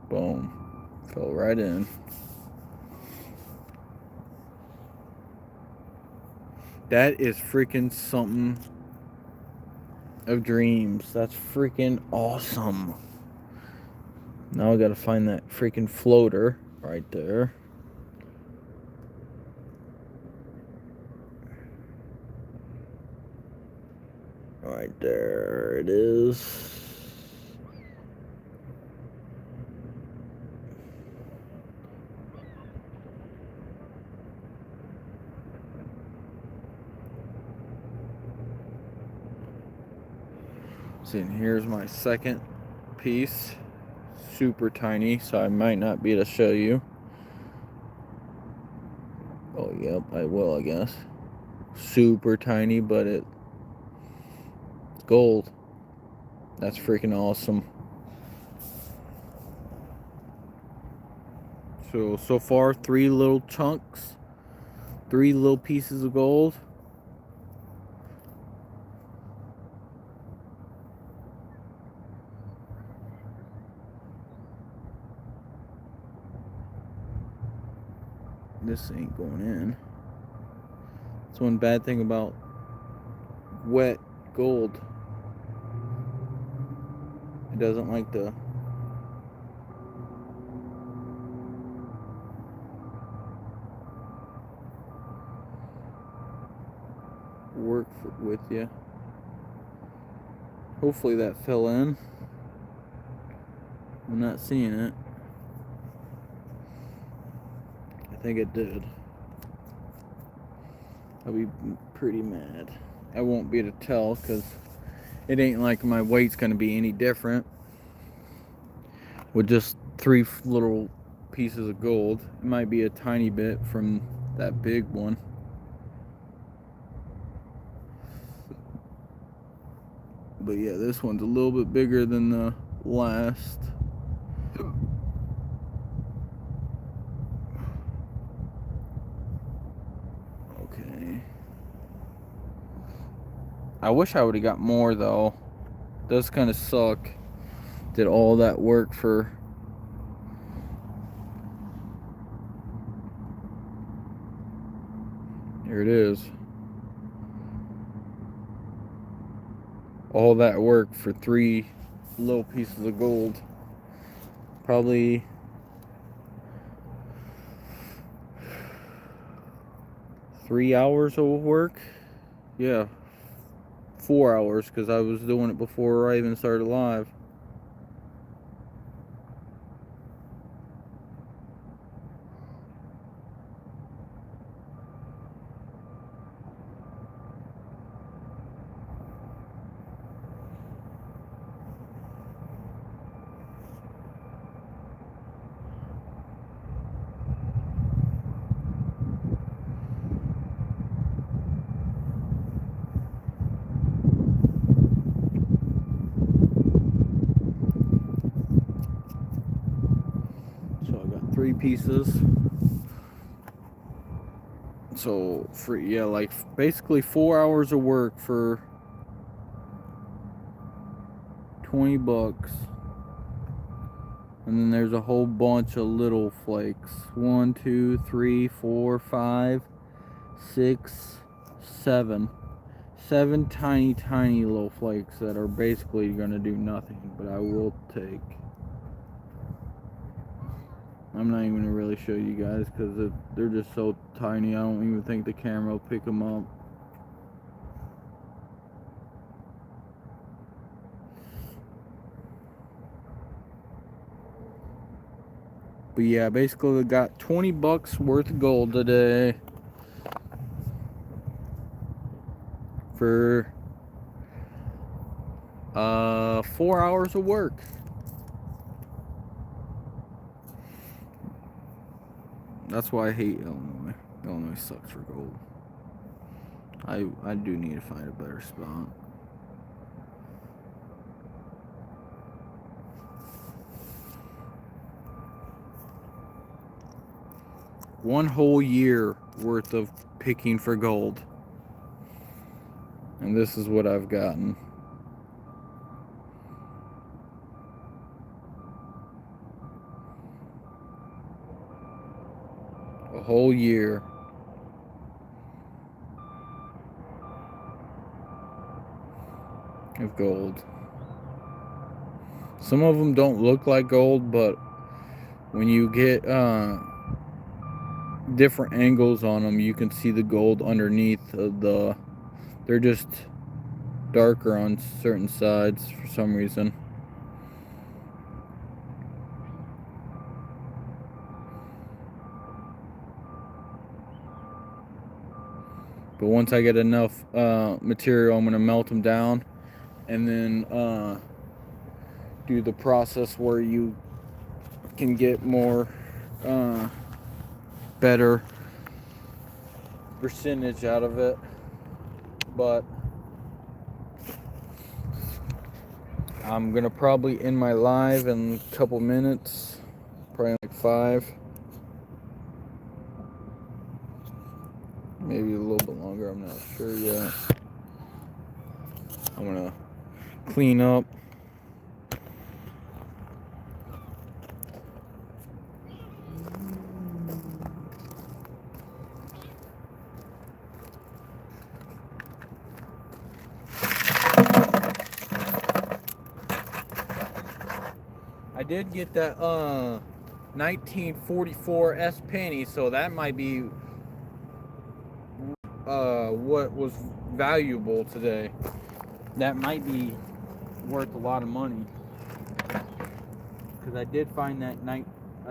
Boom. Fell right in. That is freaking something of dreams. That's freaking awesome. Now I gotta find that freaking floater right there. Right there it is. See, and here's my second piece. Super tiny, so I might not be able to show you. Oh, yep, I will, I guess. Super tiny, but it's gold. That's freaking awesome. So far, 3 little chunks. 3 little pieces of gold. This ain't going in. That's one bad thing about wet gold. It doesn't like to work with you. Hopefully that fell in. I'm not seeing it. I think it did. I'll be pretty mad. I won't be able to tell because it ain't like my weight's gonna be any different with just 3 little pieces of gold. It might be a tiny bit from that big one. But yeah, this one's a little bit bigger than the last. Okay. I wish I would have got more though. Does kind of suck. Did all that work for here it is. All that work for 3 little pieces of gold. Probably $3 hours of work. Yeah, 4 hours because I was doing it before I even started live. 3 pieces. So for, yeah, like basically 4 hours of work for $20. And then there's a whole bunch of little flakes. 1, 2, 3, 4, 5, 6, 7. 7 tiny little flakes that are basically gonna do nothing, but I will take. I'm not even gonna really show you guys because they're just so tiny. I don't even think the camera will pick them up. But yeah, basically we got $20 worth of gold today for 4 hours of work. That's why I hate Illinois. Illinois sucks for gold. I do need to find a better spot. One whole year worth of picking for gold. And this is what I've gotten. A whole year. Of gold. Some of them don't look like gold, but when you get different angles on them, you can see the gold underneath the. They're just darker on certain sides for some reason. But once I get enough material, I'm gonna melt them down, and then do the process where you can get more better percentage out of it. But I'm gonna probably end my live in a couple minutes, probably like 5, maybe a little bit longer, I'm not sure yet. I'm gonna clean up. I did get that 1944 S penny, so that might be what was valuable today. That might be worth a lot of money, because I did find that a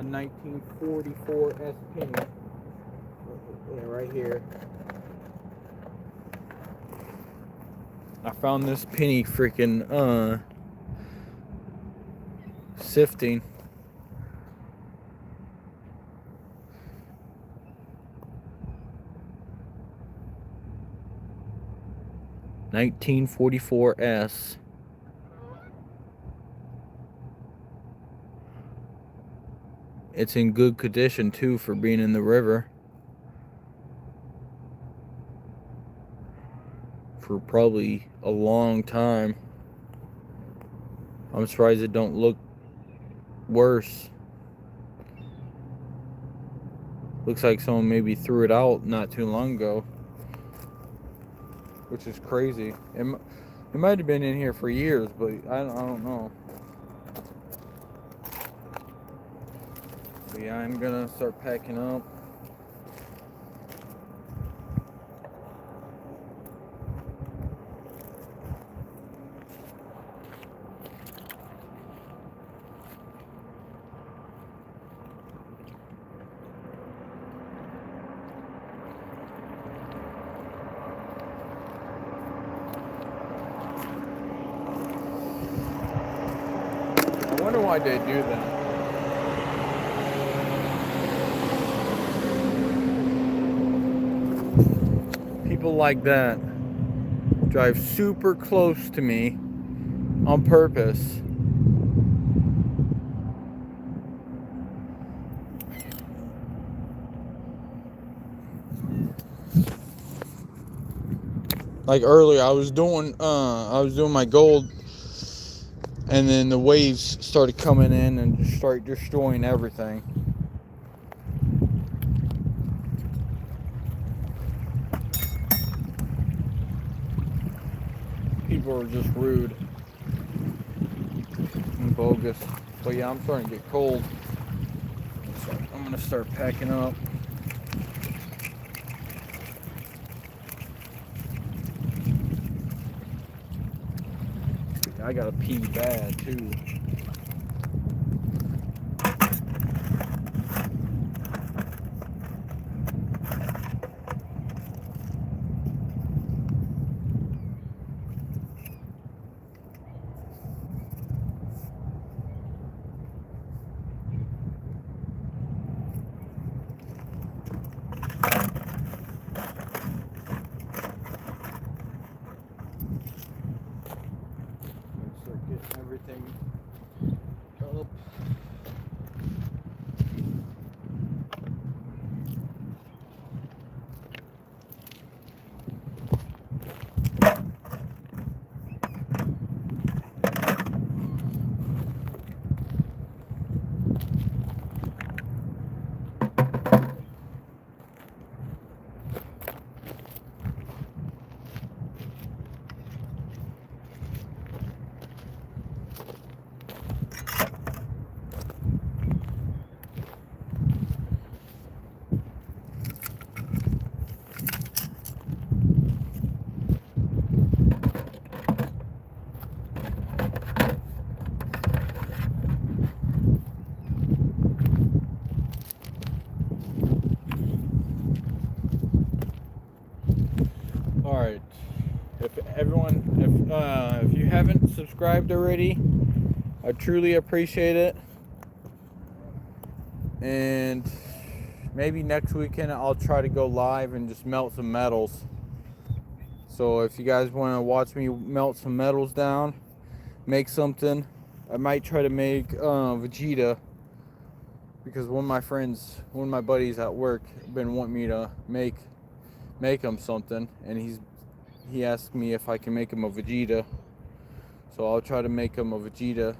1944 S penny. Yeah, right here. I found this penny freaking sifting. $1944S. It's in good condition too for being in the river. For probably a long time. I'm surprised it don't look worse. Looks like someone maybe threw it out not too long ago, which is crazy. It might have been in here for years, but I don't know. But yeah, I'm gonna start packing up. I wonder why they do that. People like that drive super close to me on purpose. Like earlier, I was doing my gold, and then the waves started coming in and just start destroying everything. People are just rude and bogus. But yeah, I'm starting to get cold. So I'm gonna start packing up. I gotta pee bad too. Start getting everything up. All right. If you haven't subscribed already, I truly appreciate it. And maybe next weekend I'll try to go live and just melt some metals. So if you guys want to watch me melt some metals down, make something, I might try to make Vegeta, because one of my buddies at work been wanting me to make him something, and he asked me if I can make him a Vegeta. So I'll try to make him a Vegeta.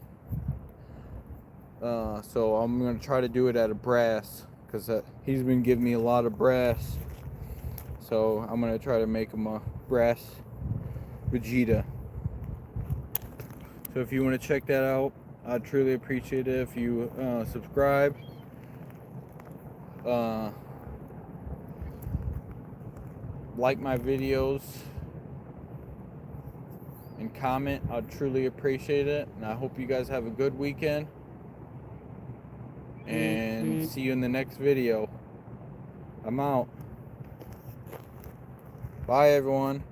So I'm gonna try to do it out of brass, because he's been giving me a lot of brass. So I'm gonna try to make him a brass Vegeta. So if you want to check that out, I'd truly appreciate it if you subscribe. Like my videos and comment. I'd truly appreciate it. And I hope you guys have a good weekend. And see you in the next video. I'm out. Bye, everyone.